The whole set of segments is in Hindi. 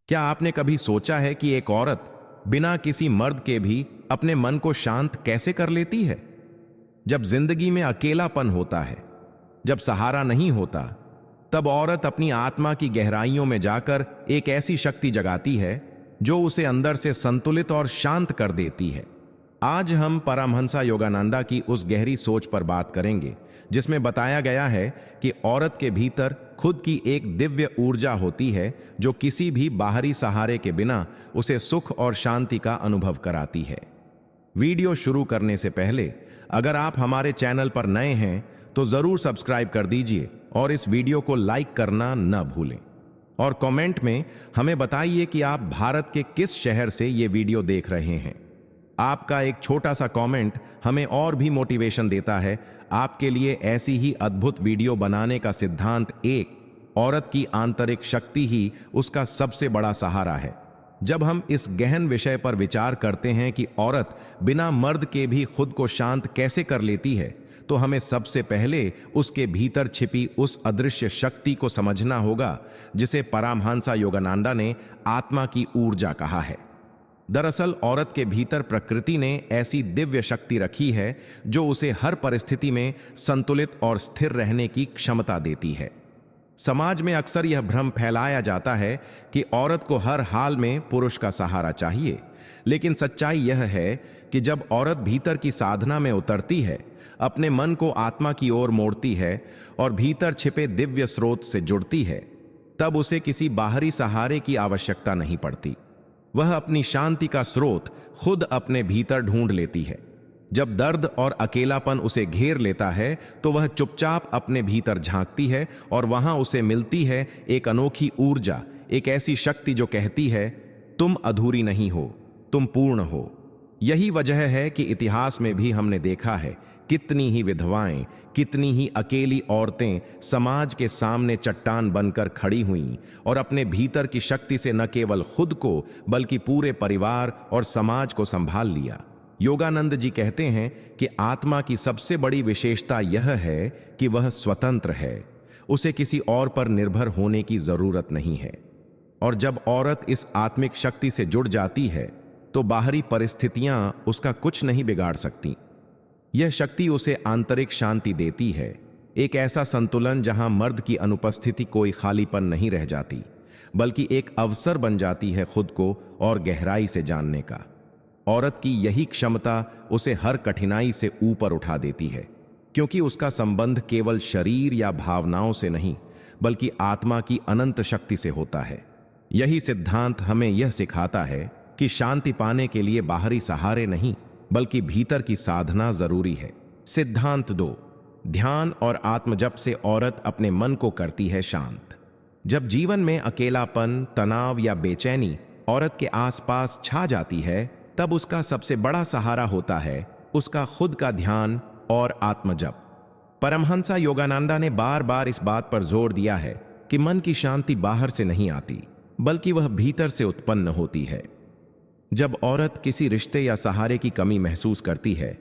क्या आपने कभी सोचा है कि एक औरत बिना किसी मर्द के भी अपने मन को शांत कैसे कर लेती है? जब जिंदगी में अकेलापन होता है, जब सहारा नहीं होता, तब औरत अपनी आत्मा की गहराइयों में जाकर एक ऐसी शक्ति जगाती है जो उसे अंदर से संतुलित और शांत कर देती है। आज हम परमहंसा योगानंदा की उस गहरी सोच पर बात करेंगे जिसमें बताया गया है कि औरत के भीतर खुद की एक दिव्य ऊर्जा होती है जो किसी भी बाहरी सहारे के बिना उसे सुख और शांति का अनुभव कराती है। वीडियो शुरू करने से पहले अगर आप हमारे चैनल पर नए हैं तो जरूर सब्सक्राइब कर दीजिए और इस वीडियो को लाइक करना न भूलें। और कमेंट में हमें बताइए कि आप भारत के किस शहर से ये वीडियो देख रहे हैं। आपका एक छोटा सा कमेंट हमें और भी मोटिवेशन देता है आपके लिए ऐसी ही अद्भुत वीडियो बनाने का। सिद्धांत एक, औरत की आंतरिक शक्ति ही उसका सबसे बड़ा सहारा है। जब हम इस गहन विषय पर विचार करते हैं कि औरत बिना मर्द के भी खुद को शांत कैसे कर लेती है, तो हमें सबसे पहले उसके भीतर छिपी उस अदृश्य शक्ति को समझना होगा जिसे परमहंसा योगानंदा ने आत्मा की ऊर्जा कहा है। दरअसल औरत के भीतर प्रकृति ने ऐसी दिव्य शक्ति रखी है जो उसे हर परिस्थिति में संतुलित और स्थिर रहने की क्षमता देती है। समाज में अक्सर यह भ्रम फैलाया जाता है कि औरत को हर हाल में पुरुष का सहारा चाहिए, लेकिन सच्चाई यह है कि जब औरत भीतर की साधना में उतरती है, अपने मन को आत्मा की ओर मोड़ती है और भीतर छिपे दिव्य स्रोत से जुड़ती है, तब उसे किसी बाहरी सहारे की आवश्यकता नहीं पड़ती। वह अपनी शांति का स्रोत खुद अपने भीतर ढूंढ लेती है। जब दर्द और अकेलापन उसे घेर लेता है तो वह चुपचाप अपने भीतर झांकती है और वहां उसे मिलती है एक अनोखी ऊर्जा, एक ऐसी शक्ति जो कहती है, तुम अधूरी नहीं हो, तुम पूर्ण हो। यही वजह है कि इतिहास में भी हमने देखा है कितनी ही विधवाएं, कितनी ही अकेली औरतें समाज के सामने चट्टान बनकर खड़ी हुईं और अपने भीतर की शक्ति से न केवल खुद को बल्कि पूरे परिवार और समाज को संभाल लिया। योगानंद जी कहते हैं कि आत्मा की सबसे बड़ी विशेषता यह है कि वह स्वतंत्र है, उसे किसी और पर निर्भर होने की जरूरत नहीं है। और जब औरत इस आत्मिक शक्ति से जुड़ जाती है तो बाहरी परिस्थितियां उसका कुछ नहीं बिगाड़ सकती। यह शक्ति उसे आंतरिक शांति देती है, एक ऐसा संतुलन जहां मर्द की अनुपस्थिति कोई खालीपन नहीं रह जाती, बल्कि एक अवसर बन जाती है खुद को और गहराई से जानने का। औरत की यही क्षमता उसे हर कठिनाई से ऊपर उठा देती है, क्योंकि उसका संबंध केवल शरीर या भावनाओं से नहीं बल्कि आत्मा की अनंत शक्ति से होता है। यही सिद्धांत हमें यह सिखाता है कि शांति पाने के लिए बाहरी सहारे नहीं बल्कि भीतर की साधना जरूरी है। सिद्धांत 2, ध्यान और आत्मजप से औरत अपने मन को करती है शांत। जब जीवन में अकेलापन, तनाव या बेचैनी औरत के आसपास छा जाती है, तब उसका सबसे बड़ा सहारा होता है उसका खुद का ध्यान और आत्मजप। परमहंसा योगानंदा ने बार बार इस बात पर जोर दिया है कि मन की शांति बाहर से नहीं आती बल्कि वह भीतर से उत्पन्न होती है। जब औरत किसी रिश्ते या सहारे की कमी महसूस करती है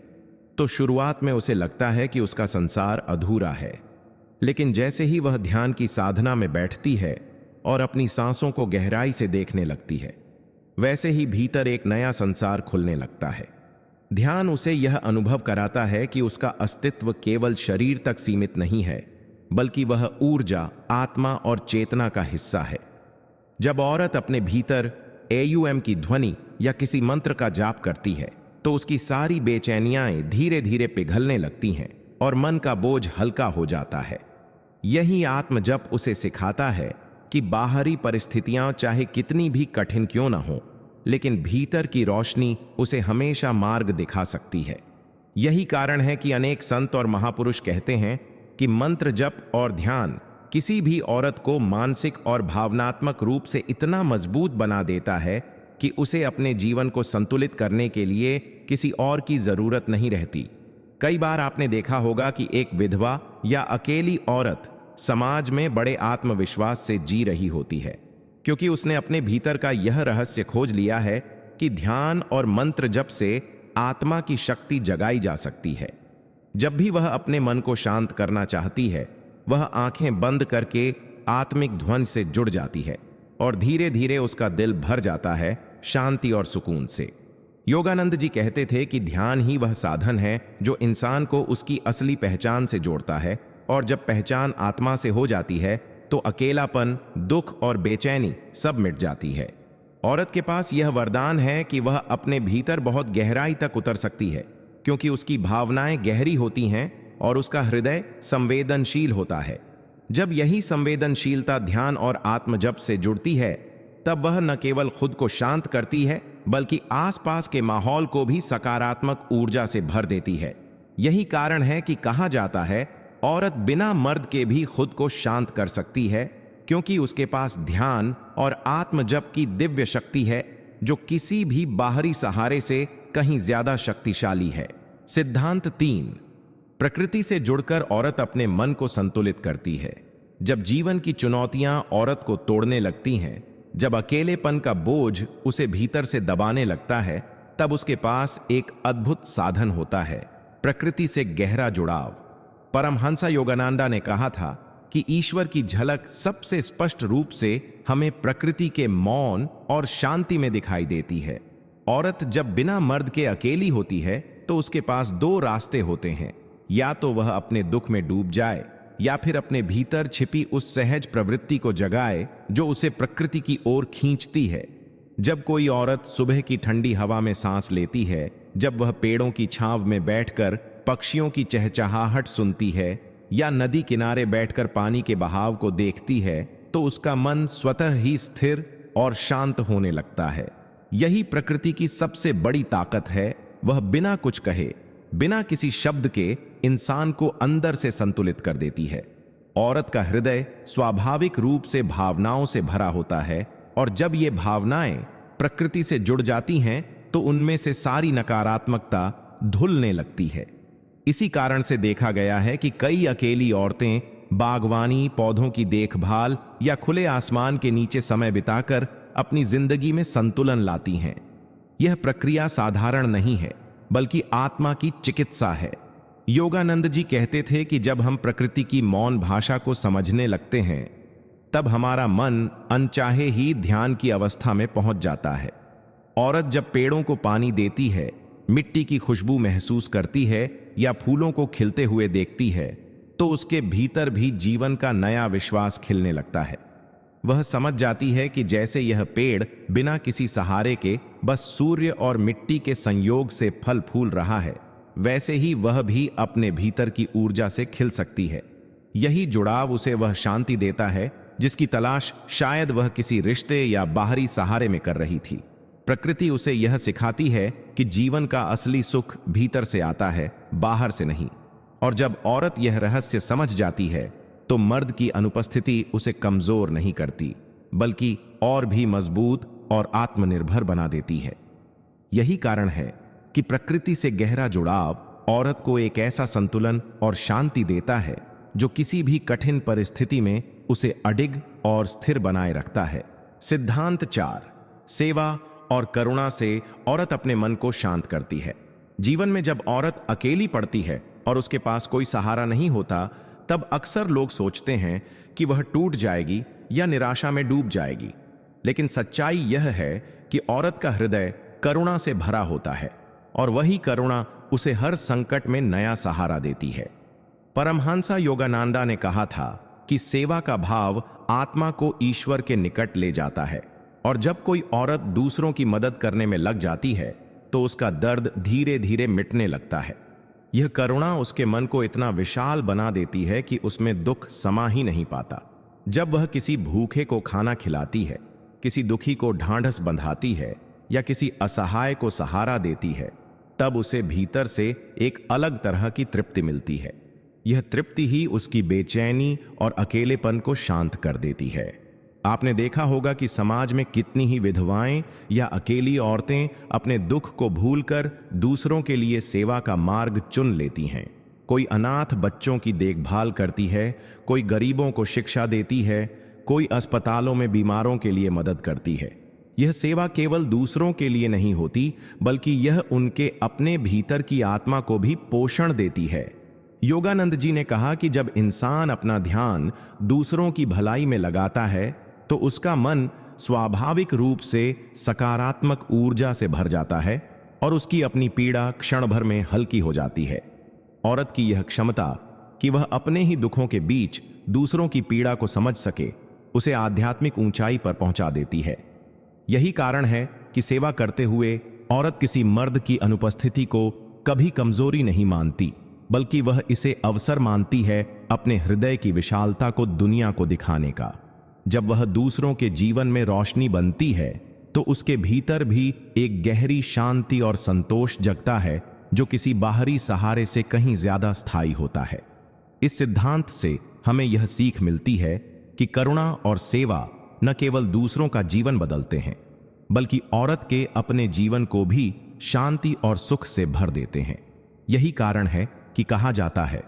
तो शुरुआत में उसे लगता है कि उसका संसार अधूरा है, लेकिन जैसे ही वह ध्यान की साधना में बैठती है और अपनी सांसों को गहराई से देखने लगती है, वैसे ही भीतर एक नया संसार खुलने लगता है। ध्यान उसे यह अनुभव कराता है कि उसका अस्तित्व केवल शरीर तक सीमित नहीं है बल्कि वह ऊर्जा, आत्मा और चेतना का हिस्सा है। जब औरत अपने भीतर AUM की ध्वनि या किसी मंत्र का जाप करती है तो उसकी सारी बेचैनियां धीरे धीरे पिघलने लगती हैं और मन का बोझ हल्का हो जाता है। यही आत्मजप उसे सिखाता है कि बाहरी परिस्थितियां चाहे कितनी भी कठिन क्यों ना हो, लेकिन भीतर की रोशनी उसे हमेशा मार्ग दिखा सकती है। यही कारण है कि अनेक संत और महापुरुष कहते हैं कि मंत्र जप और ध्यान किसी भी औरत को मानसिक और भावनात्मक रूप से इतना मजबूत बना देता है कि उसे अपने जीवन को संतुलित करने के लिए किसी और की जरूरत नहीं रहती। कई बार आपने देखा होगा कि एक विधवा या अकेली औरत समाज में बड़े आत्मविश्वास से जी रही होती है, क्योंकि उसने अपने भीतर का यह रहस्य खोज लिया है कि ध्यान और मंत्र जप से आत्मा की शक्ति जगाई जा सकती है। जब भी वह अपने मन को शांत करना चाहती है, वह आंखें बंद करके आत्मिक ध्वनि से जुड़ जाती है। और धीरे धीरे उसका दिल भर जाता है शांति और सुकून से। योगानंद जी कहते थे कि ध्यान ही वह साधन है जो इंसान को उसकी असली पहचान से जोड़ता है, और जब पहचान आत्मा से हो जाती है तो अकेलापन, दुख और बेचैनी सब मिट जाती है। औरत के पास यह वरदान है कि वह अपने भीतर बहुत गहराई तक उतर सकती है, क्योंकि उसकी भावनाएं गहरी होती हैं और उसका हृदय संवेदनशील होता है। जब यही संवेदनशीलता ध्यान और आत्मजप से जुड़ती है, तब वह न केवल खुद को शांत करती है बल्कि आसपास के माहौल को भी सकारात्मक ऊर्जा से भर देती है। यही कारण है कि कहा जाता है औरत बिना मर्द के भी खुद को शांत कर सकती है, क्योंकि उसके पास ध्यान और आत्मजप की दिव्य शक्ति है जो किसी भी बाहरी सहारे से कहीं ज्यादा शक्तिशाली है। सिद्धांत 3। प्रकृति से जुड़कर औरत अपने मन को संतुलित करती है। जब जीवन की चुनौतियां औरत को तोड़ने लगती हैं, जब अकेलेपन का बोझ उसे भीतर से दबाने लगता है, तब उसके पास एक अद्भुत साधन होता है, प्रकृति से गहरा जुड़ाव। परमहंसा योगानंदा ने कहा था कि ईश्वर की झलक सबसे स्पष्ट रूप से हमें प्रकृति के मौन और शांति में दिखाई देती है। औरत जब बिना मर्द के अकेली होती है तो उसके पास दो रास्ते होते हैं, या तो वह अपने दुख में डूब जाए या फिर अपने भीतर छिपी उस सहज प्रवृत्ति को जगाए जो उसे प्रकृति की ओर खींचती है। जब कोई औरत सुबह की ठंडी हवा में सांस लेती है, जब वह पेड़ों की छांव में बैठकर पक्षियों की चहचहाहट सुनती है या नदी किनारे बैठकर पानी के बहाव को देखती है, तो उसका मन स्वतः ही स्थिर और शांत होने लगता है। यही प्रकृति की सबसे बड़ी ताकत है, वह बिना कुछ कहे, बिना किसी शब्द के इंसान को अंदर से संतुलित कर देती है। औरत का हृदय स्वाभाविक रूप से भावनाओं से भरा होता है, और जब ये भावनाएं प्रकृति से जुड़ जाती हैं तो उनमें से सारी नकारात्मकता धुलने लगती है। इसी कारण से देखा गया है कि कई अकेली औरतें बागवानी, पौधों की देखभाल या खुले आसमान के नीचे समय बिताकर अपनी जिंदगी में संतुलन लाती हैं। यह प्रक्रिया साधारण नहीं है, बल्कि आत्मा की चिकित्सा है। योगानंद जी कहते थे कि जब हम प्रकृति की मौन भाषा को समझने लगते हैं, तब हमारा मन अनचाहे ही ध्यान की अवस्था में पहुंच जाता है। औरत जब पेड़ों को पानी देती है, मिट्टी की खुशबू महसूस करती है या फूलों को खिलते हुए देखती है, तो उसके भीतर भी जीवन का नया विश्वास खिलने लगता है। वह समझ जाती है कि जैसे यह पेड़ बिना किसी सहारे के बस सूर्य और मिट्टी के संयोग से फल फूल रहा है, वैसे ही वह भी अपने भीतर की ऊर्जा से खिल सकती है। यही जुड़ाव उसे वह शांति देता है जिसकी तलाश शायद वह किसी रिश्ते या बाहरी सहारे में कर रही थी। प्रकृति उसे यह सिखाती है कि जीवन का असली सुख भीतर से आता है, बाहर से नहीं। और जब औरत यह रहस्य समझ जाती है तो मर्द की अनुपस्थिति उसे कमजोर नहीं करती, बल्कि और भी मजबूत और आत्मनिर्भर बना देती है। यही कारण है कि प्रकृति से गहरा जुड़ाव औरत को एक ऐसा संतुलन और शांति देता है जो किसी भी कठिन परिस्थिति में उसे अडिग और स्थिर बनाए रखता है। सिद्धांत 4। सेवा और करुणा से औरत अपने मन को शांत करती है। जीवन में जब औरत अकेली पड़ती है और उसके पास कोई सहारा नहीं होता, तब अक्सर लोग सोचते हैं कि वह टूट जाएगी या निराशा में डूब जाएगी। लेकिन सच्चाई यह है कि औरत का हृदय करुणा से भरा होता है, और वही करुणा उसे हर संकट में नया सहारा देती है। परमहंसा योगानंदा ने कहा था कि सेवा का भाव आत्मा को ईश्वर के निकट ले जाता है, और जब कोई औरत दूसरों की मदद करने में लग जाती है तो उसका दर्द धीरे धीरे मिटने लगता है। यह करुणा उसके मन को इतना विशाल बना देती है कि उसमें दुख समा ही नहीं पाता। जब वह किसी भूखे को खाना खिलाती है, किसी दुखी को ढांढस बंधाती है या किसी असहाय को सहारा देती है, तब उसे भीतर से एक अलग तरह की तृप्ति मिलती है। यह तृप्ति ही उसकी बेचैनी और अकेलेपन को शांत कर देती है। आपने देखा होगा कि समाज में कितनी ही विधवाएं या अकेली औरतें अपने दुख को भूलकर दूसरों के लिए सेवा का मार्ग चुन लेती हैं। कोई अनाथ बच्चों की देखभाल करती है, कोई गरीबों को शिक्षा देती है, कोई अस्पतालों में बीमारों के लिए मदद करती है। यह सेवा केवल दूसरों के लिए नहीं होती, बल्कि यह उनके अपने भीतर की आत्मा को भी पोषण देती है। योगानंद जी ने कहा कि जब इंसान अपना ध्यान दूसरों की भलाई में लगाता है तो उसका मन स्वाभाविक रूप से सकारात्मक ऊर्जा से भर जाता है और उसकी अपनी पीड़ा क्षण भर में हल्की हो जाती है। औरत की यह क्षमता कि वह अपने ही दुखों के बीच दूसरों की पीड़ा को समझ सके, उसे आध्यात्मिक ऊंचाई पर पहुंचा देती है। यही कारण है कि सेवा करते हुए औरत किसी मर्द की अनुपस्थिति को कभी कमजोरी नहीं मानती, बल्कि वह इसे अवसर मानती है अपने हृदय की विशालता को दुनिया को दिखाने का। जब वह दूसरों के जीवन में रोशनी बनती है तो उसके भीतर भी एक गहरी शांति और संतोष जगता है, जो किसी बाहरी सहारे से कहीं ज्यादा स्थायी होता है। इस सिद्धांत से हमें यह सीख मिलती है कि करुणा और सेवा न केवल दूसरों का जीवन बदलते हैं, बल्कि औरत के अपने जीवन को भी शांति और सुख से भर देते हैं। यही कारण है कि कहा जाता है,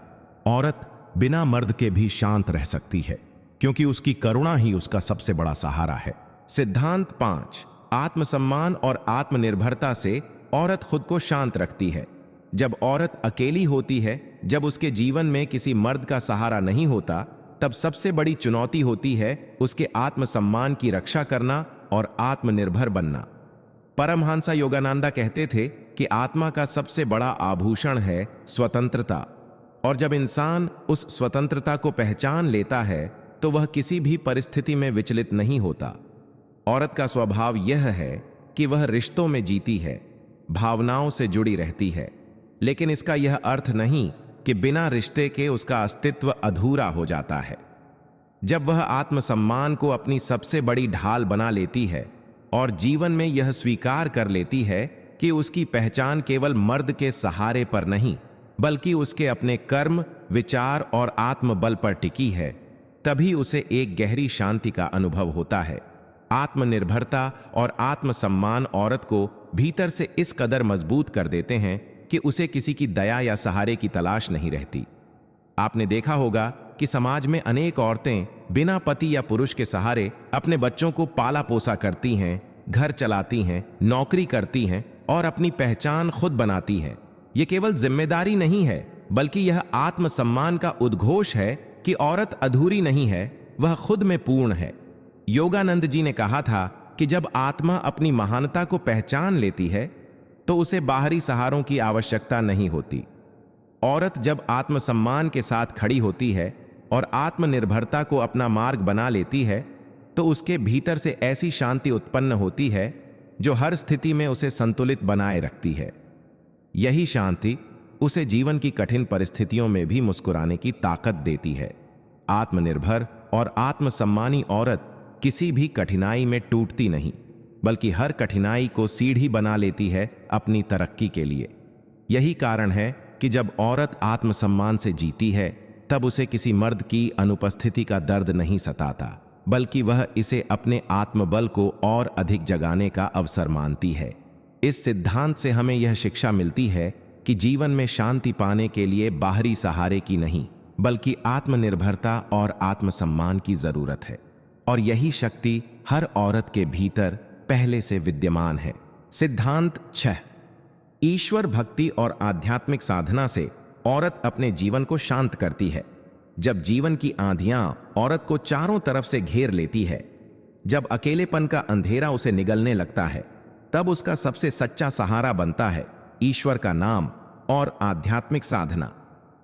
औरत बिना मर्द के भी शांत रह सकती है, क्योंकि उसकी करुणा ही उसका सबसे बड़ा सहारा है। सिद्धांत 5, आत्मसम्मान और आत्मनिर्भरता से औरत खुद को शांत रखती है। जब औरत अकेली होती है, जब उसके जीवन में किसी मर्द का सहारा नहीं होता, तब सबसे बड़ी चुनौती होती है उसके आत्मसम्मान की रक्षा करना और आत्मनिर्भर बनना। परमहंसा योगानंदा कहते थे कि आत्मा का सबसे बड़ा आभूषण है स्वतंत्रता, और जब इंसान उस स्वतंत्रता को पहचान लेता है तो वह किसी भी परिस्थिति में विचलित नहीं होता। औरत का स्वभाव यह है कि वह रिश्तों में जीती है, भावनाओं से जुड़ी रहती है, लेकिन इसका यह अर्थ नहीं कि बिना रिश्ते के उसका अस्तित्व अधूरा हो जाता है। जब वह आत्मसम्मान को अपनी सबसे बड़ी ढाल बना लेती है और जीवन में यह स्वीकार कर लेती है कि उसकी पहचान केवल मर्द के सहारे पर नहीं, बल्कि उसके अपने कर्म, विचार और आत्मबल पर टिकी है, तभी उसे एक गहरी शांति का अनुभव होता है। आत्मनिर्भरता और आत्मसम्मान औरत को भीतर से इस कदर मजबूत कर देते हैं कि उसे किसी की दया या सहारे की तलाश नहीं रहती। आपने देखा होगा कि समाज में अनेक औरतें बिना पति या पुरुष के सहारे अपने बच्चों को पाला पोसा करती हैं, घर चलाती हैं, नौकरी करती हैं और अपनी पहचान खुद बनाती हैं। ये केवल जिम्मेदारी नहीं है, बल्कि यह आत्मसम्मान का उद्घोष है कि औरत अधूरी नहीं है, वह खुद में पूर्ण है। योगानंद जी ने कहा था कि जब आत्मा अपनी महानता को पहचान लेती है तो उसे बाहरी सहारों की आवश्यकता नहीं होती। औरत जब आत्मसम्मान के साथ खड़ी होती है और आत्मनिर्भरता को अपना मार्ग बना लेती है तो उसके भीतर से ऐसी शांति उत्पन्न होती है जो हर स्थिति में उसे संतुलित बनाए रखती है। यही शांति उसे जीवन की कठिन परिस्थितियों में भी मुस्कुराने की ताकत देती है। आत्मनिर्भर और आत्मसम्मानी औरत किसी भी कठिनाई में टूटती नहीं, बल्कि हर कठिनाई को सीढ़ी बना लेती है अपनी तरक्की के लिए। यही कारण है कि जब औरत आत्मसम्मान से जीती है तब उसे किसी मर्द की अनुपस्थिति का दर्द नहीं सताता, बल्कि वह इसे अपने आत्मबल को और अधिक जगाने का अवसर मानती है। इस सिद्धांत से हमें यह शिक्षा मिलती है कि जीवन में शांति पाने के लिए बाहरी सहारे की नहीं, बल्कि आत्मनिर्भरता और आत्मसम्मान की जरूरत है, और यही शक्ति हर औरत के भीतर पहले से विद्यमान है। सिद्धांत 6, ईश्वर भक्ति और आध्यात्मिक साधना से औरत अपने जीवन को शांत करती है। जब जीवन की आंधियां औरत को चारों तरफ से घेर लेती है, जब अकेलेपन का अंधेरा उसे निगलने लगता है, तब उसका सबसे सच्चा सहारा बनता है ईश्वर का नाम और आध्यात्मिक साधना।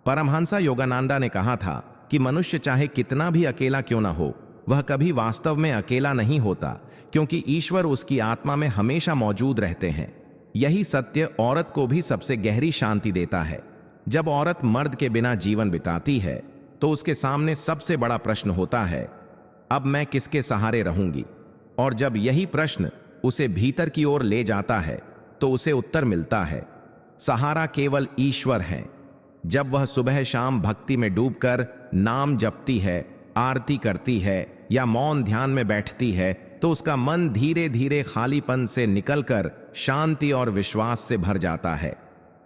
परमहंसा योगानंदा ने कहा था कि मनुष्य चाहे कितना भी अकेला क्यों ना हो, वह कभी वास्तव में अकेला नहीं होता, क्योंकि ईश्वर उसकी आत्मा में हमेशा मौजूद रहते हैं। यही सत्य औरत को भी सबसे गहरी शांति देता है। जब औरत मर्द के बिना जीवन बिताती है तो उसके सामने सबसे बड़ा प्रश्न होता है, अब मैं किसके सहारे रहूंगी? और जब यही प्रश्न उसे भीतर की ओर ले जाता है तो उसे उत्तर मिलता है, सहारा केवल ईश्वर है। जब वह सुबह शाम भक्ति में डूबकर नाम जपती है, आरती करती है या मौन ध्यान में बैठती है, तो उसका मन धीरे धीरे खालीपन से निकलकर शांति और विश्वास से भर जाता है।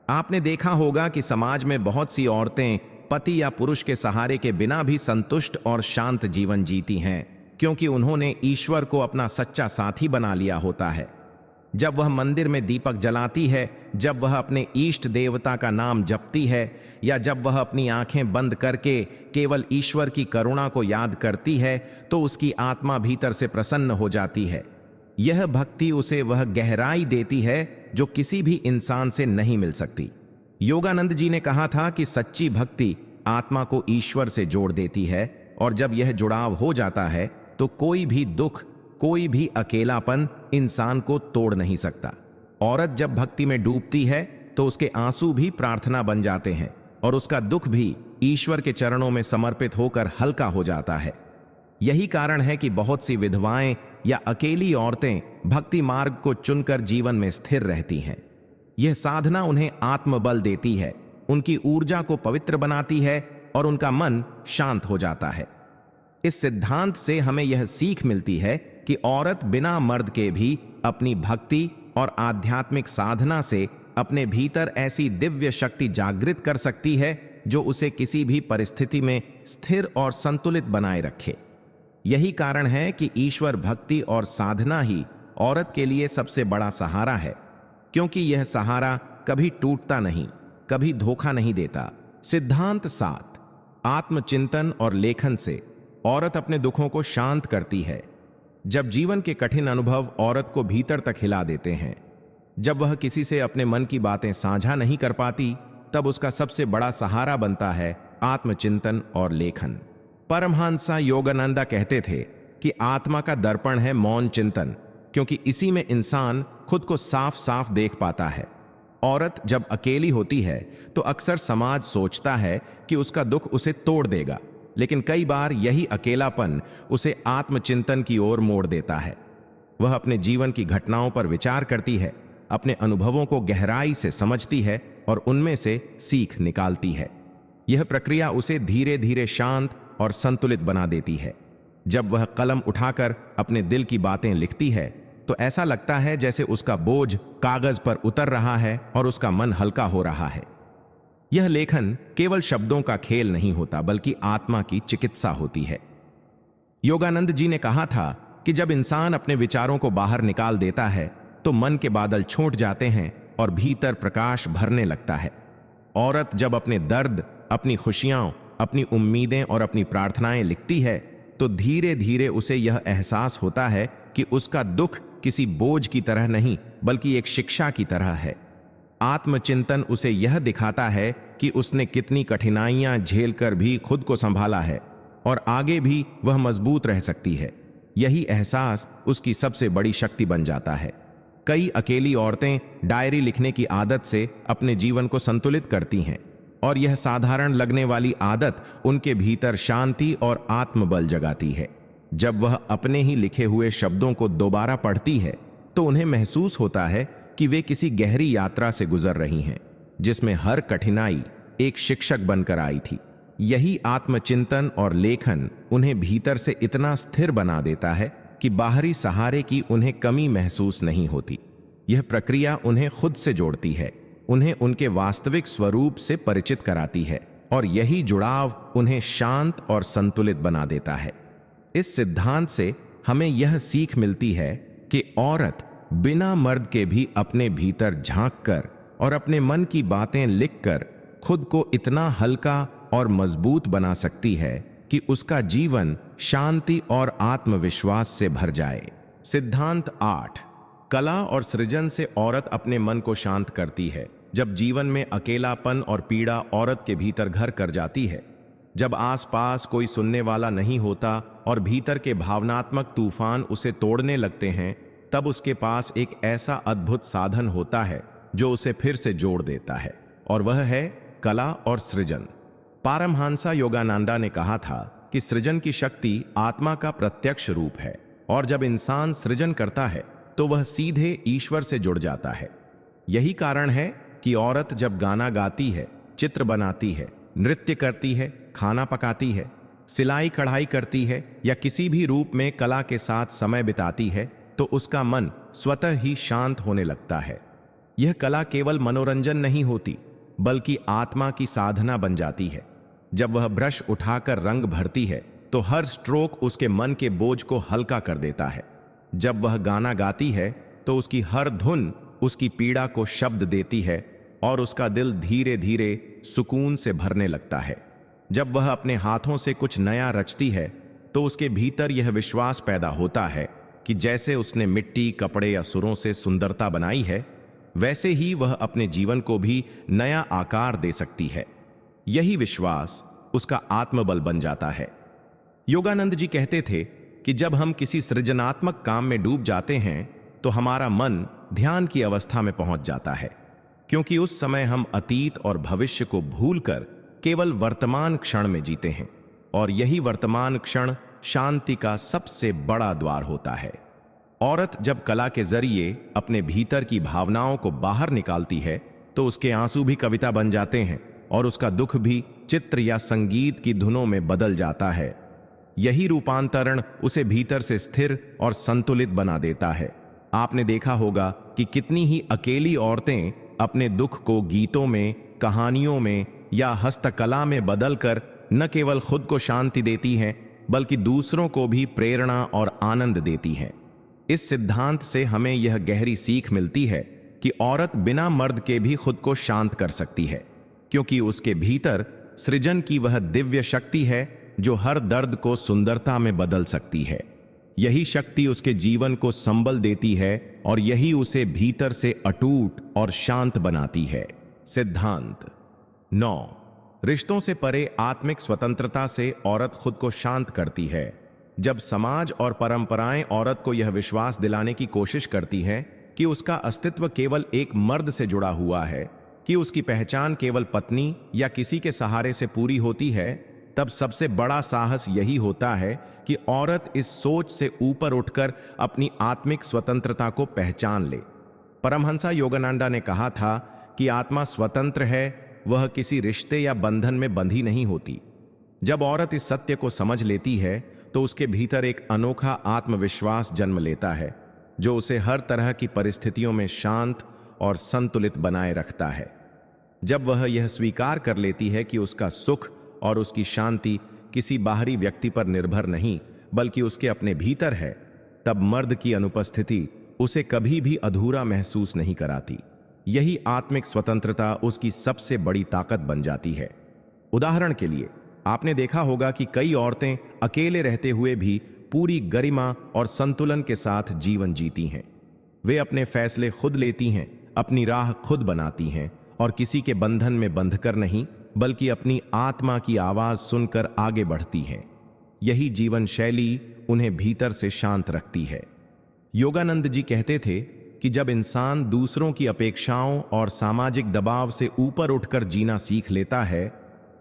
आपने देखा होगा कि समाज में बहुत सी औरतें पति या पुरुष के सहारे के बिना भी संतुष्ट और शांत जीवन जीती हैं, क्योंकि उन्होंने ईश्वर को अपना सच्चा साथी बना लिया होता है। जब वह मंदिर में दीपक जलाती है, जब वह अपने इष्ट देवता का नाम जपती है, या जब वह अपनी आंखें बंद करके केवल ईश्वर की करुणा को याद करती है, तो उसकी आत्मा भीतर से प्रसन्न हो जाती है। यह भक्ति उसे वह गहराई देती है जो किसी भी इंसान से नहीं मिल सकती। योगानंद जी ने कहा था कि सच्ची भक्ति आत्मा को ईश्वर से जोड़ देती है, और जब यह जुड़ाव हो जाता है तो कोई भी दुख, कोई भी अकेलापन इंसान को तोड़ नहीं सकता। औरत जब भक्ति में डूबती है तो उसके आंसू भी प्रार्थना बन जाते हैं, और उसका दुख भी ईश्वर के चरणों में समर्पित होकर हल्का हो जाता है। यही कारण है कि बहुत सी विधवाएं या अकेली औरतें भक्ति मार्ग को चुनकर जीवन में स्थिर रहती हैं। यह साधना उन्हें आत्मबल देती है, उनकी ऊर्जा को पवित्र बनाती है और उनका मन शांत हो जाता है। इस सिद्धांत से हमें यह सीख मिलती है कि औरत बिना मर्द के भी अपनी भक्ति और आध्यात्मिक साधना से अपने भीतर ऐसी दिव्य शक्ति जागृत कर सकती है जो उसे किसी भी परिस्थिति में स्थिर और संतुलित बनाए रखे। यही कारण है कि ईश्वर भक्ति और साधना ही औरत के लिए सबसे बड़ा सहारा है, क्योंकि यह सहारा कभी टूटता नहीं, कभी धोखा नहीं देता। सिद्धांत 7। आत्मचिंतन और लेखन से औरत अपने दुखों को शांत करती है। जब जीवन के कठिन अनुभव औरत को भीतर तक हिला देते हैं, जब वह किसी से अपने मन की बातें साझा नहीं कर पाती, तब उसका सबसे बड़ा सहारा बनता है आत्मचिंतन और लेखन। परमहंस योगानंदा कहते थे कि आत्मा का दर्पण है मौन चिंतन, क्योंकि इसी में इंसान खुद को साफ साफ देख पाता है। औरत जब अकेली होती है तो अक्सर समाज सोचता है कि उसका दुख उसे तोड़ देगा, लेकिन कई बार यही अकेलापन उसे आत्मचिंतन की ओर मोड़ देता है। वह अपने जीवन की घटनाओं पर विचार करती है, अपने अनुभवों को गहराई से समझती है और उनमें से सीख निकालती है। यह प्रक्रिया उसे धीरे धीरे शांत और संतुलित बना देती है। जब वह कलम उठाकर अपने दिल की बातें लिखती है तो ऐसा लगता है जैसे उसका बोझ कागज पर उतर रहा है और उसका मन हल्का हो रहा है। यह लेखन केवल शब्दों का खेल नहीं होता, बल्कि आत्मा की चिकित्सा होती है। योगानंद जी ने कहा था कि जब इंसान अपने विचारों को बाहर निकाल देता है तो मन के बादल छूट जाते हैं और भीतर प्रकाश भरने लगता है। औरत जब अपने दर्द, अपनी खुशियां, अपनी उम्मीदें और अपनी प्रार्थनाएं लिखती है तो धीरे धीरे उसे यह एहसास होता है कि उसका दुख किसी बोझ की तरह नहीं, बल्कि एक शिक्षा की तरह है। आत्मचिंतन उसे यह दिखाता है कि उसने कितनी कठिनाइयां झेलकर भी खुद को संभाला है और आगे भी वह मजबूत रह सकती है। यही एहसास उसकी सबसे बड़ी शक्ति बन जाता है। कई अकेली औरतें डायरी लिखने की आदत से अपने जीवन को संतुलित करती हैं, और यह साधारण लगने वाली आदत उनके भीतर शांति और आत्मबल जगाती है। जब वह अपने ही लिखे हुए शब्दों को दोबारा पढ़ती है तो उन्हें महसूस होता है कि वे किसी गहरी यात्रा से गुजर रही हैं, जिसमें हर कठिनाई एक शिक्षक बनकर आई थी। यही आत्मचिंतन और लेखन उन्हें भीतर से इतना स्थिर बना देता है कि बाहरी सहारे की उन्हें कमी महसूस नहीं होती। यह प्रक्रिया उन्हें खुद से जोड़ती है, उन्हें उनके वास्तविक स्वरूप से परिचित कराती है, और यही जुड़ाव उन्हें शांत और संतुलित बना देता है। इस सिद्धांत से हमें यह सीख मिलती है कि औरत बिना मर्द के भी अपने भीतर झांककर और अपने मन की बातें लिखकर खुद को इतना हल्का और मजबूत बना सकती है कि उसका जीवन शांति और आत्मविश्वास से भर जाए। सिद्धांत 8। कला और सृजन से औरत अपने मन को शांत करती है। जब जीवन में अकेलापन और पीड़ा औरत के भीतर घर कर जाती है, जब आसपास कोई सुनने वाला नहीं होता और भीतर के भावनात्मक तूफान उसे तोड़ने लगते हैं, तब उसके पास एक ऐसा अद्भुत साधन होता है जो उसे फिर से जोड़ देता है, और वह है कला और सृजन। पारमहंस योगानंदा ने कहा था कि सृजन की शक्ति आत्मा का प्रत्यक्ष रूप है, और जब इंसान सृजन करता है तो वह सीधे ईश्वर से जुड़ जाता है। यही कारण है कि औरत जब गाना गाती है, चित्र बनाती है, नृत्य करती है, खाना पकाती है, सिलाई कढ़ाई करती है या किसी भी रूप में कला के साथ समय बिताती है, तो उसका मन स्वतः ही शांत होने लगता है। यह कला केवल मनोरंजन नहीं होती, बल्कि आत्मा की साधना बन जाती है। जब वह ब्रश उठाकर रंग भरती है तो हर स्ट्रोक उसके मन के बोझ को हल्का कर देता है। जब वह गाना गाती है तो उसकी हर धुन उसकी पीड़ा को शब्द देती है और उसका दिल धीरे धीरे सुकून से भरने लगता है। जब वह अपने हाथों से कुछ नया रचती है तो उसके भीतर यह विश्वास पैदा होता है कि जैसे उसने मिट्टी, कपड़े या सुरों से सुंदरता बनाई है, वैसे ही वह अपने जीवन को भी नया आकार दे सकती है। यही विश्वास उसका आत्मबल बन जाता है। योगानंद जी कहते थे कि जब हम किसी सृजनात्मक काम में डूब जाते हैं तो हमारा मन ध्यान की अवस्था में पहुंच जाता है, क्योंकि उस समय हम अतीत और भविष्य को भूलकर केवल वर्तमान क्षण में जीते हैं, और यही वर्तमान क्षण शांति का सबसे बड़ा द्वार होता है। औरत जब कला के जरिए अपने भीतर की भावनाओं को बाहर निकालती है तो उसके आंसू भी कविता बन जाते हैं और उसका दुख भी चित्र या संगीत की धुनों में बदल जाता है। यही रूपांतरण उसे भीतर से स्थिर और संतुलित बना देता है। आपने देखा होगा कि कितनी ही अकेली औरतें अपने दुख को गीतों में, कहानियों में या हस्तकला में बदलकर न केवल खुद को शांति देती हैं, बल्कि दूसरों को भी प्रेरणा और आनंद देती हैं। इस सिद्धांत से हमें यह गहरी सीख मिलती है कि औरत बिना मर्द के भी खुद को शांत कर सकती है, क्योंकि उसके भीतर सृजन की वह दिव्य शक्ति है जो हर दर्द को सुंदरता में बदल सकती है। यही शक्ति उसके जीवन को संबल देती है और यही उसे भीतर से अटूट और शांत बनाती है। सिद्धांत 9। रिश्तों से परे आत्मिक स्वतंत्रता से औरत खुद को शांत करती है। जब समाज और परंपराएं औरत को यह विश्वास दिलाने की कोशिश करती हैं कि उसका अस्तित्व केवल एक मर्द से जुड़ा हुआ है, कि उसकी पहचान केवल पत्नी या किसी के सहारे से पूरी होती है, तब सबसे बड़ा साहस यही होता है कि औरत इस सोच से ऊपर उठकर अपनी आत्मिक स्वतंत्रता को पहचान ले। परमहंसा योगानंदा ने कहा था कि आत्मा स्वतंत्र है, वह किसी रिश्ते या बंधन में बंधी नहीं होती। जब औरत इस सत्य को समझ लेती है तो उसके भीतर एक अनोखा आत्मविश्वास जन्म लेता है जो उसे हर तरह की परिस्थितियों में शांत और संतुलित बनाए रखता है। जब वह यह स्वीकार कर लेती है कि उसका सुख और उसकी शांति किसी बाहरी व्यक्ति पर निर्भर नहीं बल्कि उसके अपने भीतर है, तब मर्द की अनुपस्थिति उसे कभी भी अधूरा महसूस नहीं कराती। यही आत्मिक स्वतंत्रता उसकी सबसे बड़ी ताकत बन जाती है। उदाहरण के लिए आपने देखा होगा कि कई औरतें अकेले रहते हुए भी पूरी गरिमा और संतुलन के साथ जीवन जीती हैं। वे अपने फैसले खुद लेती हैं, अपनी राह खुद बनाती हैं और किसी के बंधन में बंधकर नहीं बल्कि अपनी आत्मा की आवाज सुनकर आगे बढ़ती हैं। यही जीवन शैली उन्हें भीतर से शांत रखती है। योगानंद जी कहते थे कि जब इंसान दूसरों की अपेक्षाओं और सामाजिक दबाव से ऊपर उठकर जीना सीख लेता है,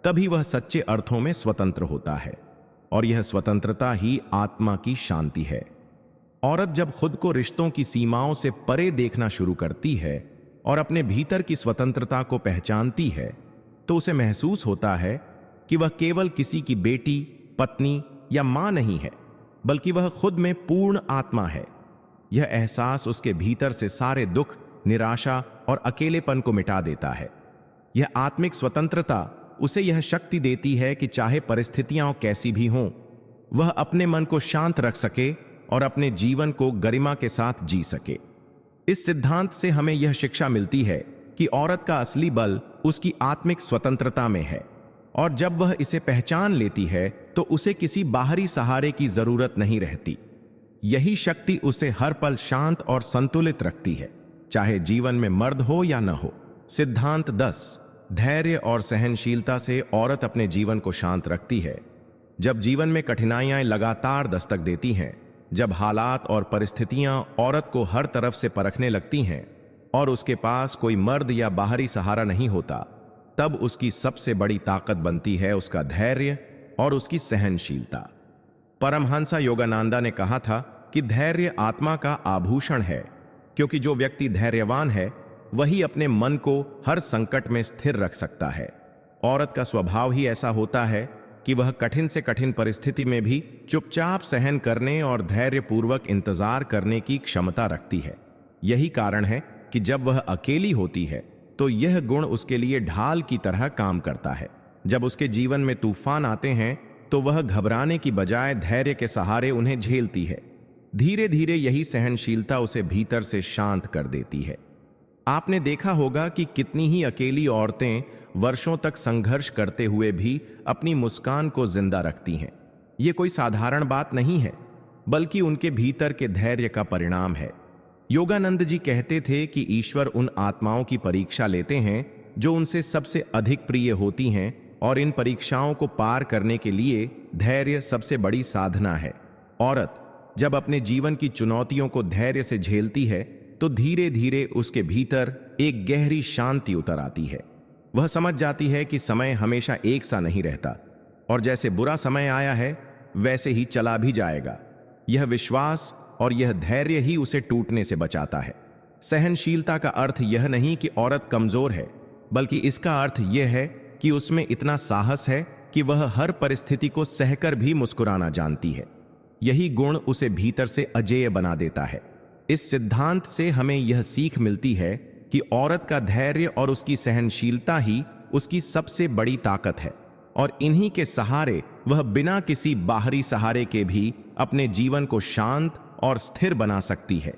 तभी वह सच्चे अर्थों में स्वतंत्र होता है, और यह स्वतंत्रता ही आत्मा की शांति है। औरत जब खुद को रिश्तों की सीमाओं से परे देखना शुरू करती है और अपने भीतर की स्वतंत्रता को पहचानती है, तो उसे महसूस होता है कि वह केवल किसी की बेटी, पत्नी या मां नहीं है, बल्कि वह खुद में पूर्ण आत्मा है। यह एहसास उसके भीतर से सारे दुख, निराशा और अकेलेपन को मिटा देता है। यह आत्मिक स्वतंत्रता उसे यह शक्ति देती है कि चाहे परिस्थितियां कैसी भी हों, वह अपने मन को शांत रख सके और अपने जीवन को गरिमा के साथ जी सके। इस सिद्धांत से हमें यह शिक्षा मिलती है कि औरत का असली बल उसकी आत्मिक स्वतंत्रता में है, और जब वह इसे पहचान लेती है तो उसे किसी बाहरी सहारे की जरूरत नहीं रहती। यही शक्ति उसे हर पल शांत और संतुलित रखती है, चाहे जीवन में मर्द हो या न हो। सिद्धांत 10। धैर्य और सहनशीलता से औरत अपने जीवन को शांत रखती है। जब जीवन में कठिनाइयां लगातार दस्तक देती हैं, जब हालात और परिस्थितियां औरत को हर तरफ से परखने लगती हैं और उसके पास कोई मर्द या बाहरी सहारा नहीं होता, तब उसकी सबसे बड़ी ताकत बनती है उसका धैर्य और उसकी सहनशीलता। परमहंसा योगानंदा ने कहा था कि धैर्य आत्मा का आभूषण है, क्योंकि जो व्यक्ति धैर्यवान है वही अपने मन को हर संकट में स्थिर रख सकता है। औरत का स्वभाव ही ऐसा होता है कि वह कठिन से कठिन परिस्थिति में भी चुपचाप सहन करने और धैर्यपूर्वक इंतजार करने की क्षमता रखती है। यही कारण है कि जब वह अकेली होती है तो यह गुण उसके लिए ढाल की तरह काम करता है। जब उसके जीवन में तूफान आते हैं तो वह घबराने की बजाय धैर्य के सहारे उन्हें झेलती है। धीरे धीरे यही सहनशीलता उसे भीतर से शांत कर देती है। आपने देखा होगा कि कितनी ही अकेली औरतें वर्षों तक संघर्ष करते हुए भी अपनी मुस्कान को जिंदा रखती हैं। ये कोई साधारण बात नहीं है, बल्कि उनके भीतर के धैर्य का परिणाम है। योगानंद जी कहते थे कि ईश्वर उन आत्माओं की परीक्षा लेते हैं जो उनसे सबसे अधिक प्रिय होती हैं, और इन परीक्षाओं को पार करने के लिए धैर्य सबसे बड़ी साधना है। औरत जब अपने जीवन की चुनौतियों को धैर्य से झेलती है तो धीरे धीरे उसके भीतर एक गहरी शांति उतर आती है। वह समझ जाती है कि समय हमेशा एक सा नहीं रहता, और जैसे बुरा समय आया है वैसे ही चला भी जाएगा। यह विश्वास और यह धैर्य ही उसे टूटने से बचाता है। सहनशीलता का अर्थ यह नहीं कि औरत कमजोर है, बल्कि इसका अर्थ यह है कि उसमें इतना साहस है कि वह हर परिस्थिति को सहकर भी मुस्कुराना जानती है। यही गुण उसे भीतर से अजेय बना देता है। इस सिद्धांत से हमें यह सीख मिलती है कि औरत का धैर्य और उसकी सहनशीलता ही उसकी सबसे बड़ी ताकत है, और इन्हीं के सहारे वह बिना किसी बाहरी सहारे के भी अपने जीवन को शांत और स्थिर बना सकती है।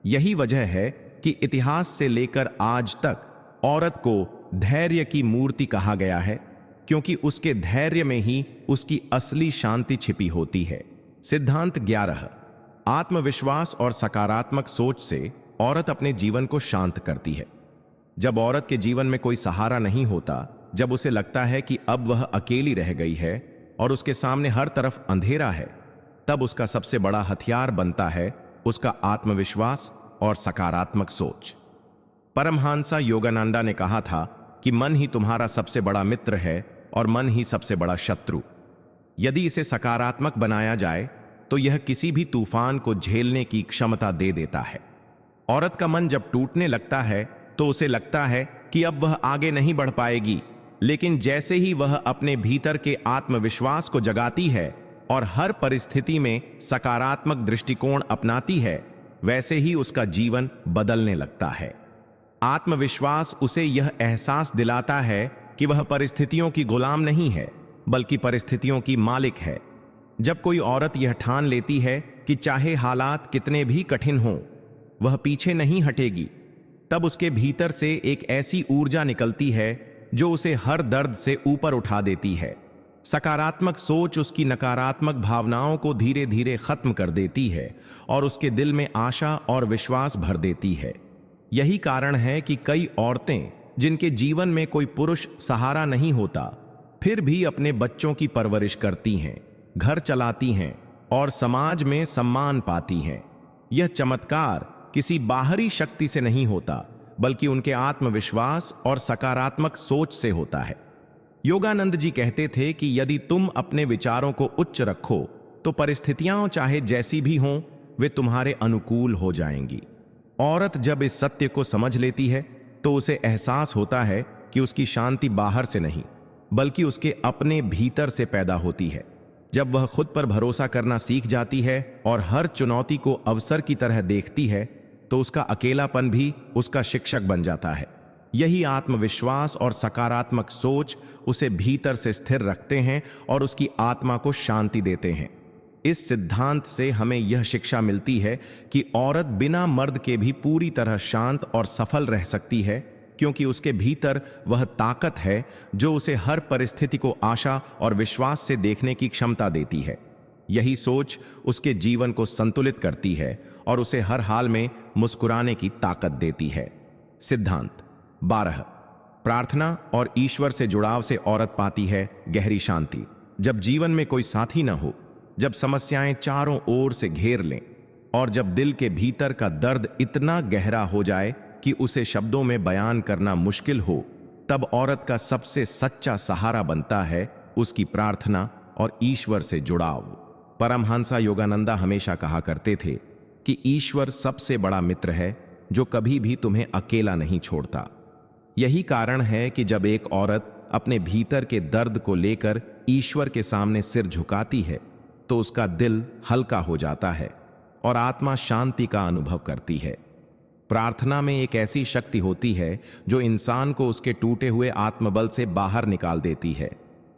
यही वजह है कि इतिहास से लेकर आज तक औरत को धैर्य की मूर्ति कहा गया है, क्योंकि उसके धैर्य में ही उसकी असली शांति छिपी होती है। सिद्धांत 11। आत्मविश्वास और सकारात्मक सोच से औरत अपने जीवन को शांत करती है। जब औरत के जीवन में कोई सहारा नहीं होता, जब उसे लगता है कि अब वह अकेली रह गई है और उसके सामने हर तरफ अंधेरा है, तब उसका सबसे बड़ा हथियार बनता है उसका आत्मविश्वास और सकारात्मक सोच। परमहंस योगानंदा ने कहा था कि मन ही तुम्हारा सबसे बड़ा मित्र है और मन ही सबसे बड़ा शत्रु। यदि इसे सकारात्मक बनाया जाए तो यह किसी भी तूफान को झेलने की क्षमता दे देता है। औरत का मन जब टूटने लगता है तो उसे लगता है कि अब वह आगे नहीं बढ़ पाएगी, लेकिन जैसे ही वह अपने भीतर के आत्मविश्वास को जगाती है और हर परिस्थिति में सकारात्मक दृष्टिकोण अपनाती है, वैसे ही उसका जीवन बदलने लगता है। आत्मविश्वास उसे यह एहसास दिलाता है कि वह परिस्थितियों की गुलाम नहीं है, बल्कि परिस्थितियों की मालिक है। जब कोई औरत यह ठान लेती है कि चाहे हालात कितने भी कठिन हों, वह पीछे नहीं हटेगी, तब उसके भीतर से एक ऐसी ऊर्जा निकलती है जो उसे हर दर्द से ऊपर उठा देती है। सकारात्मक सोच उसकी नकारात्मक भावनाओं को धीरे धीरे खत्म कर देती है और उसके दिल में आशा और विश्वास भर देती है। यही कारण है कि कई औरतें जिनके जीवन में कोई पुरुष सहारा नहीं होता, फिर भी अपने बच्चों की परवरिश करती हैं, घर चलाती हैं और समाज में सम्मान पाती हैं। यह चमत्कार किसी बाहरी शक्ति से नहीं होता, बल्कि उनके आत्मविश्वास और सकारात्मक सोच से होता है। योगानंद जी कहते थे कि यदि तुम अपने विचारों को उच्च रखो तो परिस्थितियां चाहे जैसी भी हों, वे तुम्हारे अनुकूल हो जाएंगी। औरत जब इस सत्य को समझ लेती है तो उसे एहसास होता है कि उसकी शांति बाहर से नहीं, बल्कि उसके अपने भीतर से पैदा होती है। जब वह खुद पर भरोसा करना सीख जाती है और हर चुनौती को अवसर की तरह देखती है, तो उसका अकेलापन भी उसका शिक्षक बन जाता है। यही आत्मविश्वास और सकारात्मक सोच उसे भीतर से स्थिर रखते हैं और उसकी आत्मा को शांति देते हैं। इस सिद्धांत से हमें यह शिक्षा मिलती है कि औरत बिना मर्द के भी पूरी तरह शांत और सफल रह सकती है, क्योंकि उसके भीतर वह ताकत है जो उसे हर परिस्थिति को आशा और विश्वास से देखने की क्षमता देती है। यही सोच उसके जीवन को संतुलित करती है और उसे हर हाल में मुस्कुराने की ताकत देती है। सिद्धांत 12। प्रार्थना और ईश्वर से जुड़ाव से औरत पाती है गहरी शांति। जब जीवन में कोई साथी न हो, जब समस्याएं चारों ओर से घेर लें और जब दिल के भीतर का दर्द इतना गहरा हो जाए कि उसे शब्दों में बयान करना मुश्किल हो, तब औरत का सबसे सच्चा सहारा बनता है उसकी प्रार्थना और ईश्वर से जुड़ाव। परमहंस योगानंदा हमेशा कहा करते थे कि ईश्वर सबसे बड़ा मित्र है जो कभी भी तुम्हें अकेला नहीं छोड़ता। यही कारण है कि जब एक औरत अपने भीतर के दर्द को लेकर ईश्वर के सामने सिर झुकाती है तो उसका दिल हल्का हो जाता है और आत्मा शांति का अनुभव करती है। प्रार्थना में एक ऐसी शक्ति होती है जो इंसान को उसके टूटे हुए आत्मबल से बाहर निकाल देती है।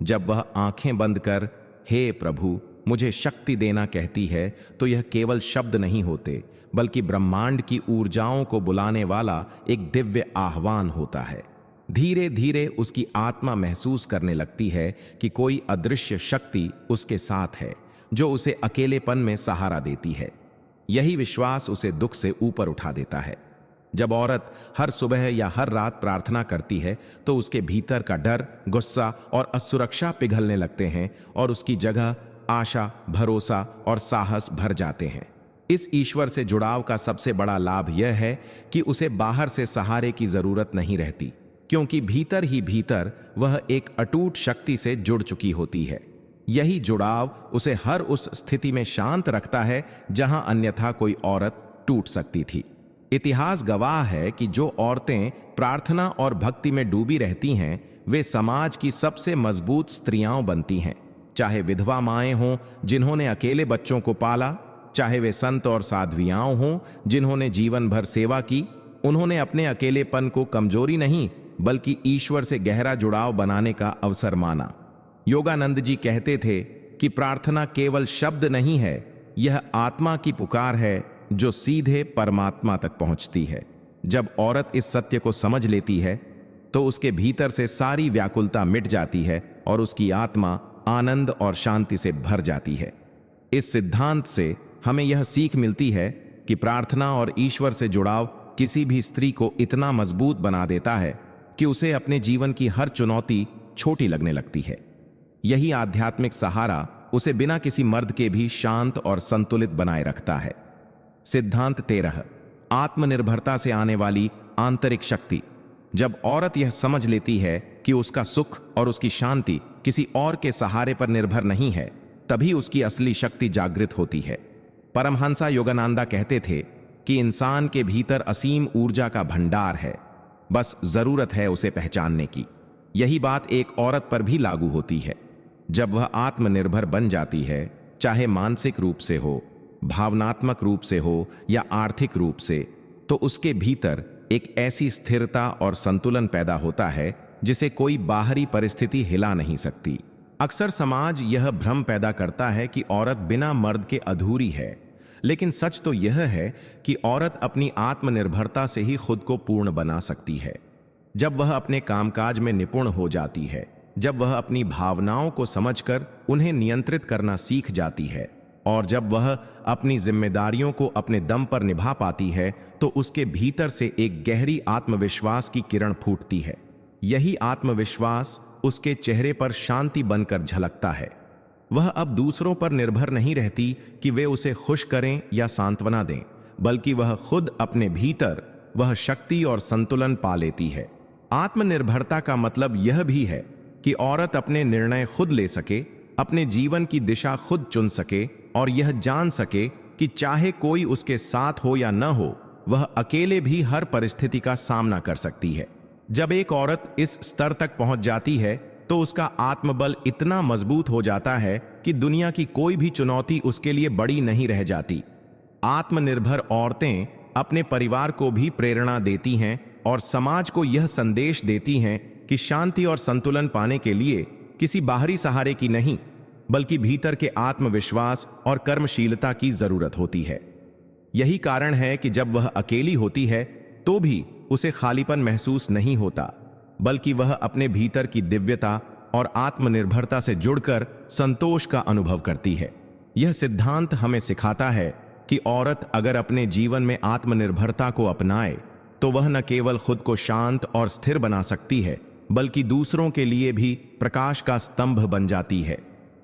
जब वह आंखें बंद कर हे प्रभु मुझे शक्ति देना कहती है तो यह केवल शब्द नहीं होते, बल्कि ब्रह्मांड की ऊर्जाओं को बुलाने वाला एक दिव्य आह्वान होता है। धीरे धीरे उसकी आत्मा महसूस करने लगती है कि कोई अदृश्य शक्ति उसके साथ है, जो उसे अकेलेपन में सहारा देती है। यही विश्वास उसे दुख से ऊपर उठा देता है। जब औरत हर सुबह या हर रात प्रार्थना करती है तो उसके भीतर का डर, गुस्सा और असुरक्षा पिघलने लगते हैं और उसकी जगह आशा, भरोसा और साहस भर जाते हैं। इस ईश्वर से जुड़ाव का सबसे बड़ा लाभ यह है कि उसे बाहर से सहारे की जरूरत नहीं रहती, क्योंकि भीतर ही भीतर वह एक अटूट शक्ति से जुड़ चुकी होती है। यही जुड़ाव उसे हर उस स्थिति में शांत रखता है जहां अन्यथा कोई औरत टूट सकती थी। इतिहास गवाह है कि जो औरतें प्रार्थना और भक्ति में डूबी रहती हैं, वे समाज की सबसे मजबूत स्त्रियां बनती हैं। चाहे विधवा माएं हों जिन्होंने अकेले बच्चों को पाला, चाहे वे संत और साध्वियां हों जिन्होंने जीवन भर सेवा की, उन्होंने अपने अकेलेपन को कमजोरी नहीं बल्कि ईश्वर से गहरा जुड़ाव बनाने का अवसर माना। योगानंद जी कहते थे कि प्रार्थना केवल शब्द नहीं है, यह आत्मा की पुकार है जो सीधे परमात्मा तक पहुंचती है। जब औरत इस सत्य को समझ लेती है तो उसके भीतर से सारी व्याकुलता मिट जाती है और उसकी आत्मा आनंद और शांति से भर जाती है। इस सिद्धांत से हमें यह सीख मिलती है कि प्रार्थना और ईश्वर से जुड़ाव किसी भी स्त्री को इतना मजबूत बना देता है कि उसे अपने जीवन की हर चुनौती छोटी लगने लगती है। यही आध्यात्मिक सहारा उसे बिना किसी मर्द के भी शांत और संतुलित बनाए रखता है। सिद्धांत 13, आत्मनिर्भरता से आने वाली आंतरिक शक्ति। जब औरत यह समझ लेती है कि उसका सुख और उसकी शांति किसी और के सहारे पर निर्भर नहीं है, तभी उसकी असली शक्ति जागृत होती है। परमहंसा योगानंदा कहते थे कि इंसान के भीतर असीम ऊर्जा का भंडार है, बस जरूरत है उसे पहचानने की। यही बात एक औरत पर भी लागू होती है। जब वह आत्मनिर्भर बन जाती है, चाहे मानसिक रूप से हो, भावनात्मक रूप से हो या आर्थिक रूप से, तो उसके भीतर एक ऐसी स्थिरता और संतुलन पैदा होता है जिसे कोई बाहरी परिस्थिति हिला नहीं सकती। अक्सर समाज यह भ्रम पैदा करता है कि औरत बिना मर्द के अधूरी है, लेकिन सच तो यह है कि औरत अपनी आत्मनिर्भरता से ही खुद को पूर्ण बना सकती है। जब वह अपने कामकाज में निपुण हो जाती है, जब वह अपनी भावनाओं को समझकर उन्हें नियंत्रित करना सीख जाती है और जब वह अपनी जिम्मेदारियों को अपने दम पर निभा पाती है, तो उसके भीतर से एक गहरी आत्मविश्वास की किरण फूटती है। यही आत्मविश्वास उसके चेहरे पर शांति बनकर झलकता है। वह अब दूसरों पर निर्भर नहीं रहती कि वे उसे खुश करें या सांत्वना दें, बल्कि वह खुद अपने भीतर वह शक्ति और संतुलन पा लेती है। आत्मनिर्भरता का मतलब यह भी है कि औरत अपने निर्णय खुद ले सके, अपने जीवन की दिशा खुद चुन सके और यह जान सके कि चाहे कोई उसके साथ हो या न हो, वह अकेले भी हर परिस्थिति का सामना कर सकती है। जब एक औरत इस स्तर तक पहुंच जाती है तो उसका आत्मबल इतना मजबूत हो जाता है कि दुनिया की कोई भी चुनौती उसके लिए बड़ी नहीं रह जाती। आत्मनिर्भर औरतें अपने परिवार को भी प्रेरणा देती हैं और समाज को यह संदेश देती हैं कि शांति और संतुलन पाने के लिए किसी बाहरी सहारे की नहीं, बल्कि भीतर के आत्मविश्वास और कर्मशीलता की जरूरत होती है। यही कारण है कि जब वह अकेली होती है तो भी उसे खालीपन महसूस नहीं होता, बल्कि वह अपने भीतर की दिव्यता और आत्मनिर्भरता से जुड़कर संतोष का अनुभव करती है। यह सिद्धांत हमें सिखाता है कि औरत अगर अपने जीवन में आत्मनिर्भरता को अपनाए तो वह न केवल खुद को शांत और स्थिर बना सकती है, बल्कि दूसरों के लिए भी प्रकाश का स्तंभ बन जाती है।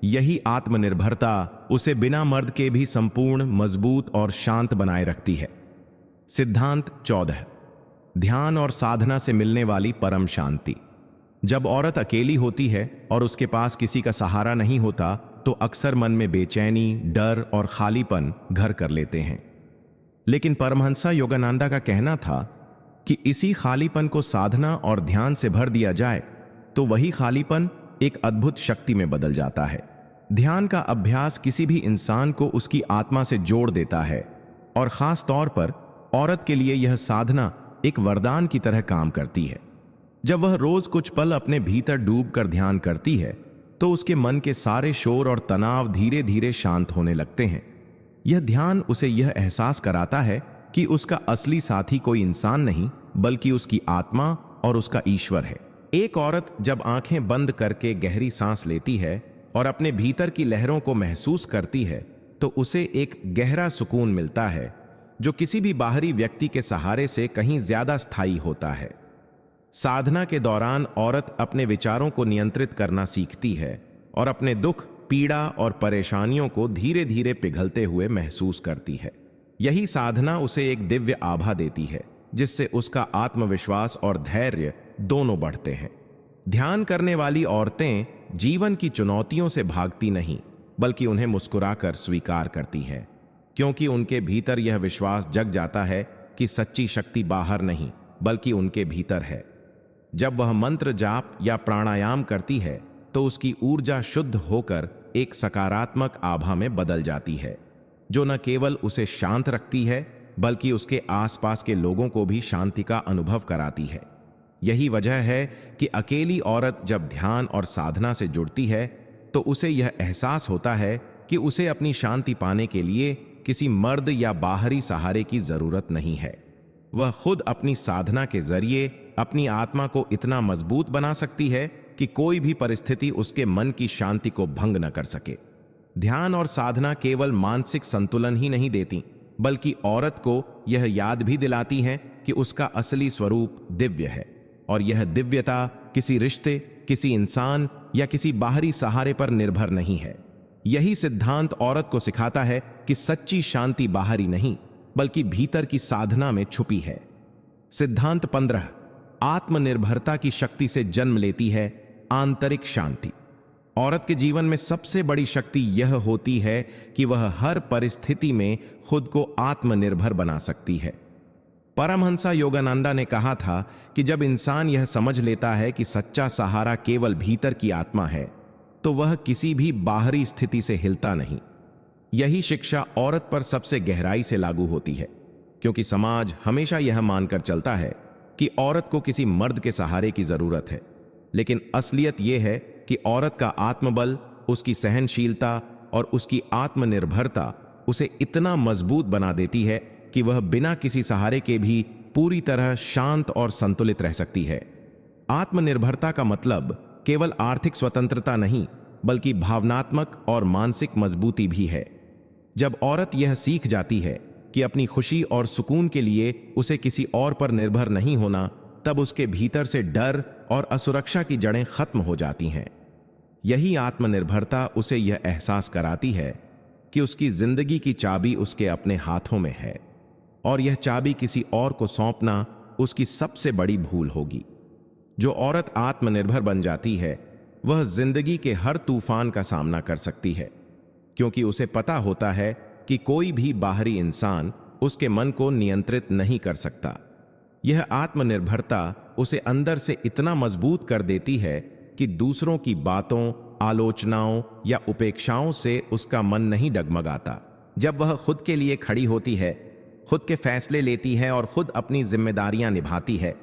यही आत्मनिर्भरता उसे बिना मर्द के भी संपूर्ण, मजबूत और शांत बनाए रखती है। सिद्धांत 14, ध्यान और साधना से मिलने वाली परम शांति। जब औरत अकेली होती है और उसके पास किसी का सहारा नहीं होता, तो अक्सर मन में बेचैनी, डर और खालीपन घर कर लेते हैं। लेकिन परमहंसा योगानंदा का कहना था कि इसी खालीपन को साधना और ध्यान से भर दिया जाए तो वही खालीपन एक अद्भुत शक्ति में बदल जाता है। ध्यान का अभ्यास किसी भी इंसान को उसकी आत्मा से जोड़ देता है और खास तौर पर औरत के लिए यह साधना एक वरदान की तरह काम करती है। जब वह रोज कुछ पल अपने भीतर डूबकर ध्यान करती है तो उसके मन के सारे शोर और तनाव धीरे धीरे शांत होने लगते हैं। यह ध्यान उसे यह एहसास कराता है कि उसका असली साथी कोई इंसान नहीं बल्कि उसकी आत्मा और उसका ईश्वर है। एक औरत जब आंखें बंद करके गहरी सांस लेती है और अपने भीतर की लहरों को महसूस करती है तो उसे एक गहरा सुकून मिलता है जो किसी भी बाहरी व्यक्ति के सहारे से कहीं ज्यादा स्थायी होता है। साधना के दौरान औरत अपने विचारों को नियंत्रित करना सीखती है और अपने दुख, पीड़ा और परेशानियों को धीरे धीरे पिघलते हुए महसूस करती है। यही साधना उसे एक दिव्य आभा देती है जिससे उसका आत्मविश्वास और धैर्य दोनों बढ़ते हैं। ध्यान करने वाली औरतें जीवन की चुनौतियों से भागती नहीं बल्कि उन्हें मुस्कुराकर स्वीकार करती हैं, क्योंकि उनके भीतर यह विश्वास जग जाता है कि सच्ची शक्ति बाहर नहीं बल्कि उनके भीतर है। जब वह मंत्र जाप या प्राणायाम करती है तो उसकी ऊर्जा शुद्ध होकर एक सकारात्मक आभा में बदल जाती है जो न केवल उसे शांत रखती है बल्कि उसके आसपास के लोगों को भी शांति का अनुभव कराती है। यही वजह है कि अकेली औरत जब ध्यान और साधना से जुड़ती है तो उसे यह एहसास होता है कि उसे अपनी शांति पाने के लिए किसी मर्द या बाहरी सहारे की जरूरत नहीं है। वह खुद अपनी साधना के जरिए अपनी आत्मा को इतना मजबूत बना सकती है कि कोई भी परिस्थिति उसके मन की शांति को भंग न कर सके। ध्यान और साधना केवल मानसिक संतुलन ही नहीं देती बल्कि औरत को यह याद भी दिलाती हैं कि उसका असली स्वरूप दिव्य है और यह दिव्यता किसी रिश्ते, किसी इंसान या किसी बाहरी सहारे पर निर्भर नहीं है। यही सिद्धांत औरत को सिखाता है कि सच्ची शांति बाहरी नहीं बल्कि भीतर की साधना में छुपी है। सिद्धांत 15 आत्मनिर्भरता की शक्ति से जन्म लेती है आंतरिक शांति। औरत के जीवन में सबसे बड़ी शक्ति यह होती है कि वह हर परिस्थिति में खुद को आत्मनिर्भर बना सकती है। परमहंसा योगानंदा ने कहा था कि जब इंसान यह समझ लेता है कि सच्चा सहारा केवल भीतर की आत्मा है तो वह किसी भी बाहरी स्थिति से हिलता नहीं। यही शिक्षा औरत पर सबसे गहराई से लागू होती है, क्योंकि समाज हमेशा यह मानकर चलता है कि औरत को किसी मर्द के सहारे की जरूरत है, लेकिन असलियत यह है कि औरत का आत्मबल, उसकी सहनशीलता और उसकी आत्मनिर्भरता उसे इतना मजबूत बना देती है कि वह बिना किसी सहारे के भी पूरी तरह शांत और संतुलित रह सकती है। आत्मनिर्भरता का मतलब केवल आर्थिक स्वतंत्रता नहीं बल्कि भावनात्मक और मानसिक मजबूती भी है। जब औरत यह सीख जाती है कि अपनी खुशी और सुकून के लिए उसे किसी और पर निर्भर नहीं होना, तब उसके भीतर से डर और असुरक्षा की जड़ें खत्म हो जाती हैं। यही आत्मनिर्भरता उसे यह एहसास कराती है कि उसकी जिंदगी की चाबी उसके अपने हाथों में है और यह चाबी किसी और को सौंपना उसकी सबसे बड़ी भूल होगी। जो औरत आत्मनिर्भर बन जाती है वह जिंदगी के हर तूफान का सामना कर सकती है, क्योंकि उसे पता होता है कि कोई भी बाहरी इंसान उसके मन को नियंत्रित नहीं कर सकता। यह आत्मनिर्भरता उसे अंदर से इतना मजबूत कर देती है कि दूसरों की बातों, आलोचनाओं या उपेक्षाओं से उसका मन नहीं डगमगाता। जब वह खुद के लिए खड़ी होती है, खुद के फैसले लेती है और खुद अपनी जिम्मेदारियां निभाती है,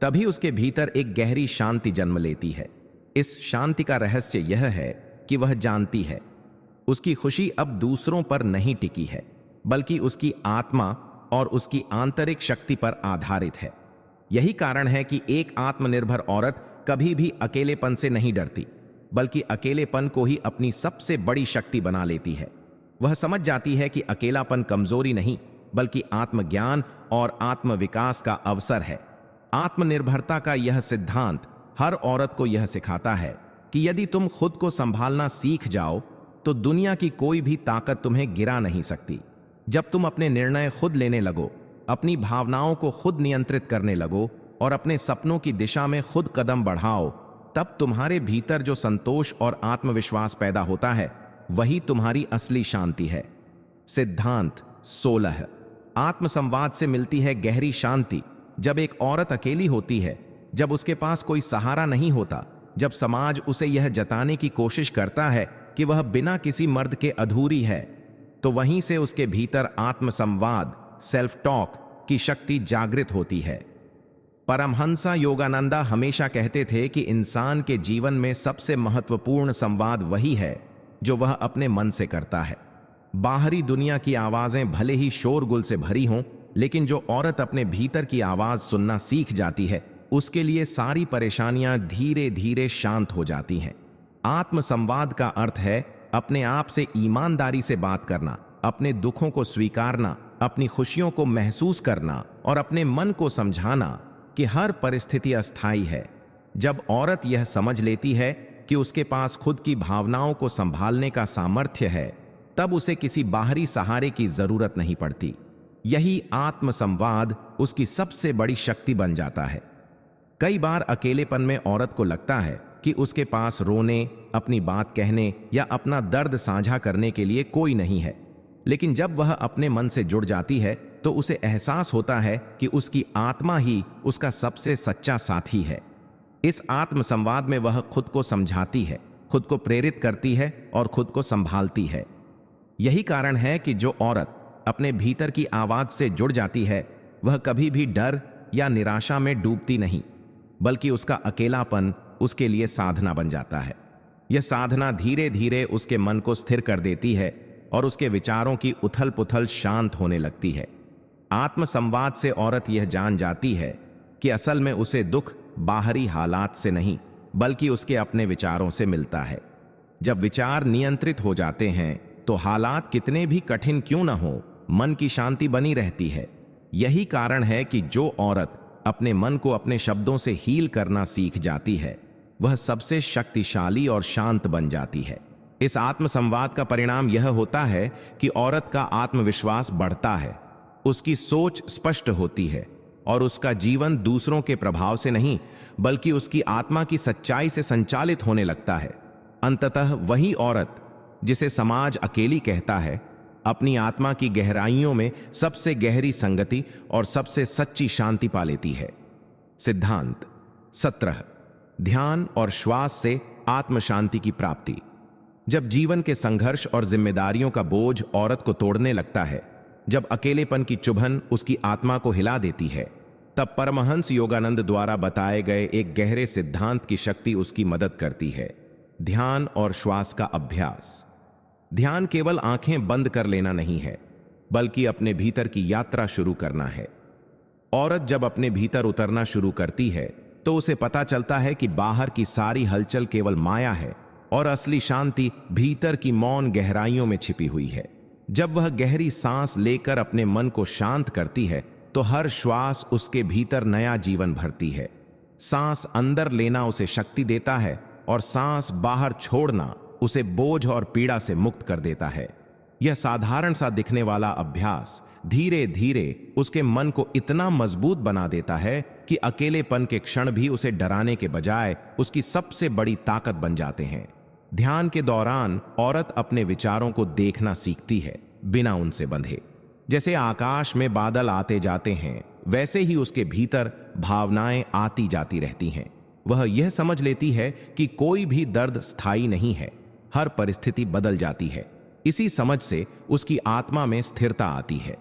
तभी उसके भीतर एक गहरी शांति जन्म लेती है। इस शांति का रहस्य यह है कि वह जानती है उसकी खुशी अब दूसरों पर नहीं टिकी है बल्कि उसकी आत्मा और उसकी आंतरिक शक्ति पर आधारित है। यही कारण है कि एक आत्मनिर्भर औरत कभी भी अकेलेपन से नहीं डरती बल्कि अकेलेपन को ही अपनी सबसे बड़ी शक्ति बना लेती है। वह समझ जाती है कि अकेलापन कमजोरी नहीं बल्कि आत्मज्ञान और आत्मविकास का अवसर है। आत्मनिर्भरता का यह सिद्धांत हर औरत को यह सिखाता है कि यदि तुम खुद को संभालना सीख जाओ तो दुनिया की कोई भी ताकत तुम्हें गिरा नहीं सकती। जब तुम अपने निर्णय खुद लेने लगो, अपनी भावनाओं को खुद नियंत्रित करने लगो और अपने सपनों की दिशा में खुद कदम बढ़ाओ, तब तुम्हारे भीतर जो संतोष और आत्मविश्वास पैदा होता है वही तुम्हारी असली शांति है। सिद्धांत 16 आत्मसंवाद से मिलती है गहरी शांति। जब एक औरत अकेली होती है, जब उसके पास कोई सहारा नहीं होता, जब समाज उसे यह जताने की कोशिश करता है कि वह बिना किसी मर्द के अधूरी है, तो वहीं से उसके भीतर आत्मसंवाद, सेल्फ टॉक की शक्ति जागृत होती है। परमहंसा योगानंदा हमेशा कहते थे कि इंसान के जीवन में सबसे महत्वपूर्ण संवाद वही है जो वह अपने मन से करता है। बाहरी दुनिया की आवाजें भले ही शोरगुल से भरी हों, लेकिन जो औरत अपने भीतर की आवाज सुनना सीख जाती है, उसके लिए सारी परेशानियां धीरे धीरे शांत हो जाती हैं। आत्म संवाद का अर्थ है अपने आप से ईमानदारी से बात करना, अपने दुखों को स्वीकारना, अपनी खुशियों को महसूस करना और अपने मन को समझाना कि हर परिस्थिति अस्थायी है। जब औरत यह समझ लेती है कि उसके पास खुद की भावनाओं को संभालने का सामर्थ्य है, तब उसे किसी बाहरी सहारे की जरूरत नहीं पड़ती। यही आत्म संवाद उसकी सबसे बड़ी शक्ति बन जाता है। कई बार अकेलेपन में औरत को लगता है कि उसके पास रोने, अपनी बात कहने या अपना दर्द साझा करने के लिए कोई नहीं है। लेकिन जब वह अपने मन से जुड़ जाती है तो उसे एहसास होता है कि उसकी आत्मा ही उसका सबसे सच्चा साथी है। इस आत्म संवाद में वह खुद को समझाती है, खुद को प्रेरित करती है और खुद को संभालती है। यही कारण है कि जो औरत अपने भीतर की आवाज से जुड़ जाती है, वह कभी भी डर या निराशा में डूबती नहीं, बल्कि उसका अकेलापन उसके लिए साधना बन जाता है। यह साधना धीरे धीरे उसके मन को स्थिर कर देती है और उसके विचारों की उथल पुथल शांत होने लगती है। आत्म संवाद से औरत यह जान जाती है कि असल में उसे दुख बाहरी हालात से नहीं, बल्कि उसके अपने विचारों से मिलता है। जब विचार नियंत्रित हो जाते हैं तो हालात कितने भी कठिन क्यों न हो, मन की शांति बनी रहती है। यही कारण है कि जो औरत अपने मन को अपने शब्दों से हील करना सीख जाती है, वह सबसे शक्तिशाली और शांत बन जाती है। इस आत्म संवाद का परिणाम यह होता है कि औरत का आत्मविश्वास बढ़ता है, उसकी सोच स्पष्ट होती है और उसका जीवन दूसरों के प्रभाव से नहीं, बल्कि उसकी आत्मा की सच्चाई से संचालित होने लगता है। अंततः वही औरत जिसे समाज अकेली कहता है, अपनी आत्मा की गहराइयों में सबसे गहरी संगति और सबसे सच्ची शांति पा लेती है। सिद्धांत 17। ध्यान और श्वास से आत्म शांति की प्राप्ति। जब जीवन के संघर्ष और जिम्मेदारियों का बोझ औरत को तोड़ने लगता है, जब अकेलेपन की चुभन उसकी आत्मा को हिला देती है, तब परमहंस योगानंद द्वारा बताए गए एक गहरे सिद्धांत की शक्ति उसकी मदद करती है। ध्यान और श्वास का अभ्यास। ध्यान केवल आंखें बंद कर लेना नहीं है, बल्कि अपने भीतर की यात्रा शुरू करना है। औरत जब अपने भीतर उतरना शुरू करती है तो उसे पता चलता है कि बाहर की सारी हलचल केवल माया है और असली शांति भीतर की मौन गहराइयों में छिपी हुई है। जब वह गहरी सांस लेकर अपने मन को शांत करती है तो हर श्वास उसके भीतर नया जीवन भरती है। सांस अंदर लेना उसे शक्ति देता है और सांस बाहर छोड़ना उसे बोझ और पीड़ा से मुक्त कर देता है। यह साधारण सा दिखने वाला अभ्यास धीरे धीरे उसके मन को इतना मजबूत बना देता है कि अकेलेपन के क्षण भी उसे डराने के बजाय उसकी सबसे बड़ी ताकत बन जाते हैं। ध्यान के दौरान औरत अपने विचारों को देखना सीखती है, बिना उनसे बंधे। जैसे आकाश में बादल आते जाते हैं, वैसे ही उसके भीतर भावनाएं आती जाती रहती हैं। वह यह समझ लेती है कि कोई भी दर्द स्थायी नहीं है, हर परिस्थिति बदल जाती है। इसी समझ से उसकी आत्मा में स्थिरता आती है।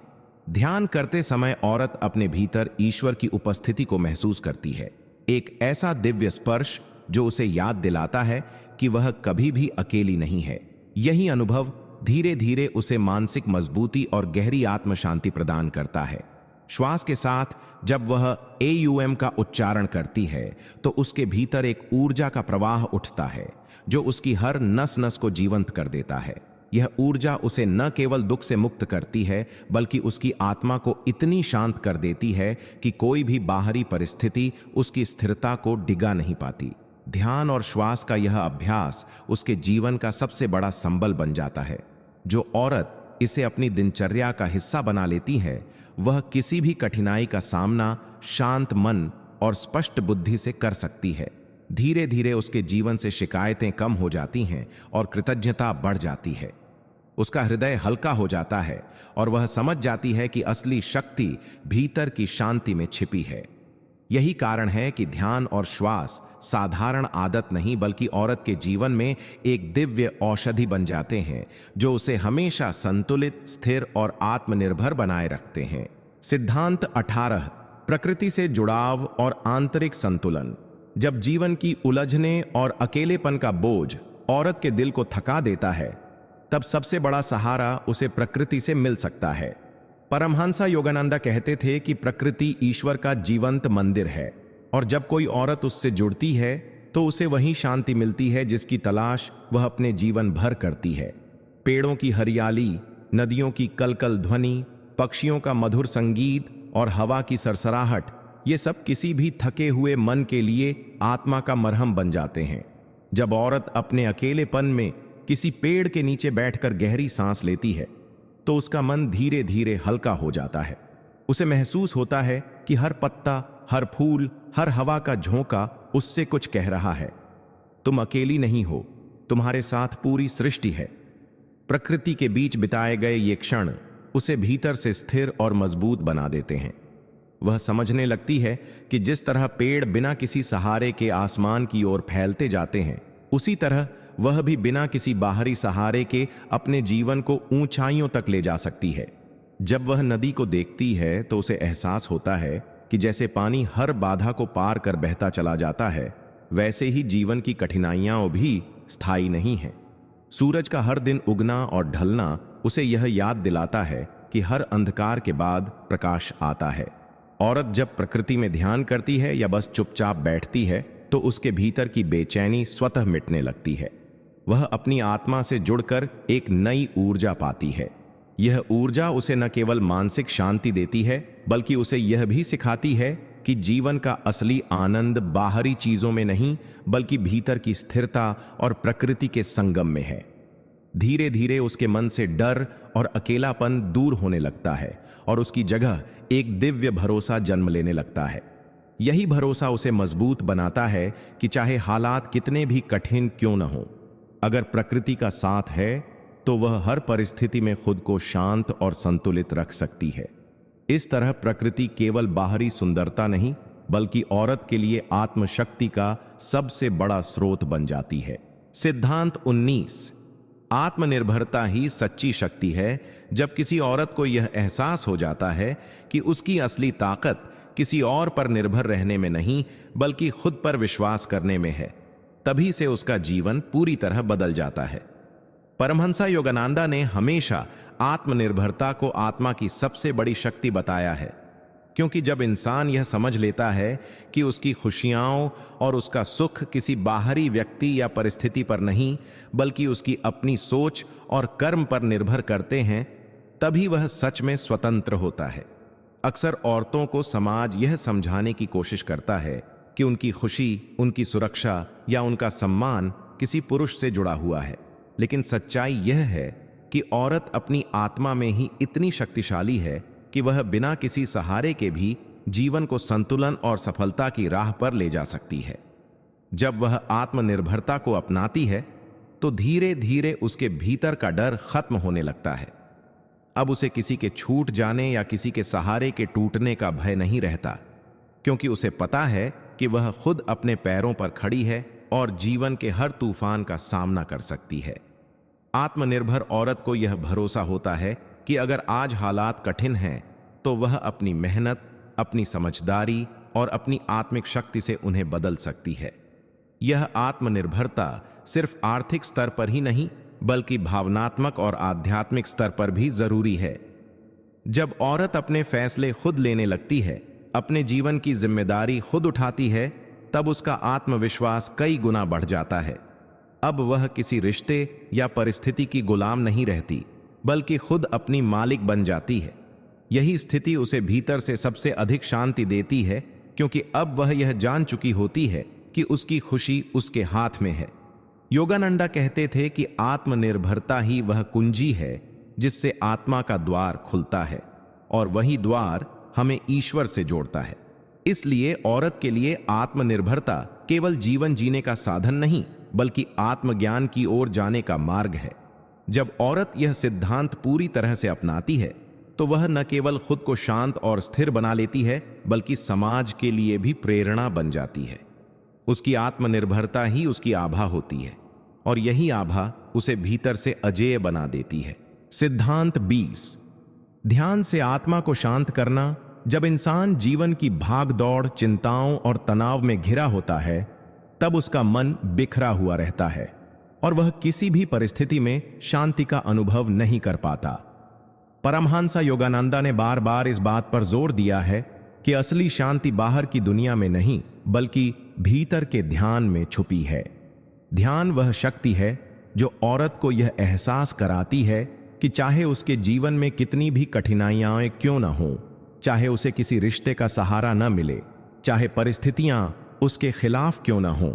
ध्यान करते समय औरत अपने भीतर ईश्वर की उपस्थिति को महसूस करती है, एक ऐसा दिव्य स्पर्श जो उसे याद दिलाता है कि वह कभी भी अकेली नहीं है। यही अनुभव धीरे धीरे उसे मानसिक मजबूती और गहरी आत्म शांति प्रदान करता है। श्वास के साथ जब वह AUM का उच्चारण करती है तो उसके भीतर एक ऊर्जा का प्रवाह उठता है जो उसकी हर नस नस को जीवंत कर देता है। यह ऊर्जा उसे न केवल दुख से मुक्त करती है, बल्कि उसकी आत्मा को इतनी शांत कर देती है कि कोई भी बाहरी परिस्थिति उसकी स्थिरता को डिगा नहीं पाती। ध्यान और श्वास का यह अभ्यास उसके जीवन का सबसे बड़ा संबल बन जाता है। जो औरत इसे अपनी दिनचर्या का हिस्सा बना लेती है, वह किसी भी कठिनाई का सामना शांत मन और स्पष्ट बुद्धि से कर सकती है। धीरे धीरे उसके जीवन से शिकायतें कम हो जाती हैं और कृतज्ञता बढ़ जाती है। उसका हृदय हल्का हो जाता है और वह समझ जाती है कि असली शक्ति भीतर की शांति में छिपी है। यही कारण है कि ध्यान और श्वास साधारण आदत नहीं, बल्कि औरत के जीवन में एक दिव्य औषधि बन जाते हैं जो उसे हमेशा संतुलित, स्थिर और आत्मनिर्भर बनाए रखते हैं। सिद्धांत 18। प्रकृति से जुड़ाव और आंतरिक संतुलन। जब जीवन की उलझने और अकेलेपन का बोझ औरत के दिल को थका देता है, तब सबसे बड़ा सहारा उसे प्रकृति से मिल सकता है। परमहंसा योगानंदा कहते थे कि प्रकृति ईश्वर का जीवंत मंदिर है, और जब कोई औरत उससे जुड़ती है तो उसे वही शांति मिलती है जिसकी तलाश वह अपने जीवन भर करती है। पेड़ों की हरियाली, नदियों की कलकल ध्वनि, पक्षियों का मधुर संगीत और हवा की सरसराहट, ये सब किसी भी थके हुए मन के लिए आत्मा का मरहम बन जाते हैं। जब औरत अपने अकेलेपन में किसी पेड़ के नीचे बैठकर गहरी सांस लेती है तो उसका मन धीरे धीरे हल्का हो जाता है। उसे महसूस होता है कि हर पत्ता, हर फूल, हर हवा का झोंका उससे कुछ कह रहा है। तुम अकेली नहीं हो, तुम्हारे साथ पूरी सृष्टि है। प्रकृति के बीच बिताए गए ये क्षण उसे भीतर से स्थिर और मजबूत बना देते हैं। वह समझने लगती है कि जिस तरह पेड़ बिना किसी सहारे के आसमान की ओर फैलते जाते हैं, उसी तरह वह भी बिना किसी बाहरी सहारे के अपने जीवन को ऊंचाइयों तक ले जा सकती है। जब वह नदी को देखती है तो उसे एहसास होता है कि जैसे पानी हर बाधा को पार कर बहता चला जाता है, वैसे ही जीवन की कठिनाइयां भी स्थायी नहीं हैं। सूरज का हर दिन उगना और ढलना उसे यह याद दिलाता है कि हर अंधकार के बाद प्रकाश आता है। औरत जब प्रकृति में ध्यान करती है या बस चुपचाप बैठती है तो उसके भीतर की बेचैनी स्वतः मिटने लगती है। वह अपनी आत्मा से जुड़कर एक नई ऊर्जा पाती है। यह ऊर्जा उसे न केवल मानसिक शांति देती है, बल्कि उसे यह भी सिखाती है कि जीवन का असली आनंद बाहरी चीजों में नहीं, बल्कि भीतर की स्थिरता और प्रकृति के संगम में है। धीरे धीरे उसके मन से डर और अकेलापन दूर होने लगता है और उसकी जगह एक दिव्य भरोसा जन्म लेने लगता है। यही भरोसा उसे मजबूत बनाता है कि चाहे हालात कितने भी कठिन क्यों न हो, अगर प्रकृति का साथ है तो वह हर परिस्थिति में खुद को शांत और संतुलित रख सकती है। इस तरह प्रकृति केवल बाहरी सुंदरता नहीं, बल्कि औरत के लिए आत्मशक्ति का सबसे बड़ा स्रोत बन जाती है। सिद्धांत 19। आत्मनिर्भरता ही सच्ची शक्ति है। जब किसी औरत को यह एहसास हो जाता है कि उसकी असली ताकत किसी और पर निर्भर रहने में नहीं, बल्कि खुद पर विश्वास करने में है, तभी से उसका जीवन पूरी तरह बदल जाता है। परमहंसा योगानंदा ने हमेशा आत्मनिर्भरता को आत्मा की सबसे बड़ी शक्ति बताया है, क्योंकि जब इंसान यह समझ लेता है कि उसकी खुशियां और उसका सुख किसी बाहरी व्यक्ति या परिस्थिति पर नहीं, बल्कि उसकी अपनी सोच और कर्म पर निर्भर करते हैं, तभी वह सच में स्वतंत्र होता है। अक्सर औरतों को समाज यह समझाने की कोशिश करता है कि उनकी खुशी, उनकी सुरक्षा या उनका सम्मान किसी पुरुष से जुड़ा हुआ है, लेकिन सच्चाई यह है कि औरत अपनी आत्मा में ही इतनी शक्तिशाली है कि वह बिना किसी सहारे के भी जीवन को संतुलन और सफलता की राह पर ले जा सकती है। जब वह आत्मनिर्भरता को अपनाती है तो धीरे धीरे उसके भीतर का डर खत्म होने लगता है। अब उसे किसी के छूट जाने या किसी के सहारे के टूटने का भय नहीं रहता, क्योंकि उसे पता है कि वह खुद अपने पैरों पर खड़ी है और जीवन के हर तूफान का सामना कर सकती है। आत्मनिर्भर औरत को यह भरोसा होता है कि अगर आज हालात कठिन हैं तो वह अपनी मेहनत, अपनी समझदारी और अपनी आत्मिक शक्ति से उन्हें बदल सकती है। यह आत्मनिर्भरता सिर्फ आर्थिक स्तर पर ही नहीं, बल्कि भावनात्मक और आध्यात्मिक स्तर पर भी जरूरी है। जब औरत अपने फैसले खुद लेने लगती है, अपने जीवन की जिम्मेदारी खुद उठाती है, तब उसका आत्मविश्वास कई गुना बढ़ जाता है। अब वह किसी रिश्ते या परिस्थिति की गुलाम नहीं रहती, बल्कि खुद अपनी मालिक बन जाती है। यही स्थिति उसे भीतर से सबसे अधिक शांति देती है, क्योंकि अब वह यह जान चुकी होती है कि उसकी खुशी उसके हाथ में है। योगानंदा कहते थे कि आत्मनिर्भरता ही वह कुंजी है जिससे आत्मा का द्वार खुलता है, और वही द्वार हमें ईश्वर से जोड़ता है। इसलिए औरत के लिए आत्मनिर्भरता केवल जीवन जीने का साधन नहीं, बल्कि आत्मज्ञान की ओर जाने का मार्ग है। जब औरत यह सिद्धांत पूरी तरह से अपनाती है तो वह न केवल खुद को शांत और स्थिर बना लेती है, बल्कि समाज के लिए भी प्रेरणा बन जाती है। उसकी आत्मनिर्भरता ही उसकी आभा होती है, और यही आभा उसे भीतर से अजेय बना देती है। सिद्धांत 20। ध्यान से आत्मा को शांत करना जब इंसान जीवन की भाग दौड़, चिंताओं और तनाव में घिरा होता है, तब उसका मन बिखरा हुआ रहता है और वह किसी भी परिस्थिति में शांति का अनुभव नहीं कर पाता। परमहंस योगानंदा ने बार बार इस बात पर जोर दिया है कि असली शांति बाहर की दुनिया में नहीं, बल्कि भीतर के ध्यान में छुपी है। ध्यान वह शक्ति है जो औरत को यह एहसास कराती है कि चाहे उसके जीवन में कितनी भी कठिनाइयां क्यों न हों, चाहे उसे किसी रिश्ते का सहारा न मिले, चाहे परिस्थितियां उसके खिलाफ क्यों न हों,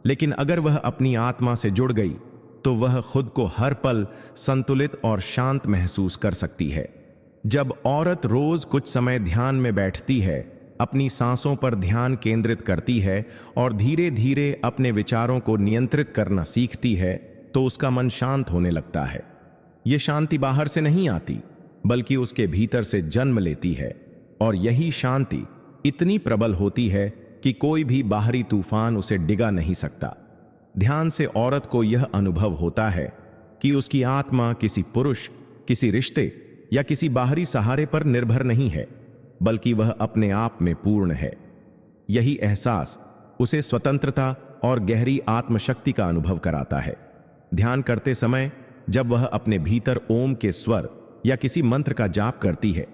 लेकिन अगर वह अपनी आत्मा से जुड़ गई तो वह खुद को हर पल संतुलित और शांत महसूस कर सकती है। जब औरत रोज कुछ समय ध्यान में बैठती है, अपनी सांसों पर ध्यान केंद्रित करती है और धीरे धीरे अपने विचारों को नियंत्रित करना सीखती है, तो उसका मन शांत होने लगता है। यह शांति बाहर से नहीं आती, बल्कि उसके भीतर से जन्म लेती है, और यही शांति इतनी प्रबल होती है कि कोई भी बाहरी तूफान उसे डिगा नहीं सकता। ध्यान से औरत को यह अनुभव होता है कि उसकी आत्मा किसी पुरुष, किसी रिश्ते या किसी बाहरी सहारे पर निर्भर नहीं है, बल्कि वह अपने आप में पूर्ण है। यही एहसास उसे स्वतंत्रता और गहरी आत्मशक्ति का अनुभव कराता है। ध्यान करते समय जब वह अपने भीतर ओम के स्वर या किसी मंत्र का जाप करती है,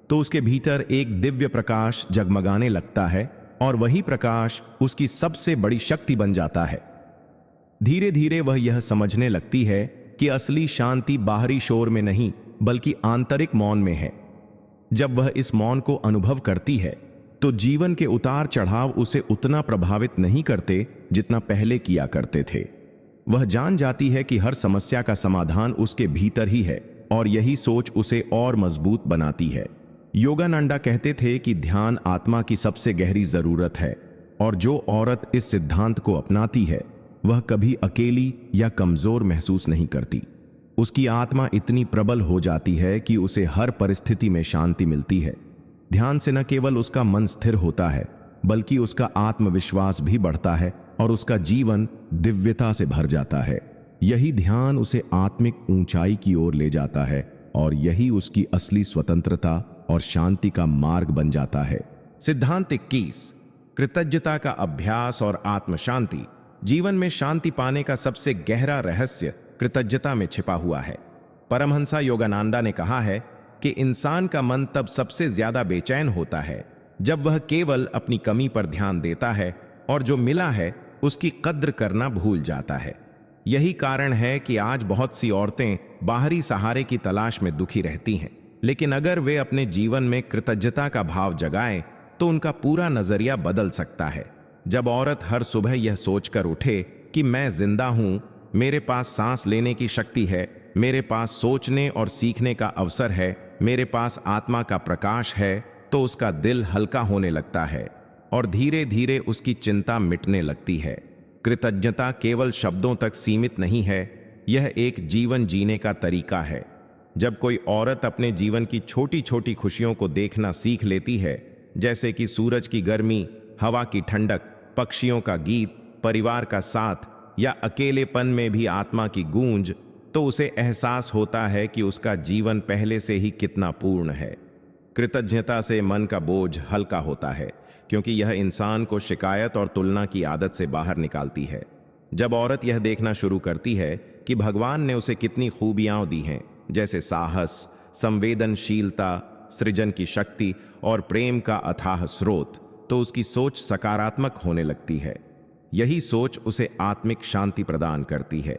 तो उसके भीतर एक दिव्य प्रकाश जगमगाने लगता है और वही प्रकाश उसकी सबसे बड़ी शक्ति बन जाता है। धीरे धीरे वह यह समझने लगती है कि असली शांति बाहरी शोर में नहीं, बल्कि आंतरिक मौन में है। जब वह इस मौन को अनुभव करती है, तो जीवन के उतार चढ़ाव उसे उतना प्रभावित नहीं करते जितना पहले किया करते थे। वह जान जाती है कि हर समस्या का समाधान उसके भीतर ही है, और यही सोच उसे और मजबूत बनाती है। योगानंदा कहते थे कि ध्यान आत्मा की सबसे गहरी जरूरत है, और जो औरत इस सिद्धांत को अपनाती है, वह कभी अकेली या कमजोर महसूस नहीं करती। उसकी आत्मा इतनी प्रबल हो जाती है कि उसे हर परिस्थिति में शांति मिलती है। ध्यान से न केवल उसका मन स्थिर होता है, बल्कि उसका आत्मविश्वास भी बढ़ता है और उसका जीवन दिव्यता से भर जाता है। यही ध्यान उसे आत्मिक ऊंचाई की ओर ले जाता है, और यही उसकी असली स्वतंत्रता और शांति का मार्ग बन जाता है। सिद्धांत 21, कृतज्ञता का अभ्यास और आत्म शांति। जीवन में शांति पाने का सबसे गहरा रहस्य कृतज्ञता में छिपा हुआ है। परमहंस योगानंदा ने कहा है कि इंसान का मन तब सबसे ज्यादा बेचैन होता है जब वह केवल अपनी कमी पर ध्यान देता है और जो मिला है उसकी कद्र करना भूल जाता है। यही कारण है कि आज बहुत सी औरतें बाहरी सहारे की तलाश में दुखी रहती हैं, लेकिन अगर वे अपने जीवन में कृतज्ञता का भाव जगाएं तो उनका पूरा नजरिया बदल सकता है। जब औरत हर सुबह यह सोचकर उठे कि मैं जिंदा हूं, मेरे पास सांस लेने की शक्ति है, मेरे पास सोचने और सीखने का अवसर है, मेरे पास आत्मा का प्रकाश है, तो उसका दिल हल्का होने लगता है और धीरे धीरे उसकी चिंता मिटने लगती है। कृतज्ञता केवल शब्दों तक सीमित नहीं है, यह एक जीवन जीने का तरीका है। जब कोई औरत अपने जीवन की छोटी छोटी खुशियों को देखना सीख लेती है, जैसे कि सूरज की गर्मी, हवा की ठंडक, पक्षियों का गीत, परिवार का साथ या अकेलेपन में भी आत्मा की गूंज, तो उसे एहसास होता है कि उसका जीवन पहले से ही कितना पूर्ण है। कृतज्ञता से मन का बोझ हल्का होता है, क्योंकि यह इंसान को शिकायत और तुलना की आदत से बाहर निकालती है। जब औरत यह देखना शुरू करती है कि भगवान ने उसे कितनी खूबियां दी हैं, जैसे साहस, संवेदनशीलता, सृजन की शक्ति और प्रेम का अथाह स्रोत, तो उसकी सोच सकारात्मक होने लगती है। यही सोच उसे आत्मिक शांति प्रदान करती है।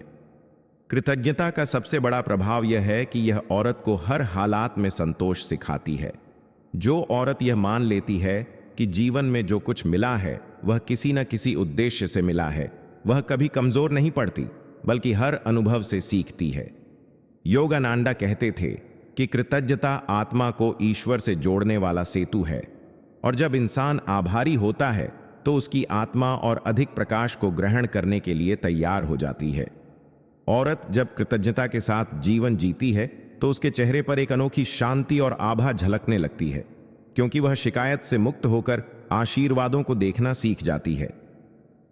कृतज्ञता का सबसे बड़ा प्रभाव यह है कि यह औरत को हर हालात में संतोष सिखाती है। जो औरत यह मान लेती है कि जीवन में जो कुछ मिला है वह किसी न किसी उद्देश्य से मिला है, वह कभी कमजोर नहीं पड़ती, बल्कि हर अनुभव से सीखती है। योगानंदा कहते थे कि कृतज्ञता आत्मा को ईश्वर से जोड़ने वाला सेतु है, और जब इंसान आभारी होता है तो उसकी आत्मा और अधिक प्रकाश को ग्रहण करने के लिए तैयार हो जाती है। औरत जब कृतज्ञता के साथ जीवन जीती है तो उसके चेहरे पर एक अनोखी शांति और आभा झलकने लगती है, क्योंकि वह शिकायत से मुक्त होकर आशीर्वादों को देखना सीख जाती है।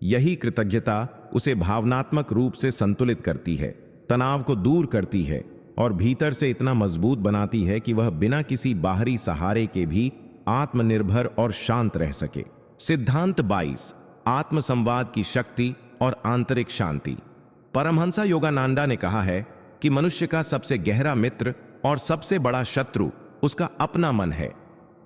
यही कृतज्ञता उसे भावनात्मक रूप से संतुलित करती है, तनाव को दूर करती है और भीतर से इतना मजबूत बनाती है कि वह बिना किसी बाहरी सहारे के भी आत्मनिर्भर और शांत रह सके। सिद्धांत 22, आत्मसंवाद की शक्ति और आंतरिक शांति। परमहंसा योगानंदा ने कहा है कि मनुष्य का सबसे गहरा मित्र और सबसे बड़ा शत्रु उसका अपना मन है।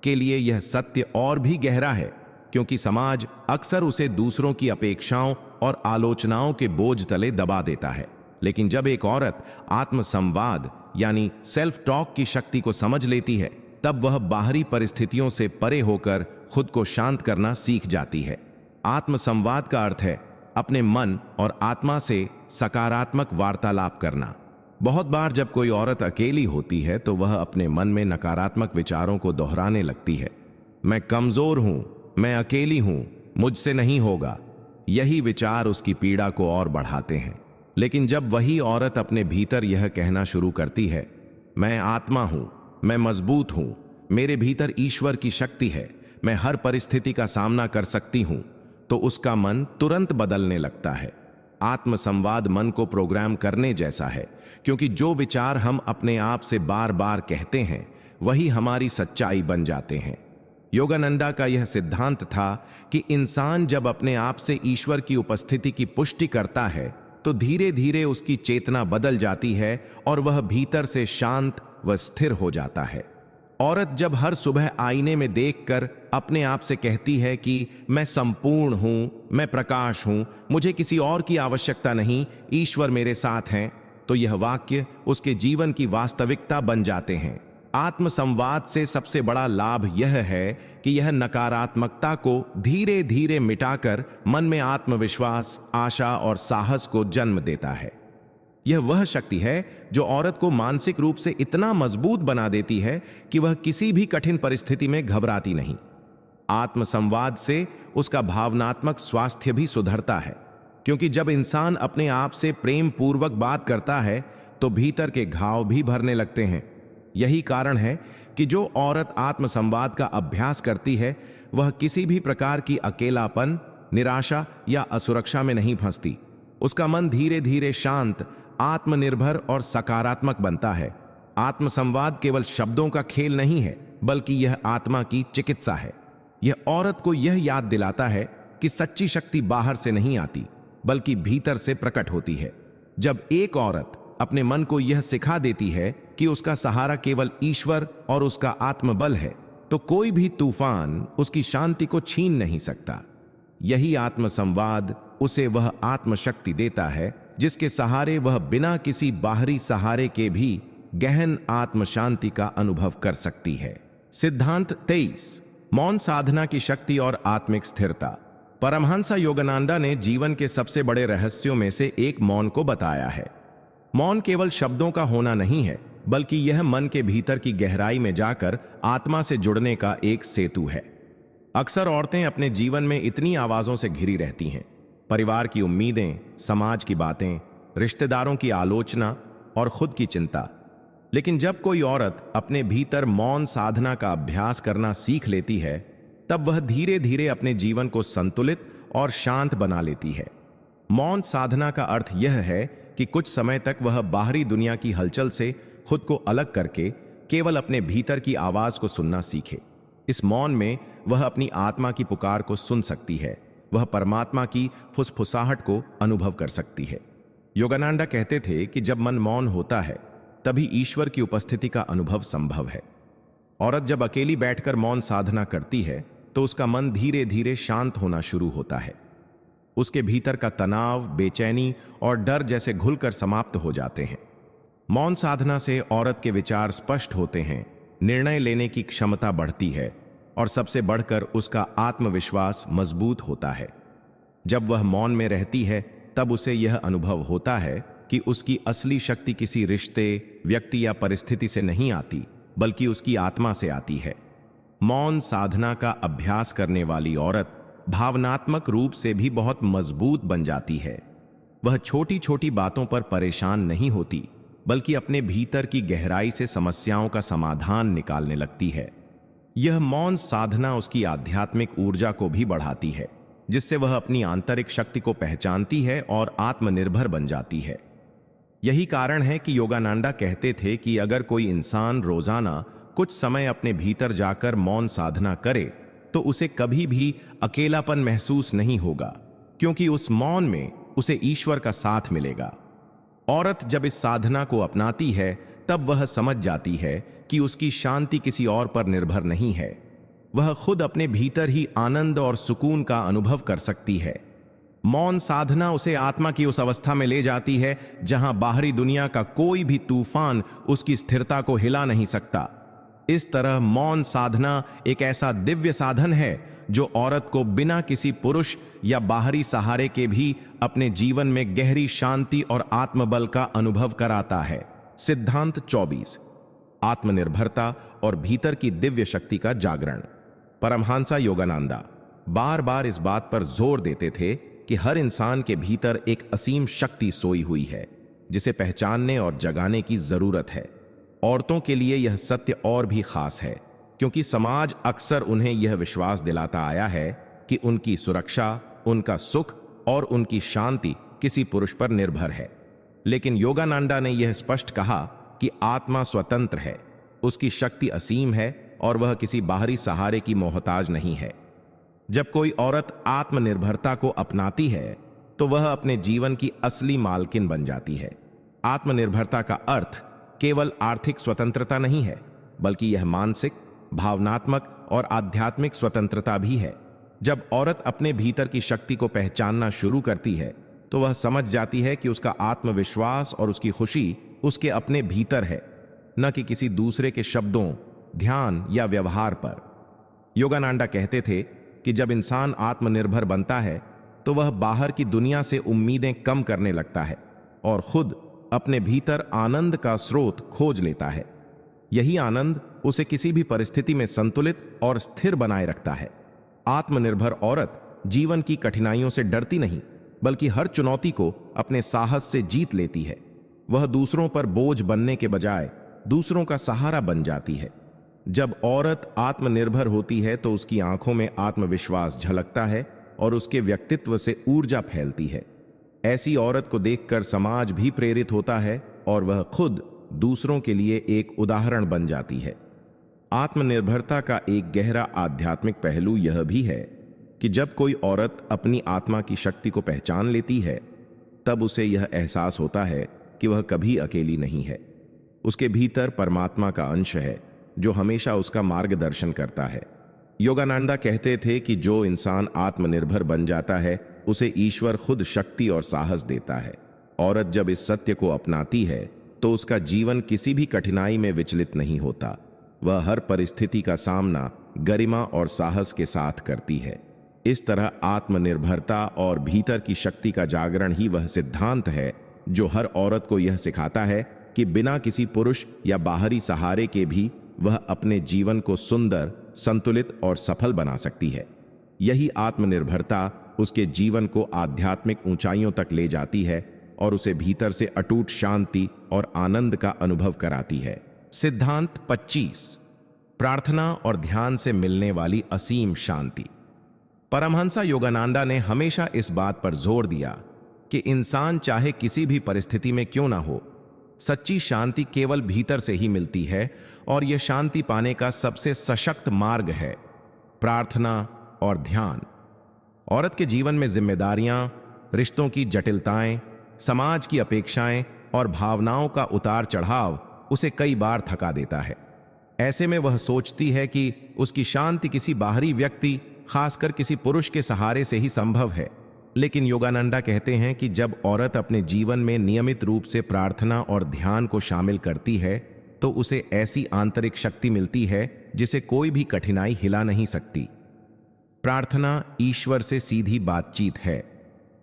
के लिए यह सत्य और भी गहरा है क्योंकि समाज अक्सर उसे दूसरों की अपेक्षाओं और आलोचनाओं के बोझ तले दबा देता है। लेकिन जब एक औरत आत्मसंवाद यानी सेल्फ टॉक की शक्ति को समझ लेती है, तब वह बाहरी परिस्थितियों से परे होकर खुद को शांत करना सीख जाती है। आत्मसंवाद का अर्थ है अपने मन और आत्मा से सकारात्मक वार्तालाप करना। बहुत बार जब कोई औरत अकेली होती है तो वह अपने मन में नकारात्मक विचारों को दोहराने लगती है। मैं कमजोर हूं, मैं अकेली हूं, मुझसे नहीं होगा। यही विचार उसकी पीड़ा को और बढ़ाते हैं। लेकिन जब वही औरत अपने भीतर यह कहना शुरू करती है, मैं आत्मा हूं, मैं मजबूत हूं, मेरे भीतर ईश्वर की शक्ति है, मैं हर परिस्थिति का सामना कर सकती हूं, तो उसका मन तुरंत बदलने लगता है। आत्मसंवाद मन को प्रोग्राम करने जैसा है, क्योंकि जो विचार हम अपने आप से बार बार कहते हैं वही हमारी सच्चाई बन जाते हैं। योगानंदा का यह सिद्धांत था कि इंसान जब अपने आप से ईश्वर की उपस्थिति की पुष्टि करता है तो धीरे धीरे उसकी चेतना बदल जाती है और वह भीतर से शांत व स्थिर हो जाता है। औरत जब हर सुबह आईने में देखकर अपने आप से कहती है कि मैं संपूर्ण हूं, मैं प्रकाश हूं, मुझे किसी और की आवश्यकता नहीं, ईश्वर मेरे साथ हैं, तो यह वाक्य उसके जीवन की वास्तविकता बन जाते हैं। आत्मसंवाद से सबसे बड़ा लाभ यह है कि यह नकारात्मकता को धीरे धीरे मिटाकर मन में आत्मविश्वास, आशा और साहस को जन्म देता है। यह वह शक्ति है जो औरत को मानसिक रूप से इतना मजबूत बना देती है कि वह किसी भी कठिन परिस्थिति में घबराती नहीं। आत्मसंवाद से उसका भावनात्मक स्वास्थ्य भी सुधरता है, क्योंकि जब इंसान अपने आप से प्रेम पूर्वक बात करता है तो भीतर के घाव भी भरने लगते हैं। यही कारण है कि जो औरत आत्मसंवाद का अभ्यास करती है वह किसी भी प्रकार की अकेलापन, निराशा या असुरक्षा में नहीं फंसती। उसका मन धीरे धीरे शांत, आत्मनिर्भर और सकारात्मक बनता है। आत्मसंवाद केवल शब्दों का खेल नहीं है, बल्कि यह आत्मा की चिकित्सा है। यह औरत को यह याद दिलाता है कि सच्ची शक्ति बाहर से नहीं आती, बल्कि भीतर से प्रकट होती है। जब एक औरत अपने मन को यह सिखा देती है कि उसका सहारा केवल ईश्वर और उसका आत्मबल है, तो कोई भी तूफान उसकी शांति को छीन नहीं सकता। यही आत्मसंवाद उसे वह आत्मशक्ति देता है जिसके सहारे वह बिना किसी बाहरी सहारे के भी गहन आत्म शांति का अनुभव कर सकती है। सिद्धांत 23, मौन साधना की शक्ति और आत्मिक स्थिरता। परमहंसा योगानंदा ने जीवन के सबसे बड़े रहस्यों में से एक मौन को बताया है। मौन केवल शब्दों का होना नहीं है, बल्कि यह मन के भीतर की गहराई में जाकर आत्मा से जुड़ने का एक सेतु है। अक्सर औरतें अपने जीवन में इतनी आवाजों से घिरी रहती हैं, परिवार की उम्मीदें, समाज की बातें, रिश्तेदारों की आलोचना और खुद की चिंता। लेकिन जब कोई औरत अपने भीतर मौन साधना का अभ्यास करना सीख लेती है, तब वह धीरे धीरे अपने जीवन को संतुलित और शांत बना लेती है। मौन साधना का अर्थ यह है कि कुछ समय तक वह बाहरी दुनिया की हलचल से खुद को अलग करके केवल अपने भीतर की आवाज को सुनना सीखे। इस मौन में वह अपनी आत्मा की पुकार को सुन सकती है, वह परमात्मा की फुसफुसाहट को अनुभव कर सकती है। योगानंदा कहते थे कि जब मन मौन होता है तभी ईश्वर की उपस्थिति का अनुभव संभव है। औरत जब अकेली बैठकर मौन साधना करती है तो उसका मन धीरे धीरे शांत होना शुरू होता है। उसके भीतर का तनाव, बेचैनी और डर जैसे घुलकर समाप्त हो जाते हैं। मौन साधना से औरत के विचार स्पष्ट होते हैं, निर्णय लेने की क्षमता बढ़ती है और सबसे बढ़कर उसका आत्मविश्वास मजबूत होता है। जब वह मौन में रहती है तब उसे यह अनुभव होता है कि उसकी असली शक्ति किसी रिश्ते, व्यक्ति या परिस्थिति से नहीं आती, बल्कि उसकी आत्मा से आती है। मौन साधना का अभ्यास करने वाली औरत भावनात्मक रूप से भी बहुत मजबूत बन जाती है। वह छोटी छोटी बातों पर परेशान नहीं होती, बल्कि अपने भीतर की गहराई से समस्याओं का समाधान निकालने लगती है। यह मौन साधना उसकी आध्यात्मिक ऊर्जा को भी बढ़ाती है, जिससे वह अपनी आंतरिक शक्ति को पहचानती है और आत्मनिर्भर बन जाती है। यही कारण है कि योगानंदा कहते थे कि अगर कोई इंसान रोजाना कुछ समय अपने भीतर जाकर मौन साधना करे तो उसे कभी भी अकेलापन महसूस नहीं होगा, क्योंकि उस मौन में उसे ईश्वर का साथ मिलेगा। औरत जब इस साधना को अपनाती है तब वह समझ जाती है कि उसकी शांति किसी और पर निर्भर नहीं है। वह खुद अपने भीतर ही आनंद और सुकून का अनुभव कर सकती है। मौन साधना उसे आत्मा की उस अवस्था में ले जाती है जहां बाहरी दुनिया का कोई भी तूफान उसकी स्थिरता को हिला नहीं सकता। इस तरह मौन साधना एक ऐसा दिव्य साधन है जो औरत को बिना किसी पुरुष या बाहरी सहारे के भी अपने जीवन में गहरी शांति और आत्मबल का अनुभव कराता है। सिद्धांत 24। आत्मनिर्भरता और भीतर की दिव्य शक्ति का जागरण। परमहंसा योगानंदा बार बार इस बात पर जोर देते थे कि हर इंसान के भीतर एक असीम शक्ति सोई हुई है जिसे पहचानने और जगाने की जरूरत है। औरतों के लिए यह सत्य और भी खास है क्योंकि समाज अक्सर उन्हें यह विश्वास दिलाता आया है कि उनकी सुरक्षा, उनका सुख और उनकी शांति किसी पुरुष पर निर्भर है। लेकिन योगानंदा ने यह स्पष्ट कहा कि आत्मा स्वतंत्र है, उसकी शक्ति असीम है और वह किसी बाहरी सहारे की मोहताज नहीं है। जब कोई औरत आत्मनिर्भरता को अपनाती है तो वह अपने जीवन की असली मालकिन बन जाती है। आत्मनिर्भरता का अर्थ केवल आर्थिक स्वतंत्रता नहीं है, बल्कि यह मानसिक, भावनात्मक और आध्यात्मिक स्वतंत्रता भी है। जब औरत अपने भीतर की शक्ति को पहचानना शुरू करती है तो वह समझ जाती है कि उसका आत्मविश्वास और उसकी खुशी उसके अपने भीतर है, न कि किसी दूसरे के शब्दों, ध्यान या व्यवहार पर। योगानंदा कहते थे कि जब इंसान आत्मनिर्भर बनता है तो वह बाहर की दुनिया से उम्मीदें कम करने लगता है और खुद अपने भीतर आनंद का स्रोत खोज लेता है। यही आनंद उसे किसी भी परिस्थिति में संतुलित और स्थिर बनाए रखता है। आत्मनिर्भर औरत जीवन की कठिनाइयों से डरती नहीं, बल्कि हर चुनौती को अपने साहस से जीत लेती है। वह दूसरों पर बोझ बनने के बजाय दूसरों का सहारा बन जाती है। जब औरत आत्मनिर्भर होती है तो उसकी आंखों में आत्मविश्वास झलकता है और उसके व्यक्तित्व से ऊर्जा फैलती है। ऐसी औरत को देखकर समाज भी प्रेरित होता है और वह खुद दूसरों के लिए एक उदाहरण बन जाती है। आत्मनिर्भरता का एक गहरा आध्यात्मिक पहलू यह भी है कि जब कोई औरत अपनी आत्मा की शक्ति को पहचान लेती है तब उसे यह एहसास होता है कि वह कभी अकेली नहीं है। उसके भीतर परमात्मा का अंश है जो हमेशा उसका मार्गदर्शन करता है। योगानंदा कहते थे कि जो इंसान आत्मनिर्भर बन जाता है उसे ईश्वर खुद शक्ति और साहस देता है। औरत जब इस सत्य को अपनाती है तो उसका जीवन किसी भी कठिनाई में विचलित नहीं होता। वह हर परिस्थिति का सामना गरिमा और साहस के साथ करती है। इस तरह आत्मनिर्भरता और भीतर की शक्ति का जागरण ही वह सिद्धांत है जो हर औरत को यह सिखाता है कि बिना किसी पुरुष या बाहरी सहारे के भी वह अपने जीवन को सुंदर, संतुलित और सफल बना सकती है। यही आत्मनिर्भरता उसके जीवन को आध्यात्मिक ऊंचाइयों तक ले जाती है और उसे भीतर से अटूट शांति और आनंद का अनुभव कराती है। सिद्धांत 25। प्रार्थना और ध्यान से मिलने वाली असीम शांति। परमहंसा योगानंदा ने हमेशा इस बात पर जोर दिया कि इंसान चाहे किसी भी परिस्थिति में क्यों ना हो, सच्ची शांति केवल भीतर से ही मिलती है और यह शांति पाने का सबसे सशक्त मार्ग है प्रार्थना और ध्यान। औरत के जीवन में जिम्मेदारियां, रिश्तों की जटिलताएं, समाज की अपेक्षाएं और भावनाओं का उतार चढ़ाव उसे कई बार थका देता है। ऐसे में वह सोचती है कि उसकी शांति किसी बाहरी व्यक्ति, खासकर किसी पुरुष के सहारे से ही संभव है। लेकिन योगानंदा कहते हैं कि जब औरत अपने जीवन में नियमित रूप से प्रार्थना और ध्यान को शामिल करती है तो उसे ऐसी आंतरिक शक्ति मिलती है जिसे कोई भी कठिनाई हिला नहीं सकती। प्रार्थना ईश्वर से सीधी बातचीत है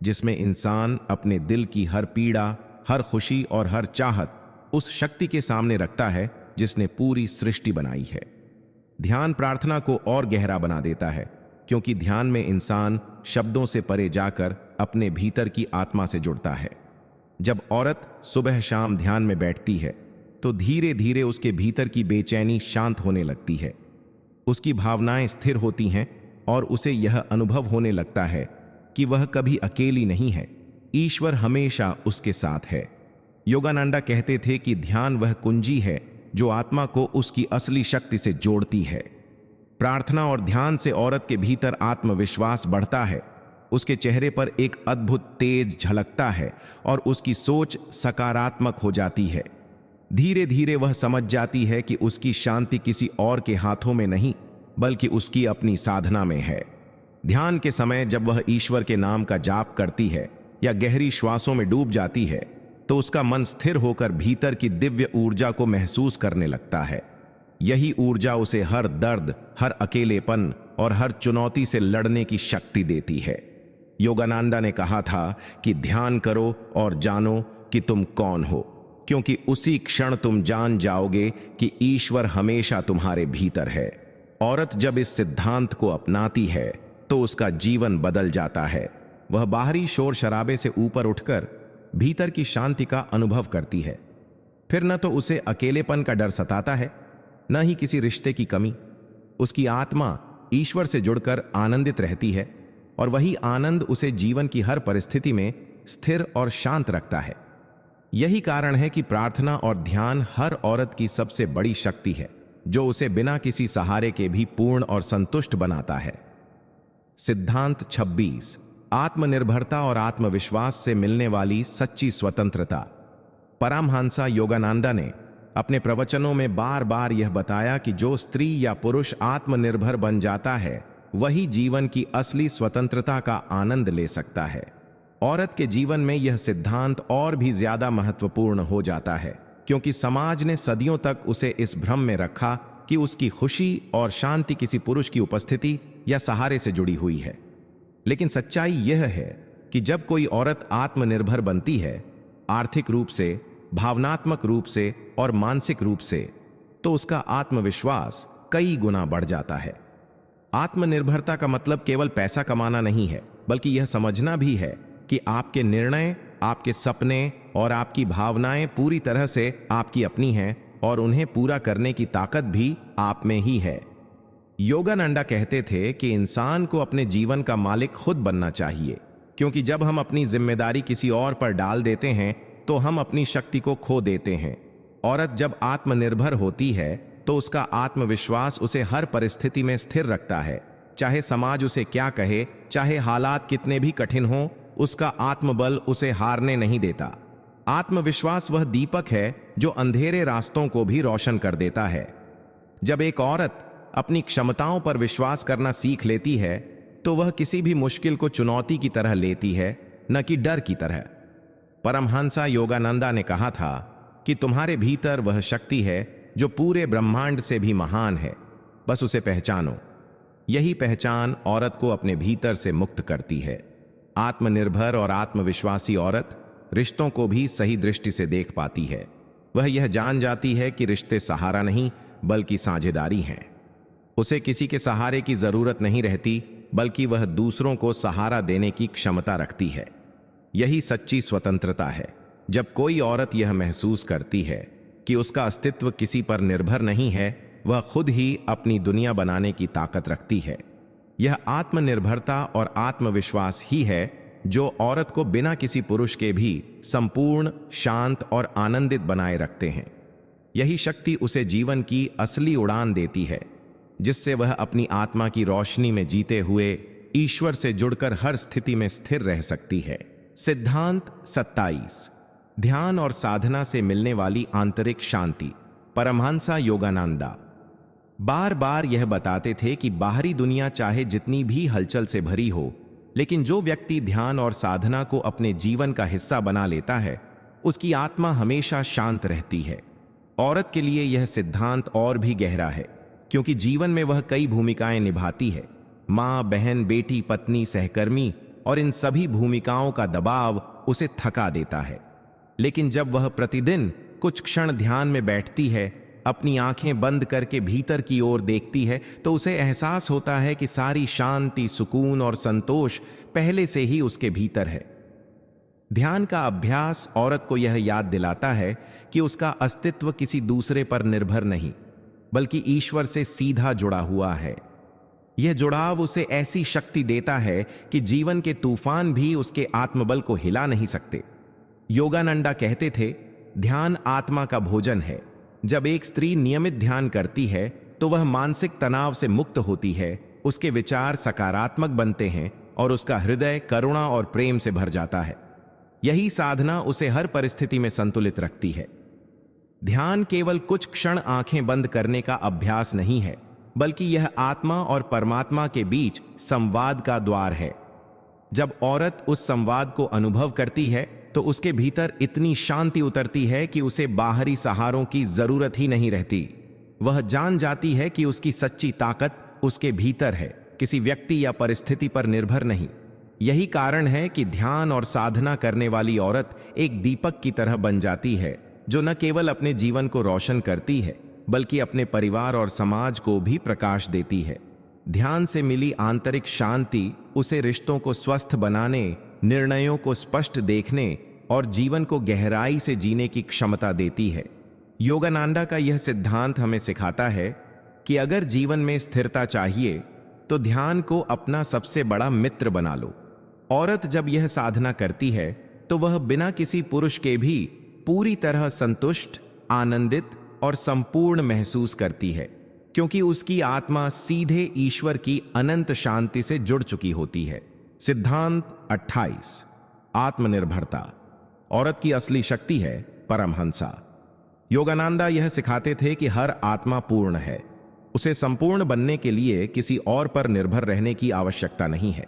जिसमें इंसान अपने दिल की हर पीड़ा, हर खुशी और हर चाहत उस शक्ति के सामने रखता है जिसने पूरी सृष्टि बनाई है। ध्यान प्रार्थना को और गहरा बना देता है क्योंकि ध्यान में इंसान शब्दों से परे जाकर अपने भीतर की आत्मा से जुड़ता है। जब औरत सुबह शाम ध्यान में बैठती है तो धीरे धीरे उसके भीतर की बेचैनी शांत होने लगती है। उसकी भावनाएं स्थिर होती हैं और उसे यह अनुभव होने लगता है कि वह कभी अकेली नहीं है, ईश्वर हमेशा उसके साथ है। योगानंदा कहते थे कि ध्यान वह कुंजी है जो आत्मा को उसकी असली शक्ति से जोड़ती है। प्रार्थना और ध्यान से औरत के भीतर आत्मविश्वास बढ़ता है, उसके चेहरे पर एक अद्भुत तेज झलकता है और उसकी सोच सकारात्मक हो जाती है। धीरे धीरे वह समझ जाती है कि उसकी शांति किसी और के हाथों में नहीं, बल्कि उसकी अपनी साधना में है। ध्यान के समय जब वह ईश्वर के नाम का जाप करती है या गहरी श्वासों में डूब जाती है, तो उसका मन स्थिर होकर भीतर की दिव्य ऊर्जा को महसूस करने लगता है। यही ऊर्जा उसे हर दर्द, हर अकेलेपन और हर चुनौती से लड़ने की शक्ति देती है। योगानंदा ने कहा था कि ध्यान करो और जानो कि तुम कौन हो, क्योंकि उसी क्षण तुम जान जाओगे कि ईश्वर हमेशा तुम्हारे भीतर है। औरत जब इस सिद्धांत को अपनाती है तो उसका जीवन बदल जाता है। वह बाहरी शोर शराबे से ऊपर उठकर भीतर की शांति का अनुभव करती है। फिर न तो उसे अकेलेपन का डर सताता है, न ही किसी रिश्ते की कमी। उसकी आत्मा ईश्वर से जुड़कर आनंदित रहती है और वही आनंद उसे जीवन की हर परिस्थिति में स्थिर और शांत रखता है। यही कारण है कि प्रार्थना और ध्यान हर औरत की सबसे बड़ी शक्ति है, जो उसे बिना किसी सहारे के भी पूर्ण और संतुष्ट बनाता है। सिद्धांत 26, आत्मनिर्भरता और आत्मविश्वास से मिलने वाली सच्ची स्वतंत्रता। परमहंसा योगानंदा ने अपने प्रवचनों में बार बार यह बताया कि जो स्त्री या पुरुष आत्मनिर्भर बन जाता है, वही जीवन की असली स्वतंत्रता का आनंद ले सकता है। औरत के जीवन में यह सिद्धांत और भी ज्यादा महत्वपूर्ण हो जाता है, क्योंकि समाज ने सदियों तक उसे इस भ्रम में रखा कि उसकी खुशी और शांति किसी पुरुष की उपस्थिति या सहारे से जुड़ी हुई है। लेकिन सच्चाई यह है कि जब कोई औरत आत्मनिर्भर बनती है, आर्थिक रूप से, भावनात्मक रूप से और मानसिक रूप से, तो उसका आत्मविश्वास कई गुना बढ़ जाता है। आत्मनिर्भरता का मतलब केवल पैसा कमाना नहीं है, बल्कि यह समझना भी है कि आपके निर्णय, आपके सपने और आपकी भावनाएं पूरी तरह से आपकी अपनी हैं और उन्हें पूरा करने की ताकत भी आप में ही है। योगानंदा कहते थे कि इंसान को अपने जीवन का मालिक खुद बनना चाहिए, क्योंकि जब हम अपनी जिम्मेदारी किसी और पर डाल देते हैं तो हम अपनी शक्ति को खो देते हैं। औरत जब आत्मनिर्भर होती है तो उसका आत्मविश्वास उसे हर परिस्थिति में स्थिर रखता है। चाहे समाज उसे क्या कहे, चाहे हालात कितने भी कठिन हों, उसका आत्मबल उसे हारने नहीं देता। आत्मविश्वास वह दीपक है जो अंधेरे रास्तों को भी रोशन कर देता है। जब एक औरत अपनी क्षमताओं पर विश्वास करना सीख लेती है, तो वह किसी भी मुश्किल को चुनौती की तरह लेती है, न कि डर की तरह। परमहंसा योगानंदा ने कहा था कि तुम्हारे भीतर वह शक्ति है जो पूरे ब्रह्मांड से भी महान है, बस उसे पहचानो। यही पहचान औरत को अपने भीतर से मुक्त करती है। आत्मनिर्भर और आत्मविश्वासी औरत रिश्तों को भी सही दृष्टि से देख पाती है। वह यह जान जाती है कि रिश्ते सहारा नहीं, बल्कि साझेदारी हैं। उसे किसी के सहारे की जरूरत नहीं रहती, बल्कि वह दूसरों को सहारा देने की क्षमता रखती है। यही सच्ची स्वतंत्रता है। जब कोई औरत यह महसूस करती है कि उसका अस्तित्व किसी पर निर्भर नहीं है, वह खुद ही अपनी दुनिया बनाने की ताकत रखती है। यह आत्मनिर्भरता और आत्मविश्वास ही है जो औरत को बिना किसी पुरुष के भी संपूर्ण, शांत और आनंदित बनाए रखते हैं। यही शक्ति उसे जीवन की असली उड़ान देती है, जिससे वह अपनी आत्मा की रोशनी में जीते हुए ईश्वर से जुड़कर हर स्थिति में स्थिर रह सकती है। सिद्धांत 27, ध्यान और साधना से मिलने वाली आंतरिक शांति। परमहंसा योगानंदा बार बार यह बताते थे कि बाहरी दुनिया चाहे जितनी भी हलचल से भरी हो, लेकिन जो व्यक्ति ध्यान और साधना को अपने जीवन का हिस्सा बना लेता है, उसकी आत्मा हमेशा शांत रहती है। औरत के लिए यह सिद्धांत और भी गहरा है, क्योंकि जीवन में वह कई भूमिकाएं निभाती है। मां, बहन, बेटी, पत्नी, सहकर्मी, और इन सभी भूमिकाओं का दबाव उसे थका देता है। लेकिन जब वह प्रतिदिन कुछ क्षण ध्यान में बैठती है, अपनी आंखें बंद करके भीतर की ओर देखती है, तो उसे एहसास होता है कि सारी शांति, सुकून और संतोष पहले से ही उसके भीतर है। ध्यान का अभ्यास औरत को यह याद दिलाता है कि उसका अस्तित्व किसी दूसरे पर निर्भर नहीं, बल्कि ईश्वर से सीधा जुड़ा हुआ है। यह जुड़ाव उसे ऐसी शक्ति देता है कि जीवन के तूफान भी उसके आत्मबल को हिला नहीं सकते। योगानंदा कहते थे, ध्यान आत्मा का भोजन है, जब एक स्त्री नियमित ध्यान करती है तो वह मानसिक तनाव से मुक्त होती है, उसके विचार सकारात्मक बनते हैं और उसका हृदय करुणा और प्रेम से भर जाता है। यही साधना उसे हर परिस्थिति में संतुलित रखती है। ध्यान केवल कुछ क्षण आंखें बंद करने का अभ्यास नहीं है, बल्कि यह आत्मा और परमात्मा के बीच संवाद का द्वार है। जब औरत उस संवाद को अनुभव करती है तो उसके भीतर इतनी शांति उतरती है कि उसे बाहरी सहारों की जरूरत ही नहीं रहती। वह जान जाती है कि उसकी सच्ची ताकत उसके भीतर है, किसी व्यक्ति या परिस्थिति पर निर्भर नहीं। यही कारण है कि ध्यान और साधना करने वाली औरत एक दीपक की तरह बन जाती है, जो न केवल अपने जीवन को रोशन करती है, बल्कि अपने परिवार और समाज को भी प्रकाश देती है। ध्यान से मिली आंतरिक शांति उसे रिश्तों को स्वस्थ बनाने, निर्णयों को स्पष्ट देखने और जीवन को गहराई से जीने की क्षमता देती है। योगानंदा का यह सिद्धांत हमें सिखाता है कि अगर जीवन में स्थिरता चाहिए तो ध्यान को अपना सबसे बड़ा मित्र बना लो। औरत जब यह साधना करती है तो वह बिना किसी पुरुष के भी पूरी तरह संतुष्ट, आनंदित और संपूर्ण महसूस करती है, क्योंकि उसकी आत्मा सीधे ईश्वर की अनंत शांति से जुड़ चुकी होती है। सिद्धांत 28। आत्मनिर्भरता। औरत की असली शक्ति है परमहंसा। योगानंदा यह सिखाते थे कि हर आत्मा पूर्ण है, उसे संपूर्ण बनने के लिए किसी और पर निर्भर रहने की आवश्यकता नहीं है।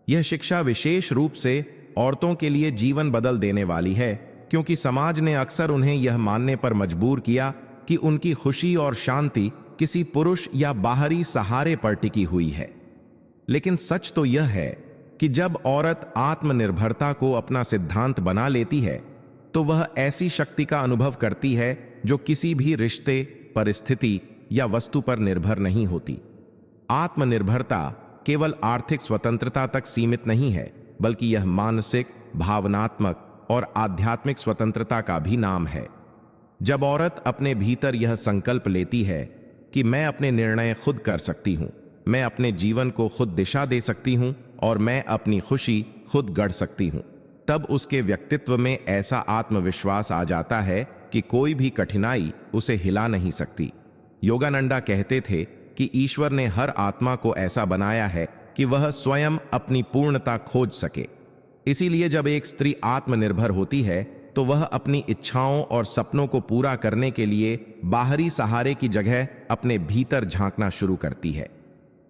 यह शिक्षा विशेष रूप से औरतों के लिए जीवन बदल देने वाली है, क्योंकि समाज ने अक्सर उन्हें यह मानने पर मजबूर किया कि उनकी खुशी और शांति किसी पुरुष या बाहरी सहारे पर टिकी हुई है। लेकिन सच तो यह है कि जब औरत आत्मनिर्भरता को अपना सिद्धांत बना लेती है तो वह ऐसी शक्ति का अनुभव करती है जो किसी भी रिश्ते, परिस्थिति या वस्तु पर निर्भर नहीं होती। आत्मनिर्भरता केवल आर्थिक स्वतंत्रता तक सीमित नहीं है, बल्कि यह मानसिक, भावनात्मक और आध्यात्मिक स्वतंत्रता का भी नाम है। जब औरत अपने भीतर यह संकल्प लेती है कि मैं अपने निर्णय खुद कर सकती हूं, मैं अपने जीवन को खुद दिशा दे सकती हूं और मैं अपनी खुशी खुद गढ़ सकती हूं, तब उसके व्यक्तित्व में ऐसा आत्मविश्वास आ जाता है कि कोई भी कठिनाई उसे हिला नहीं सकती। योगानंदा कहते थे कि ईश्वर ने हर आत्मा को ऐसा बनाया है कि वह स्वयं अपनी पूर्णता खोज सके। इसीलिए जब एक स्त्री आत्मनिर्भर होती है तो वह अपनी इच्छाओं और सपनों को पूरा करने के लिए बाहरी सहारे की जगह अपने भीतर झांकना शुरू करती है।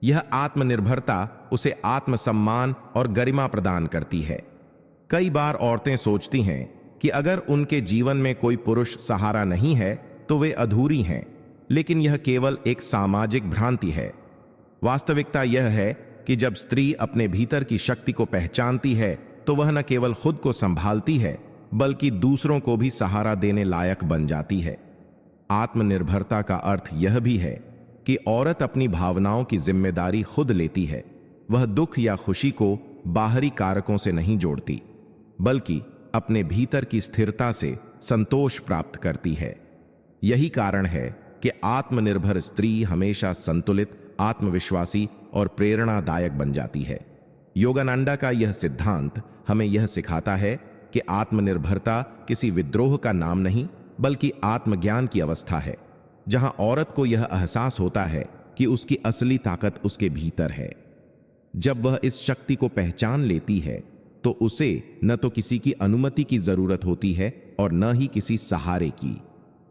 यह आत्मनिर्भरता उसे आत्मसम्मान और गरिमा प्रदान करती है। कई बार औरतें सोचती हैं कि अगर उनके जीवन में कोई पुरुष सहारा नहीं है तो वे अधूरी हैं, लेकिन यह केवल एक सामाजिक भ्रांति है। वास्तविकता यह है कि जब स्त्री अपने भीतर की शक्ति को पहचानती है तो वह न केवल खुद को संभालती है, बल्कि दूसरों को भी सहारा देने लायक बन जाती है। आत्मनिर्भरता का अर्थ यह भी है कि औरत अपनी भावनाओं की जिम्मेदारी खुद लेती है। वह दुख या खुशी को बाहरी कारकों से नहीं जोड़ती, बल्कि अपने भीतर की स्थिरता से संतोष प्राप्त करती है। यही कारण है कि आत्मनिर्भर स्त्री हमेशा संतुलित, आत्मविश्वासी और प्रेरणादायक बन जाती है। योगानंदा का यह सिद्धांत हमें यह सिखाता है कि आत्मनिर्भरता किसी विद्रोह का नाम नहीं, बल्कि आत्मज्ञान की अवस्था है, जहां औरत को यह एहसास होता है कि उसकी असली ताकत उसके भीतर है। जब वह इस शक्ति को पहचान लेती है तो उसे न तो किसी की अनुमति की जरूरत होती है और न ही किसी सहारे की।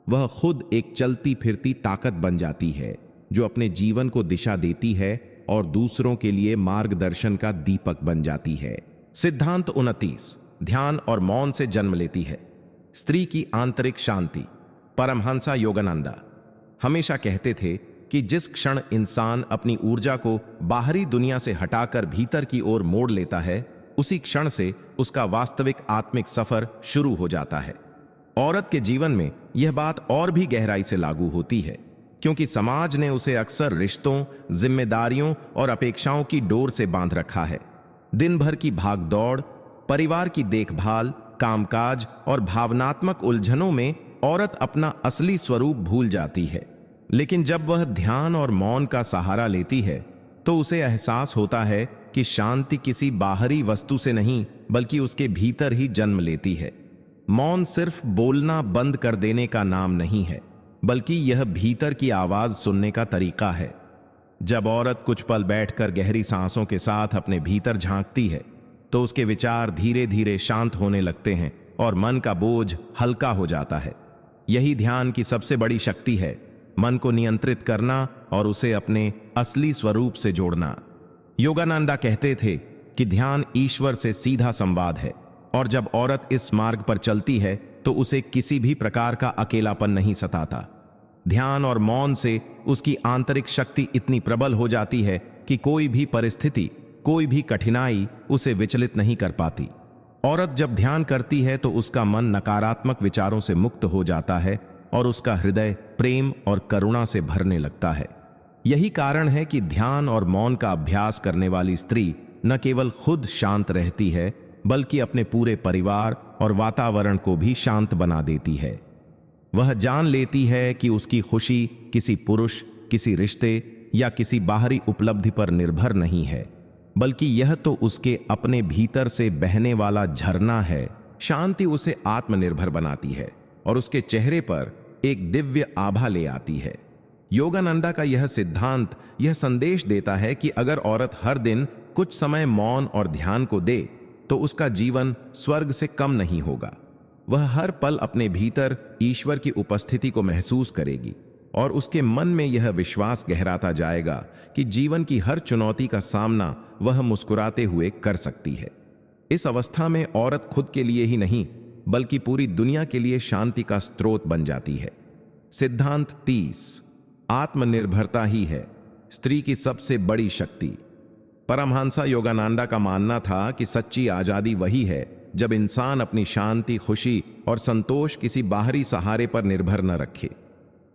वह खुद एक चलती फिरती ताकत बन जाती है जो अपने जीवन को दिशा देती है और दूसरों के लिए मार्गदर्शन का दीपक बन जाती है। सिद्धांत 29। ध्यान और मौन से जन्म लेती है स्त्री की आंतरिक शांति। परमहंसा योगानंदा हमेशा कहते थे कि जिस क्षण इंसान अपनी ऊर्जा को बाहरी दुनिया से हटाकर भीतर की ओर मोड़ लेता है, उसी क्षण से उसका वास्तविक आत्मिक सफर शुरू हो जाता है। औरत के जीवन में यह बात और भी गहराई से लागू होती है, क्योंकि समाज ने उसे अक्सर रिश्तों, जिम्मेदारियों और अपेक्षाओं की डोर से बांध रखा है। दिन भर की भागदौड़, परिवार की देखभाल, कामकाज और भावनात्मक उलझनों में औरत अपना असली स्वरूप भूल जाती है। लेकिन जब वह ध्यान और मौन का सहारा लेती है तो उसे एहसास होता है कि शांति किसी बाहरी वस्तु से नहीं, बल्कि उसके भीतर ही जन्म लेती है। मौन सिर्फ बोलना बंद कर देने का नाम नहीं है, बल्कि यह भीतर की आवाज सुनने का तरीका है। जब औरत कुछ पल बैठकर गहरी सांसों के साथ अपने भीतर झांकती है तो उसके विचार धीरे धीरे शांत होने लगते हैं और मन का बोझ हल्का हो जाता है। यही ध्यान की सबसे बड़ी शक्ति है, मन को नियंत्रित करना और उसे अपने असली स्वरूप से जोड़ना। योगानंदा कहते थे कि ध्यान ईश्वर से सीधा संवाद है, और जब औरत इस मार्ग पर चलती है तो उसे किसी भी प्रकार का अकेलापन नहीं सताता। ध्यान और मौन से उसकी आंतरिक शक्ति इतनी प्रबल हो जाती है कि कोई भी परिस्थिति, कोई भी कठिनाई उसे विचलित नहीं कर पाती। औरत जब ध्यान करती है तो उसका मन नकारात्मक विचारों से मुक्त हो जाता है और उसका हृदय प्रेम और करुणा से भरने लगता है। यही कारण है कि ध्यान और मौन का अभ्यास करने वाली स्त्री न केवल खुद शांत रहती है, बल्कि अपने पूरे परिवार और वातावरण को भी शांत बना देती है। वह जान लेती है कि उसकी खुशी किसी पुरुष, किसी रिश्ते या किसी बाहरी उपलब्धि पर निर्भर नहीं है, बल्कि यह तो उसके अपने भीतर से बहने वाला झरना है। शांति उसे आत्मनिर्भर बनाती है और उसके चेहरे पर एक दिव्य आभा ले आती है। योगानंदा का यह सिद्धांत यह संदेश देता है कि अगर औरत हर दिन कुछ समय मौन और ध्यान को दे तो उसका जीवन स्वर्ग से कम नहीं होगा। वह हर पल अपने भीतर ईश्वर की उपस्थिति को महसूस करेगी और उसके मन में यह विश्वास गहराता जाएगा कि जीवन की हर चुनौती का सामना वह मुस्कुराते हुए कर सकती है। इस अवस्था में औरत खुद के लिए ही नहीं, बल्कि पूरी दुनिया के लिए शांति का स्रोत बन जाती है। सिद्धांत 30, आत्मनिर्भरता ही है स्त्री की सबसे बड़ी शक्ति। परमहंसा योगानंदा का मानना था कि सच्ची आजादी वही है जब इंसान अपनी शांति, खुशी और संतोष किसी बाहरी सहारे पर निर्भर न रखे।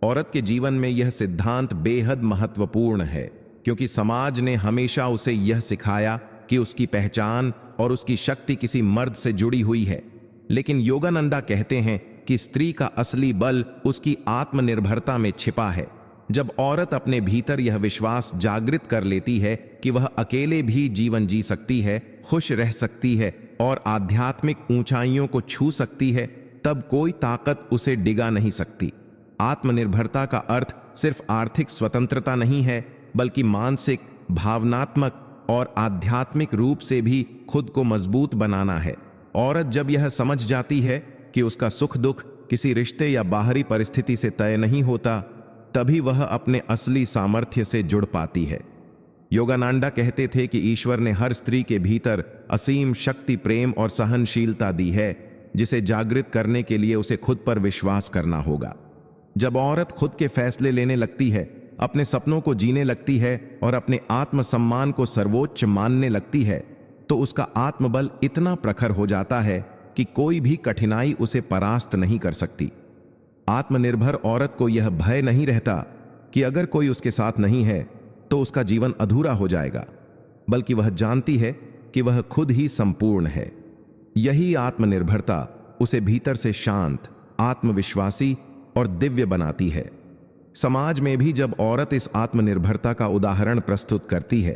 औरत के जीवन में यह सिद्धांत बेहद महत्वपूर्ण है, क्योंकि समाज ने हमेशा उसे यह सिखाया कि उसकी पहचान और उसकी शक्ति किसी मर्द से जुड़ी हुई है। लेकिन योगानंदा कहते हैं कि स्त्री का असली बल उसकी आत्मनिर्भरता में छिपा है। जब औरत अपने भीतर यह विश्वास जागृत कर लेती है कि वह अकेले भी जीवन जी सकती है, खुश रह सकती है और आध्यात्मिक ऊंचाइयों को छू सकती है, तब कोई ताकत उसे डिगा नहीं सकती। आत्मनिर्भरता का अर्थ सिर्फ आर्थिक स्वतंत्रता नहीं है, बल्कि मानसिक, भावनात्मक और आध्यात्मिक रूप से भी खुद को मजबूत बनाना है। औरत जब यह समझ जाती है कि उसका सुख दुख किसी रिश्ते या बाहरी परिस्थिति से तय नहीं होता, तभी वह अपने असली सामर्थ्य से जुड़ पाती है। योगानंदा कहते थे कि ईश्वर ने हर स्त्री के भीतर असीम शक्ति, प्रेम और सहनशीलता दी है, जिसे जागृत करने के लिए उसे खुद पर विश्वास करना होगा। जब औरत खुद के फैसले लेने लगती है, अपने सपनों को जीने लगती है और अपने आत्मसम्मान को सर्वोच्च मानने लगती है, तो उसका आत्मबल इतना प्रखर हो जाता है कि कोई भी कठिनाई उसे परास्त नहीं कर सकती। आत्मनिर्भर औरत को यह भय नहीं रहता कि अगर कोई उसके साथ नहीं है तो उसका जीवन अधूरा हो जाएगा, बल्कि वह जानती है कि वह खुद ही संपूर्ण है। यही आत्मनिर्भरता उसे भीतर से शांत, आत्मविश्वासी और दिव्य बनाती है। समाज में भी जब औरत इस आत्मनिर्भरता का उदाहरण प्रस्तुत करती है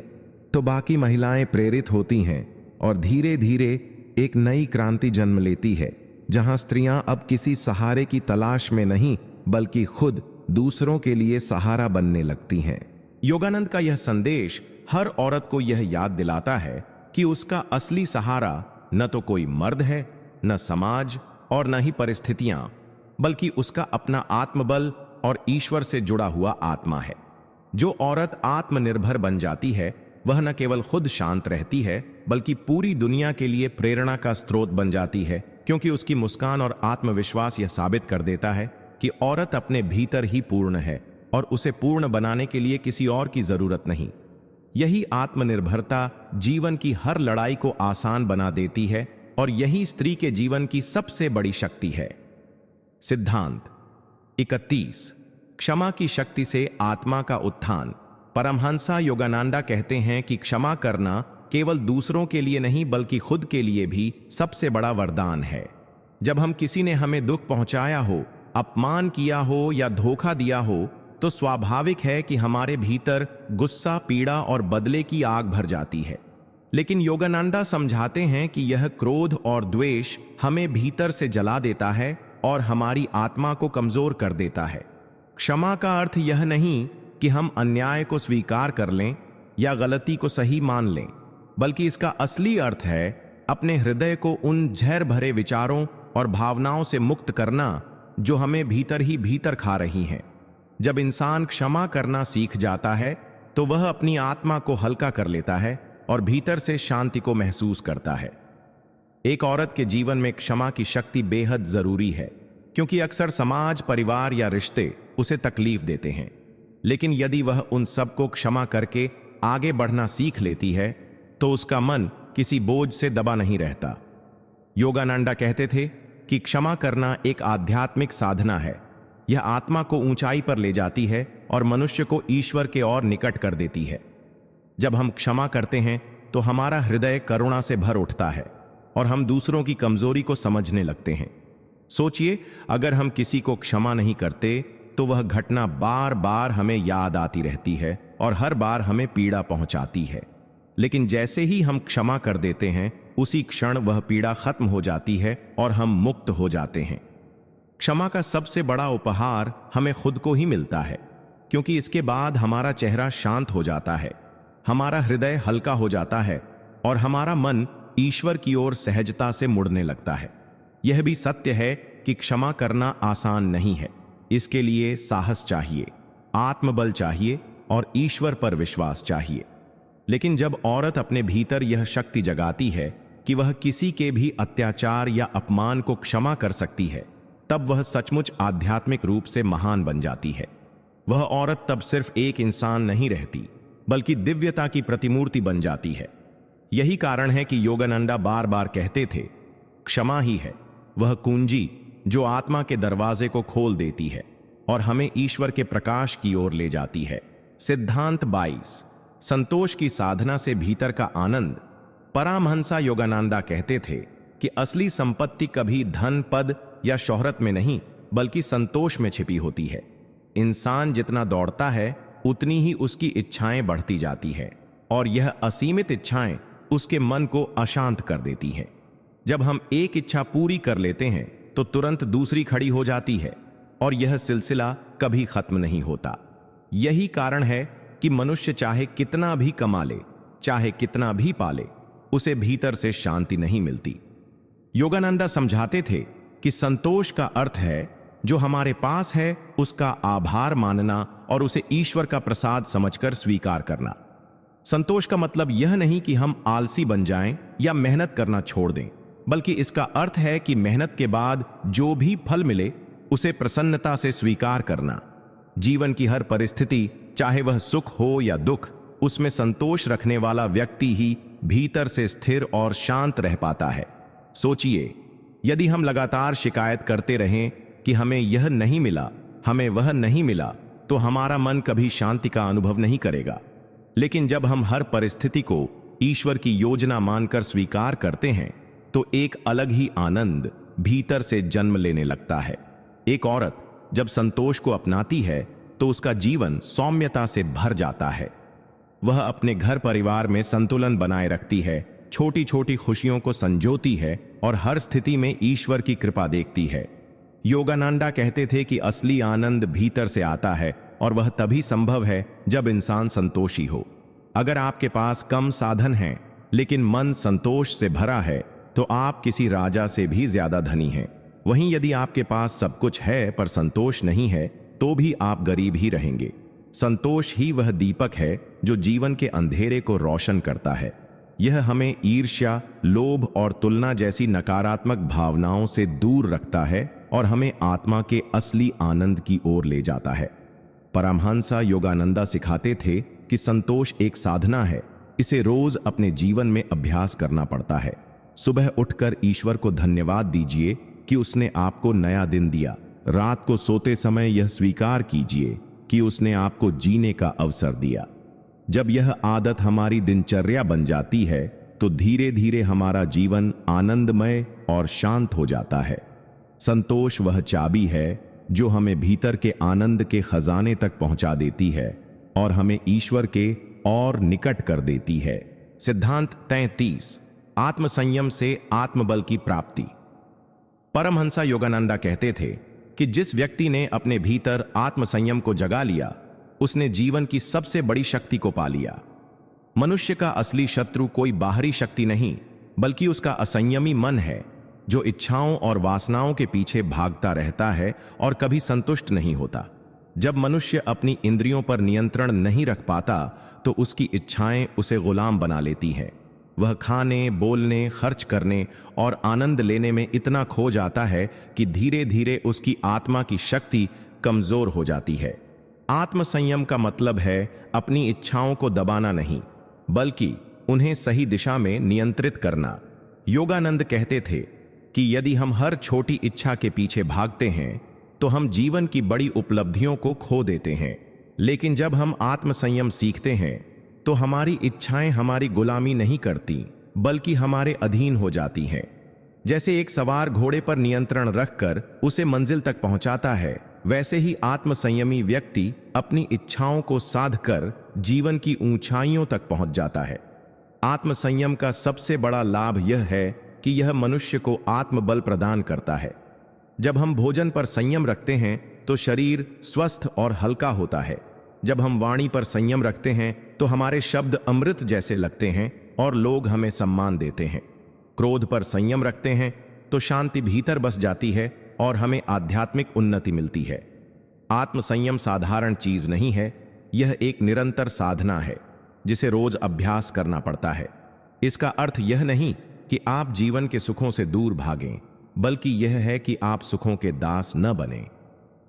तो बाकी महिलाएं प्रेरित होती हैं और धीरे धीरे एक नई क्रांति जन्म लेती है, जहां स्त्रियां अब किसी सहारे की तलाश में नहीं, बल्कि खुद दूसरों के लिए सहारा बनने लगती हैं। योगानंद का यह संदेश हर औरत को यह याद दिलाता है कि उसका असली सहारा न तो कोई मर्द है, न समाज और न ही परिस्थितियां, बल्कि उसका अपना आत्मबल और ईश्वर से जुड़ा हुआ आत्मा है। जो औरत आत्मनिर्भर बन जाती है, वह न केवल खुद शांत रहती है, बल्कि पूरी दुनिया के लिए प्रेरणा का स्रोत बन जाती है, क्योंकि उसकी मुस्कान और आत्मविश्वास यह साबित कर देता है कि औरत अपने भीतर ही पूर्ण है और उसे पूर्ण बनाने के लिए किसी और की जरूरत नहीं। यही आत्मनिर्भरता जीवन की हर लड़ाई को आसान बना देती है और यही स्त्री के जीवन की सबसे बड़ी शक्ति है। सिद्धांत 31, क्षमा की शक्ति से आत्मा का उत्थान। परमहंसा योगानंदा कहते हैं कि क्षमा करना केवल दूसरों के लिए नहीं, बल्कि खुद के लिए भी सबसे बड़ा वरदान है। जब हम किसी ने हमें दुख पहुंचाया हो, अपमान किया हो या धोखा दिया हो, तो स्वाभाविक है कि हमारे भीतर गुस्सा, पीड़ा और बदले की आग भर जाती है। लेकिन योगानंदा समझाते हैं कि यह क्रोध और द्वेष हमें भीतर से जला देता है और हमारी आत्मा को कमजोर कर देता है। क्षमा का अर्थ यह नहीं कि हम अन्याय को स्वीकार कर लें या गलती को सही मान लें, बल्कि इसका असली अर्थ है अपने हृदय को उन जहर भरे विचारों और भावनाओं से मुक्त करना जो हमें भीतर ही भीतर खा रही हैं। जब इंसान क्षमा करना सीख जाता है तो वह अपनी आत्मा को हल्का कर लेता है और भीतर से शांति को महसूस करता है। एक औरत के जीवन में क्षमा की शक्ति बेहद जरूरी है, क्योंकि अक्सर समाज, परिवार या रिश्ते उसे तकलीफ देते हैं। लेकिन यदि वह उन सबको क्षमा करके आगे बढ़ना सीख लेती है तो उसका मन किसी बोझ से दबा नहीं रहता। योगानंदा कहते थे कि क्षमा करना एक आध्यात्मिक साधना है। यह आत्मा को ऊंचाई पर ले जाती है और मनुष्य को ईश्वर के और निकट कर देती है। जब हम क्षमा करते हैं तो हमारा हृदय करुणा से भर उठता है और हम दूसरों की कमजोरी को समझने लगते हैं। सोचिए, अगर हम किसी को क्षमा नहीं करते तो वह घटना बार बार हमें याद आती रहती है और हर बार हमें पीड़ा पहुंचाती है। लेकिन जैसे ही हम क्षमा कर देते हैं, उसी क्षण वह पीड़ा खत्म हो जाती है और हम मुक्त हो जाते हैं। क्षमा का सबसे बड़ा उपहार हमें खुद को ही मिलता है, क्योंकि इसके बाद हमारा चेहरा शांत हो जाता है, हमारा हृदय हल्का हो जाता है और हमारा मन ईश्वर की ओर सहजता से मुड़ने लगता है। यह भी सत्य है कि क्षमा करना आसान नहीं है। इसके लिए साहस चाहिए, आत्मबल चाहिए और ईश्वर पर विश्वास चाहिए। लेकिन जब औरत अपने भीतर यह शक्ति जगाती है कि वह किसी के भी अत्याचार या अपमान को क्षमा कर सकती है, तब वह सचमुच आध्यात्मिक रूप से महान बन जाती है। वह औरत तब सिर्फ एक इंसान नहीं रहती, बल्कि दिव्यता की प्रतिमूर्ति बन जाती है। यही कारण है कि योगानंदा बार बार कहते थे, क्षमा ही है वह कुंजी जो आत्मा के दरवाजे को खोल देती है और हमें ईश्वर के प्रकाश की ओर ले जाती है। सिद्धांत 22। संतोष की साधना से भीतर का आनंद। परमहंसा योगानंदा कहते थे कि असली संपत्ति कभी धन, पद या शोहरत में नहीं, बल्कि संतोष में छिपी होती है। इंसान जितना दौड़ता है उतनी ही उसकी इच्छाएं बढ़ती जाती है और यह असीमित इच्छाएं उसके मन को अशांत कर देती हैं। जब हम एक इच्छा पूरी कर लेते हैं तो तुरंत दूसरी खड़ी हो जाती है और यह सिलसिला कभी खत्म नहीं होता। यही कारण है कि मनुष्य चाहे कितना भी कमा ले, चाहे कितना भी पाले, उसे भीतर से शांति नहीं मिलती। योगानंदा समझाते थे कि संतोष का अर्थ है जो हमारे पास है उसका आभार मानना और उसे ईश्वर का प्रसाद समझकर स्वीकार करना। संतोष का मतलब यह नहीं कि हम आलसी बन जाएं या मेहनत करना छोड़ दें, बल्कि इसका अर्थ है कि मेहनत के बाद जो भी फल मिले उसे प्रसन्नता से स्वीकार करना। जीवन की हर परिस्थिति, चाहे वह सुख हो या दुख, उसमें संतोष रखने वाला व्यक्ति ही भीतर से स्थिर और शांत रह पाता है। सोचिए, यदि हम लगातार शिकायत करते रहें कि हमें यह नहीं मिला, हमें वह नहीं मिला, तो हमारा मन कभी शांति का अनुभव नहीं करेगा। लेकिन जब हम हर परिस्थिति को ईश्वर की योजना मानकर स्वीकार करते हैं तो एक अलग ही आनंद भीतर से जन्म लेने लगता है। एक औरत जब संतोष को अपनाती है तो उसका जीवन सौम्यता से भर जाता है। वह अपने घर परिवार में संतुलन बनाए रखती है, छोटी छोटी खुशियों को संजोती है और हर स्थिति में ईश्वर की कृपा देखती है। योगानंदा कहते थे कि असली आनंद भीतर से आता है और वह तभी संभव है जब इंसान संतोषी हो। अगर आपके पास कम साधन हैं लेकिन मन संतोष से भरा है तो आप किसी राजा से भी ज्यादा धनी हैं। वहीं यदि आपके पास सब कुछ है पर संतोष नहीं है तो भी आप गरीब ही रहेंगे। संतोष ही वह दीपक है जो जीवन के अंधेरे को रोशन करता है। यह हमें ईर्ष्या, लोभ और तुलना जैसी नकारात्मक भावनाओं से दूर रखता है और हमें आत्मा के असली आनंद की ओर ले जाता है। परमहंसा योगानंदा सिखाते थे कि संतोष एक साधना है, इसे रोज अपने जीवन में अभ्यास करना पड़ता है। सुबह उठकर ईश्वर को धन्यवाद दीजिए कि उसने आपको नया दिन दिया। रात को सोते समय यह स्वीकार कीजिए कि उसने आपको जीने का अवसर दिया। जब यह आदत हमारी दिनचर्या बन जाती है तो धीरे धीरे हमारा जीवन आनंदमय और शांत हो जाता है। संतोष वह चाबी है जो हमें भीतर के आनंद के खजाने तक पहुंचा देती है और हमें ईश्वर के और निकट कर देती है। सिद्धांत 33। आत्मसंयम से आत्मबल की प्राप्ति। परमहंसा योगानंदा कहते थे कि जिस व्यक्ति ने अपने भीतर आत्मसंयम को जगा लिया, उसने जीवन की सबसे बड़ी शक्ति को पा लिया। मनुष्य का असली शत्रु कोई बाहरी शक्ति नहीं, बल्कि उसका असंयमी मन है, जो इच्छाओं और वासनाओं के पीछे भागता रहता है और कभी संतुष्ट नहीं होता। जब मनुष्य अपनी इंद्रियों पर नियंत्रण नहीं रख पाता, तो उसकी इच्छाएं उसे गुलाम बना लेती हैं। वह खाने, बोलने, खर्च करने और आनंद लेने में इतना खो जाता है कि धीरे धीरे उसकी आत्मा की शक्ति कमजोर हो जाती है। आत्मसंयम का मतलब है अपनी इच्छाओं को दबाना नहीं, बल्कि उन्हें सही दिशा में नियंत्रित करना। योगानंद कहते थे कि यदि हम हर छोटी इच्छा के पीछे भागते हैं, तो हम जीवन की बड़ी उपलब्धियों को खो देते हैं। लेकिन जब हम आत्मसंयम सीखते हैं, तो हमारी इच्छाएं हमारी गुलामी नहीं करती, बल्कि हमारे अधीन हो जाती हैं। जैसे एक सवार घोड़े पर नियंत्रण रखकर उसे मंजिल तक पहुंचाता है, वैसे ही आत्मसंयमी व्यक्ति अपनी इच्छाओं को साध कर जीवन की ऊंचाइयों तक पहुंच जाता है। आत्मसंयम का सबसे बड़ा लाभ यह है कि यह मनुष्य को आत्मबल प्रदान करता है। जब हम भोजन पर संयम रखते हैं, तो शरीर स्वस्थ और हल्का होता है। जब हम वाणी पर संयम रखते हैं, तो हमारे शब्द अमृत जैसे लगते हैं और लोग हमें सम्मान देते हैं। क्रोध पर संयम रखते हैं, तो शांति भीतर बस जाती है और हमें आध्यात्मिक उन्नति मिलती है। आत्मसंयम साधारण चीज नहीं है, यह एक निरंतर साधना है, जिसे रोज अभ्यास करना पड़ता है। इसका अर्थ यह नहीं कि आप जीवन के सुखों से दूर भागें, बल्कि यह है कि आप सुखों के दास न बने।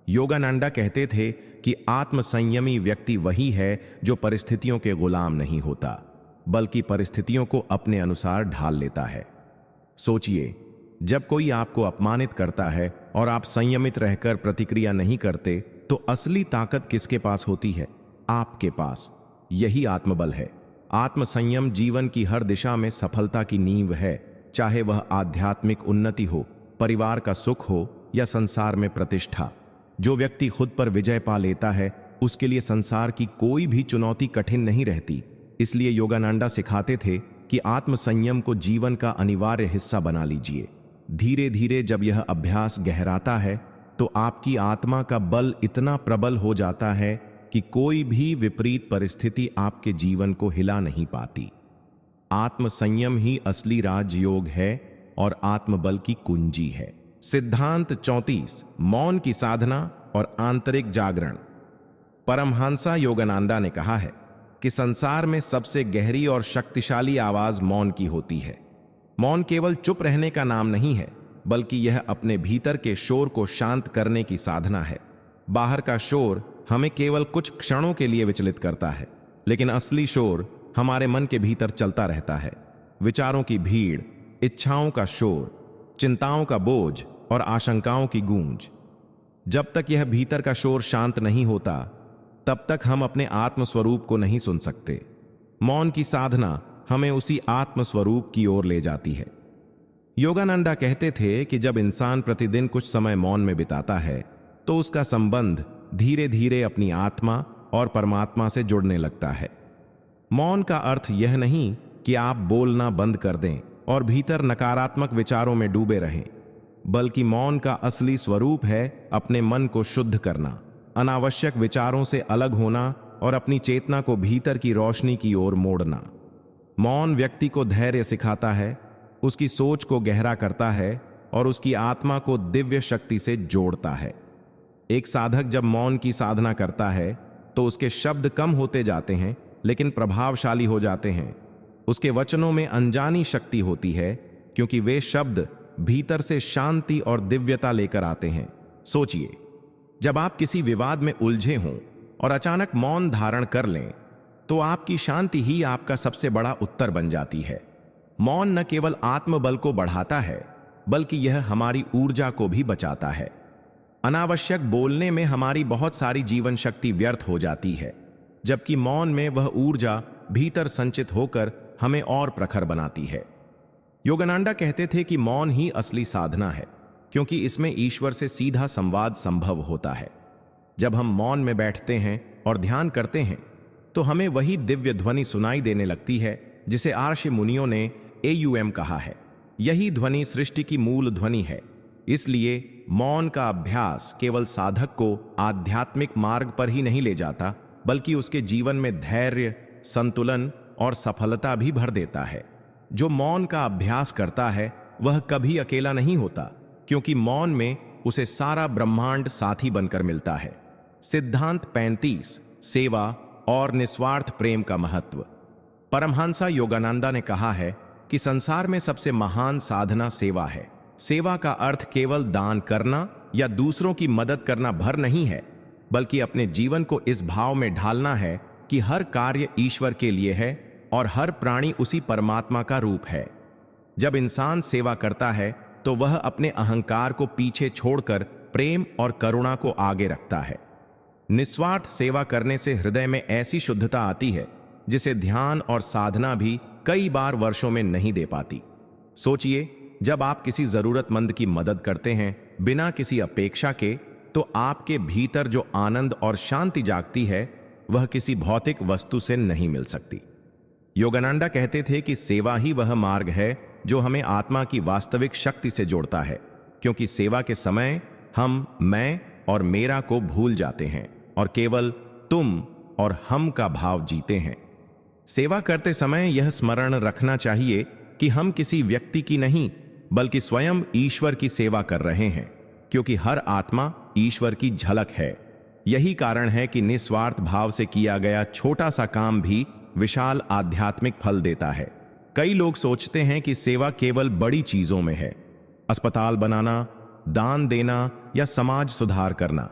योगानंदा कहते थे कि आत्मसंयमी व्यक्ति वही है जो परिस्थितियों के गुलाम नहीं होता, बल्कि परिस्थितियों को अपने अनुसार ढाल लेता है। सोचिए, जब कोई आपको अपमानित करता है और आप संयमित रहकर प्रतिक्रिया नहीं करते, तो असली ताकत किसके पास होती है? आपके पास। यही आत्मबल है। आत्मसंयम जीवन की हर दिशा में सफलता की नींव है, चाहे वह आध्यात्मिक उन्नति हो, परिवार का सुख हो या संसार में प्रतिष्ठा। जो व्यक्ति खुद पर विजय पा लेता है, उसके लिए संसार की कोई भी चुनौती कठिन नहीं रहती। इसलिए योगानंदा सिखाते थे कि आत्मसंयम को जीवन का अनिवार्य हिस्सा बना लीजिए। धीरे धीरे जब यह अभ्यास गहराता है, तो आपकी आत्मा का बल इतना प्रबल हो जाता है कि कोई भी विपरीत परिस्थिति आपके जीवन को हिला नहीं पाती। आत्मसंयम ही असली राजयोग है और आत्मबल की कुंजी है। सिद्धांत 34, मौन की साधना और आंतरिक जागरण। परमहंसा योगानंदा ने कहा है कि संसार में सबसे गहरी और शक्तिशाली आवाज मौन की होती है। मौन केवल चुप रहने का नाम नहीं है, बल्कि यह अपने भीतर के शोर को शांत करने की साधना है। बाहर का शोर हमें केवल कुछ क्षणों के लिए विचलित करता है, लेकिन असली शोर हमारे मन के भीतर चलता रहता है। विचारों की भीड़, इच्छाओं का शोर, चिंताओं का बोझ और आशंकाओं की गूंज। जब तक यह भीतर का शोर शांत नहीं होता, तब तक हम अपने आत्मस्वरूप को नहीं सुन सकते। मौन की साधना हमें उसी आत्मस्वरूप की ओर ले जाती है। योगानंदा कहते थे कि जब इंसान प्रतिदिन कुछ समय मौन में बिताता है, तो उसका संबंध धीरे धीरे अपनी आत्मा और परमात्मा से जुड़ने लगता है। मौन का अर्थ यह नहीं कि आप बोलना बंद कर दें और भीतर नकारात्मक विचारों में डूबे रहें, बल्कि मौन का असली स्वरूप है अपने मन को शुद्ध करना, अनावश्यक विचारों से अलग होना और अपनी चेतना को भीतर की रोशनी की ओर मोड़ना। मौन व्यक्ति को धैर्य सिखाता है, उसकी सोच को गहरा करता है और उसकी आत्मा को दिव्य शक्ति से जोड़ता है। एक साधक जब मौन की साधना करता है, तो उसके शब्द कम होते जाते हैं, लेकिन प्रभावशाली हो जाते हैं। उसके वचनों में अनजानी शक्ति होती है, क्योंकि वे शब्द भीतर से शांति और दिव्यता लेकर आते हैं। सोचिए, जब आप किसी विवाद में उलझे हों और अचानक मौन धारण कर लें, तो आपकी शांति ही आपका सबसे बड़ा उत्तर बन जाती है। मौन न केवल आत्मबल को बढ़ाता है, बल्कि यह हमारी ऊर्जा को भी बचाता है। अनावश्यक बोलने में हमारी बहुत सारी जीवन शक्ति व्यर्थ हो जाती है, जबकि मौन में वह ऊर्जा भीतर संचित होकर हमें और प्रखर बनाती है। योगानंदा कहते थे कि मौन ही असली साधना है, क्योंकि इसमें ईश्वर से सीधा संवाद संभव होता है। जब हम मौन में बैठते हैं और ध्यान करते हैं, तो हमें वही दिव्य ध्वनि सुनाई देने लगती है जिसे आर्ष मुनियों ने AUM कहा है। यही ध्वनि सृष्टि की मूल ध्वनि है। इसलिए मौन का अभ्यास केवल साधक को आध्यात्मिक मार्ग पर ही नहीं ले जाता, बल्कि उसके जीवन में धैर्य, संतुलन और सफलता भी भर देता है। जो मौन का अभ्यास करता है वह कभी अकेला नहीं होता, क्योंकि मौन में उसे सारा ब्रह्मांड साथी बनकर मिलता है। सिद्धांत 35, सेवा और निस्वार्थ प्रेम का महत्व। परमहंसा योगानंदा ने कहा है कि संसार में सबसे महान साधना सेवा है। सेवा का अर्थ केवल दान करना या दूसरों की मदद करना भर नहीं है, बल्कि अपने जीवन को इस भाव में ढालना है कि हर कार्य ईश्वर के लिए है और हर प्राणी उसी परमात्मा का रूप है। जब इंसान सेवा करता है तो वह अपने अहंकार को पीछे छोड़कर प्रेम और करुणा को आगे रखता है। निस्वार्थ सेवा करने से हृदय में ऐसी शुद्धता आती है जिसे ध्यान और साधना भी कई बार वर्षों में नहीं दे पाती। सोचिए, जब आप किसी जरूरतमंद की मदद करते हैं बिना किसी अपेक्षा के, तो आपके भीतर जो आनंद और शांति जागती है वह किसी भौतिक वस्तु से नहीं मिल सकती। योगानंदा कहते थे कि सेवा ही वह मार्ग है जो हमें आत्मा की वास्तविक शक्ति से जोड़ता है, क्योंकि सेवा के समय हम मैं और मेरा को भूल जाते हैं और केवल तुम और हम का भाव जीते हैं। सेवा करते समय यह स्मरण रखना चाहिए कि हम किसी व्यक्ति की नहीं, बल्कि स्वयं ईश्वर की सेवा कर रहे हैं, क्योंकि हर आत्मा ईश्वर की झलक है। यही कारण है कि निस्वार्थ भाव से किया गया छोटा सा काम भी विशाल आध्यात्मिक फल देता है। कई लोग सोचते हैं कि सेवा केवल बड़ी चीजों में है, अस्पताल बनाना, दान देना या समाज सुधार करना।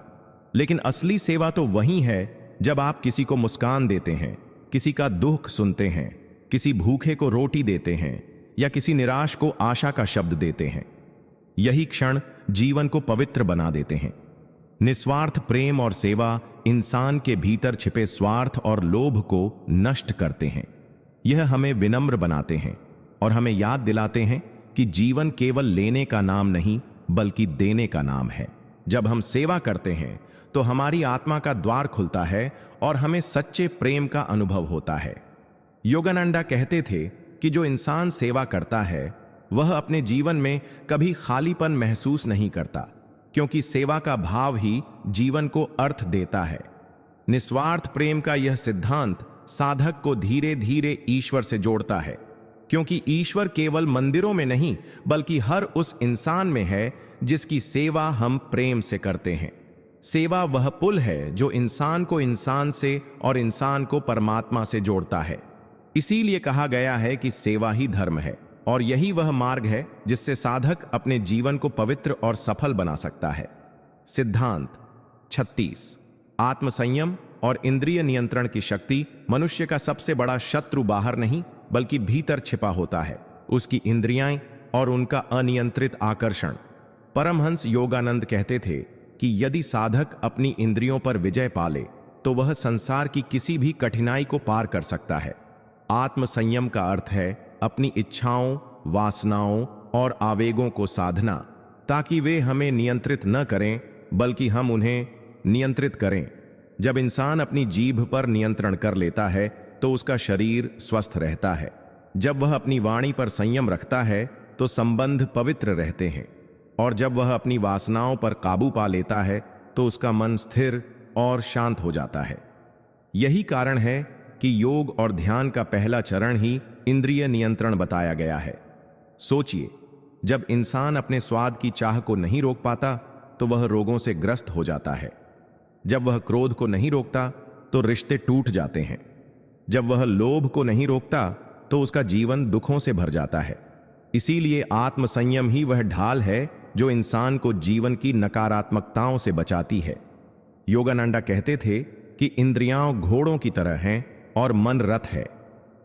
लेकिन असली सेवा तो वही है जब आप किसी को मुस्कान देते हैं, किसी का दुख सुनते हैं, किसी भूखे को रोटी देते हैं या किसी निराश को आशा का शब्द देते हैं। यही क्षण जीवन को पवित्र बना देते हैं। निस्वार्थ प्रेम और सेवा इंसान के भीतर छिपे स्वार्थ और लोभ को नष्ट करते हैं। यह हमें विनम्र बनाते हैं और हमें याद दिलाते हैं कि जीवन केवल लेने का नाम नहीं, बल्कि देने का नाम है। जब हम सेवा करते हैं तो हमारी आत्मा का द्वार खुलता है और हमें सच्चे प्रेम का अनुभव होता है। योगानंदा कहते थे कि जो इंसान सेवा करता है वह अपने जीवन में कभी खालीपन महसूस नहीं करता, क्योंकि सेवा का भाव ही जीवन को अर्थ देता है। निस्वार्थ प्रेम का यह सिद्धांत साधक को धीरे धीरे ईश्वर से जोड़ता है, क्योंकि ईश्वर केवल मंदिरों में नहीं, बल्कि हर उस इंसान में है जिसकी सेवा हम प्रेम से करते हैं। सेवा वह पुल है जो इंसान को इंसान से और इंसान को परमात्मा से जोड़ता है। इसीलिए कहा गया है कि सेवा ही धर्म है, और यही वह मार्ग है जिससे साधक अपने जीवन को पवित्र और सफल बना सकता है। सिद्धांत 36, आत्मसंयम और इंद्रिय नियंत्रण की शक्ति। मनुष्य का सबसे बड़ा शत्रु बाहर नहीं, बल्कि भीतर छिपा होता है, उसकी इंद्रियां और उनका अनियंत्रित आकर्षण। परमहंस योगानंद कहते थे कि यदि साधक अपनी इंद्रियों पर विजय पाले तो वह संसार की किसी भी कठिनाई को पार कर सकता है। आत्मसंयम का अर्थ है अपनी इच्छाओं, वासनाओं और आवेगों को साधना, ताकि वे हमें नियंत्रित न करें, बल्कि हम उन्हें नियंत्रित करें। जब इंसान अपनी जीभ पर नियंत्रण कर लेता है तो उसका शरीर स्वस्थ रहता है। जब वह अपनी वाणी पर संयम रखता है तो संबंध पवित्र रहते हैं, और जब वह अपनी वासनाओं पर काबू पा लेता है तो उसका मन स्थिर और शांत हो जाता है। यही कारण है कि योग और ध्यान का पहला चरण ही इंद्रिय नियंत्रण बताया गया है। सोचिए, जब इंसान अपने स्वाद की चाह को नहीं रोक पाता तो वह रोगों से ग्रस्त हो जाता है। जब वह क्रोध को नहीं रोकता तो रिश्ते टूट जाते हैं। जब वह लोभ को नहीं रोकता तो उसका जीवन दुखों से भर जाता है। इसीलिए आत्मसंयम ही वह ढाल है जो इंसान को जीवन की नकारात्मकताओं से बचाती है। योगानंदा कहते थे कि इंद्रियां घोड़ों की तरह हैं और मन रथ है।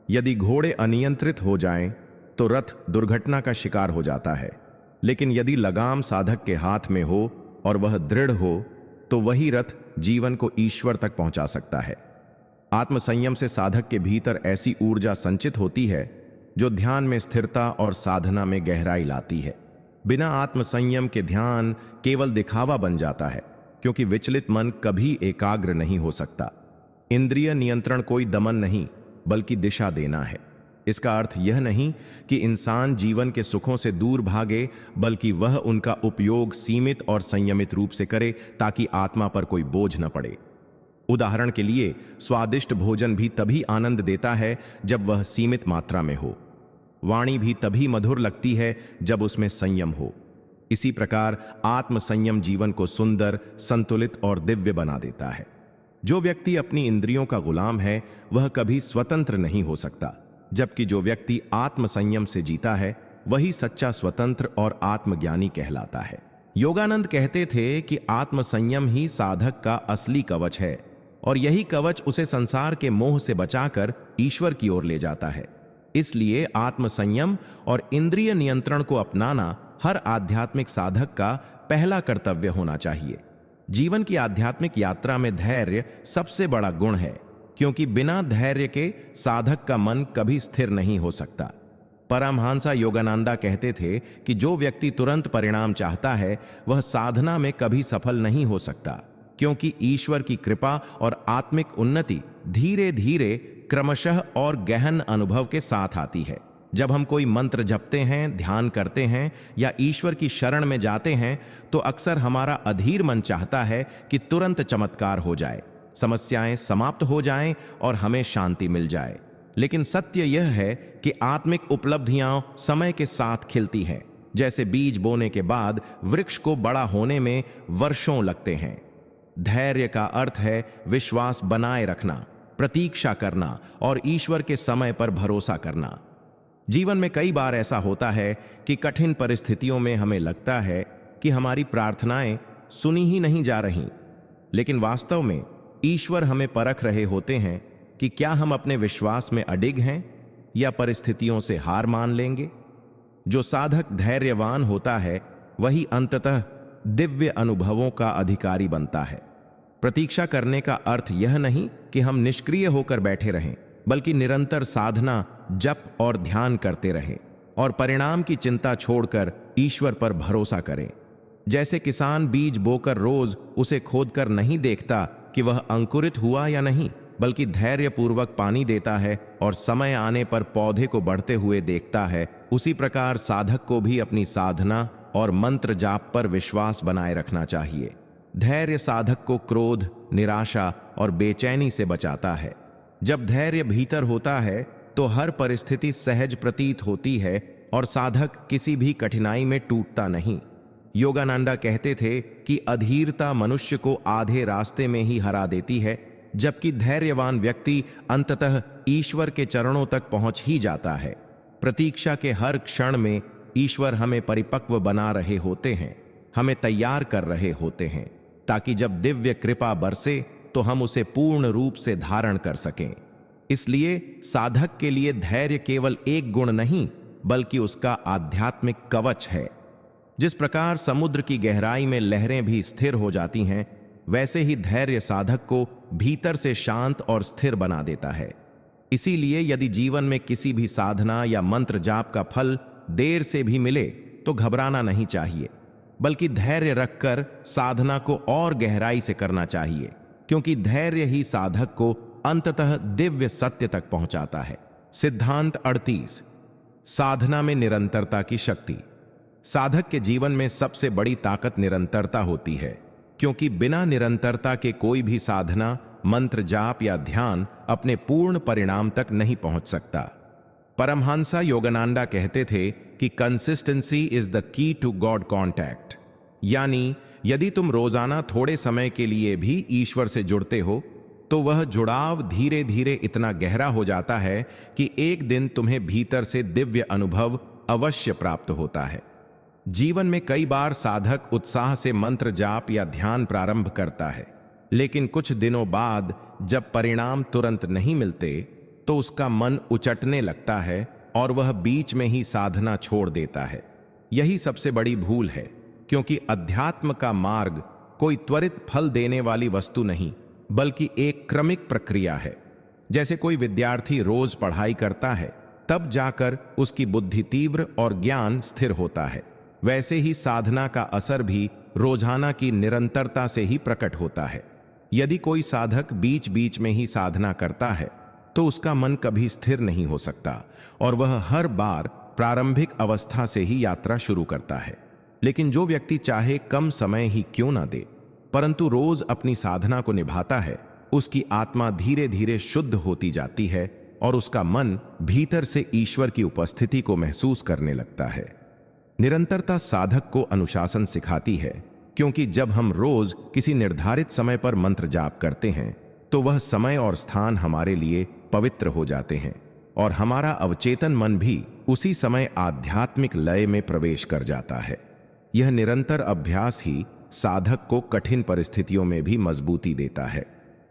यदि घोड़े अनियंत्रित हो जाएं तो रथ दुर्घटना का शिकार हो जाता है, लेकिन यदि लगाम साधक के हाथ में हो और वह दृढ़ हो तो वही रथ जीवन को ईश्वर तक पहुंचा सकता है। आत्मसंयम से साधक के भीतर ऐसी ऊर्जा संचित होती है जो ध्यान में स्थिरता और साधना में गहराई लाती है। बिना आत्मसंयम के ध्यान केवल दिखावा बन जाता है, क्योंकि विचलित मन कभी एकाग्र नहीं हो सकता। इंद्रिय नियंत्रण कोई दमन नहीं, बल्कि दिशा देना है। इसका अर्थ यह नहीं कि इंसान जीवन के सुखों से दूर भागे, बल्कि वह उनका उपयोग सीमित और संयमित रूप से करे ताकि आत्मा पर कोई बोझ न पड़े। उदाहरण के लिए, स्वादिष्ट भोजन भी तभी आनंद देता है जब वह सीमित मात्रा में हो। वाणी भी तभी मधुर लगती है जब उसमें संयम हो। इसी प्रकार आत्म संयम जीवन को सुंदर, संतुलित और दिव्य बना देता है। जो व्यक्ति अपनी इंद्रियों का गुलाम है वह कभी स्वतंत्र नहीं हो सकता, जबकि जो व्यक्ति आत्म संयम से जीता है वही सच्चा स्वतंत्र और आत्मज्ञानी कहलाता है। योगानंद कहते थे कि आत्म संयम ही साधक का असली कवच है और यही कवच उसे संसार के मोह से बचाकर ईश्वर की ओर ले जाता है। इसलिए आत्म संयम और इंद्रिय नियंत्रण को अपनाना हर आध्यात्मिक साधक का पहला कर्तव्य होना चाहिए। जीवन की आध्यात्मिक यात्रा में धैर्य सबसे बड़ा गुण है, क्योंकि बिना धैर्य के साधक का मन कभी स्थिर नहीं हो सकता। परमहंसा योगानंदा कहते थे कि जो व्यक्ति तुरंत परिणाम चाहता है वह साधना में कभी सफल नहीं हो सकता, क्योंकि ईश्वर की कृपा और आत्मिक उन्नति धीरे धीरे, क्रमशः और गहन अनुभव के साथ आती है। जब हम कोई मंत्र जपते हैं, ध्यान करते हैं या ईश्वर की शरण में जाते हैं तो अक्सर हमारा अधीर मन चाहता है कि तुरंत चमत्कार हो जाए, समस्याएं समाप्त हो जाएं और हमें शांति मिल जाए। लेकिन सत्य यह है कि आत्मिक उपलब्धियां समय के साथ खिलती हैं। जैसे बीज बोने के बाद वृक्ष को बड़ा होने में वर्षों लगते हैं। धैर्य का अर्थ है विश्वास बनाए रखना, प्रतीक्षा करना और ईश्वर के समय पर भरोसा करना। जीवन में कई बार ऐसा होता है कि कठिन परिस्थितियों में हमें लगता है कि हमारी प्रार्थनाएं सुनी ही नहीं जा रहीं, लेकिन वास्तव में ईश्वर हमें परख रहे होते हैं कि क्या हम अपने विश्वास में अडिग हैं या परिस्थितियों से हार मान लेंगे। जो साधक धैर्यवान होता है वही अंततः दिव्य अनुभवों का अधिकारी बनता है। प्रतीक्षा करने का अर्थ यह नहीं कि हम निष्क्रिय होकर बैठे रहें, बल्कि निरंतर साधना, जप और ध्यान करते रहें और परिणाम की चिंता छोड़कर ईश्वर पर भरोसा करें। जैसे किसान बीज बोकर रोज उसे खोदकर नहीं देखता कि वह अंकुरित हुआ या नहीं, बल्कि धैर्यपूर्वक पानी देता है और समय आने पर पौधे को बढ़ते हुए देखता है, उसी प्रकार साधक को भी अपनी साधना और मंत्र जाप पर विश्वास बनाए रखना चाहिए। धैर्य साधक को क्रोध, निराशा और बेचैनी से बचाता है। जब धैर्य भीतर होता है तो हर परिस्थिति सहज प्रतीत होती है और साधक किसी भी कठिनाई में टूटता नहीं। योगानंदा कहते थे कि अधीरता मनुष्य को आधे रास्ते में ही हरा देती है, जबकि धैर्यवान व्यक्ति अंततः ईश्वर के चरणों तक पहुंच ही जाता है। प्रतीक्षा के हर क्षण में ईश्वर हमें परिपक्व बना रहे होते हैं, हमें तैयार कर रहे होते हैं, ताकि जब दिव्य कृपा बरसे तो हम उसे पूर्ण रूप से धारण कर सकें। इसलिए साधक के लिए धैर्य केवल एक गुण नहीं, बल्कि उसका आध्यात्मिक कवच है। जिस प्रकार समुद्र की गहराई में लहरें भी स्थिर हो जाती हैं, वैसे ही धैर्य साधक को भीतर से शांत और स्थिर बना देता है। इसीलिए यदि जीवन में किसी भी साधना या मंत्र जाप का फल देर से भी मिले तो घबराना नहीं चाहिए, बल्कि धैर्य रखकर साधना को और गहराई से करना चाहिए, क्योंकि धैर्य ही साधक को अंततः दिव्य सत्य तक पहुंचाता है। सिद्धांत 38। साधना में निरंतरता की शक्ति। साधक के जीवन में सबसे बड़ी ताकत निरंतरता होती है, क्योंकि बिना निरंतरता के कोई भी साधना, मंत्र जाप या ध्यान अपने पूर्ण परिणाम तक नहीं पहुंच सकता। परमहंसा योगानंदा कहते थे कि consistency is the key to God contact, यानी यदि तुम रोजाना थोड़े समय के लिए भी ईश्वर से जुड़ते हो तो वह जुड़ाव धीरे धीरे इतना गहरा हो जाता है कि एक दिन तुम्हें भीतर से दिव्य अनुभव अवश्य प्राप्त होता है। जीवन में कई बार साधक उत्साह से मंत्र जाप या ध्यान प्रारंभ करता है, लेकिन कुछ दिनों बाद जब परिणाम तुरंत नहीं मिलते तो उसका मन उचटने लगता है और वह बीच में ही साधना छोड़ देता है। यही सबसे बड़ी भूल है, क्योंकि अध्यात्म का मार्ग कोई त्वरित फल देने वाली वस्तु नहीं, बल्कि एक क्रमिक प्रक्रिया है। जैसे कोई विद्यार्थी रोज पढ़ाई करता है, तब जाकर उसकी बुद्धि तीव्र और ज्ञान स्थिर होता है, वैसे ही साधना का असर भी रोजाना की निरंतरता से ही प्रकट होता है। यदि कोई साधक बीच बीच में ही साधना करता है तो उसका मन कभी स्थिर नहीं हो सकता और वह हर बार प्रारंभिक अवस्था से ही यात्रा शुरू करता है। लेकिन जो व्यक्ति चाहे कम समय ही क्यों ना दे, परंतु रोज अपनी साधना को निभाता है, उसकी आत्मा धीरे धीरे शुद्ध होती जाती है और उसका मन भीतर से ईश्वर की उपस्थिति को महसूस करने लगता है। निरंतरता साधक को अनुशासन सिखाती है, क्योंकि जब हम रोज किसी निर्धारित समय पर मंत्र जाप करते हैं तो वह समय और स्थान हमारे लिए पवित्र हो जाते हैं और हमारा अवचेतन मन भी उसी समय आध्यात्मिक लय में प्रवेश कर जाता है। यह निरंतर अभ्यास ही साधक को कठिन परिस्थितियों में भी मजबूती देता है,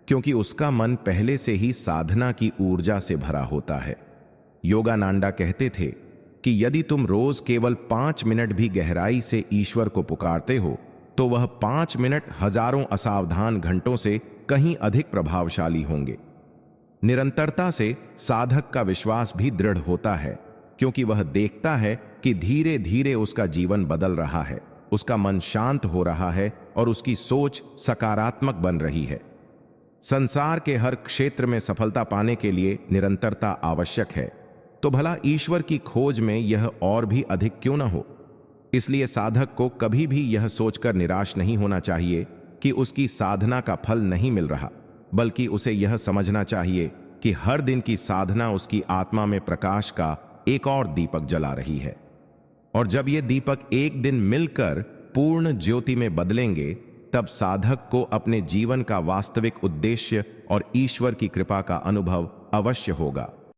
क्योंकि उसका मन पहले से ही साधना की ऊर्जा से भरा होता है। योगानंदा कहते थे कि यदि तुम रोज केवल 5 मिनट भी गहराई से ईश्वर को पुकारते हो तो वह 5 मिनट हजारों असावधान घंटों से कहीं अधिक प्रभावशाली होंगे। निरंतरता से साधक का विश्वास भी दृढ़ होता है, क्योंकि वह देखता है कि धीरे धीरे उसका जीवन बदल रहा है, उसका मन शांत हो रहा है और उसकी सोच सकारात्मक बन रही है। संसार के हर क्षेत्र में सफलता पाने के लिए निरंतरता आवश्यक है, तो भला ईश्वर की खोज में यह और भी अधिक क्यों न हो। इसलिए साधक को कभी भी यह सोचकर निराश नहीं होना चाहिए कि उसकी साधना का फल नहीं मिल रहा, बल्कि उसे यह समझना चाहिए कि हर दिन की साधना उसकी आत्मा में प्रकाश का एक और दीपक जला रही है। और जब ये दीपक एक दिन मिलकर पूर्ण ज्योति में बदलेंगे, तब साधक को अपने जीवन का वास्तविक उद्देश्य और ईश्वर की कृपा का अनुभव अवश्य होगा।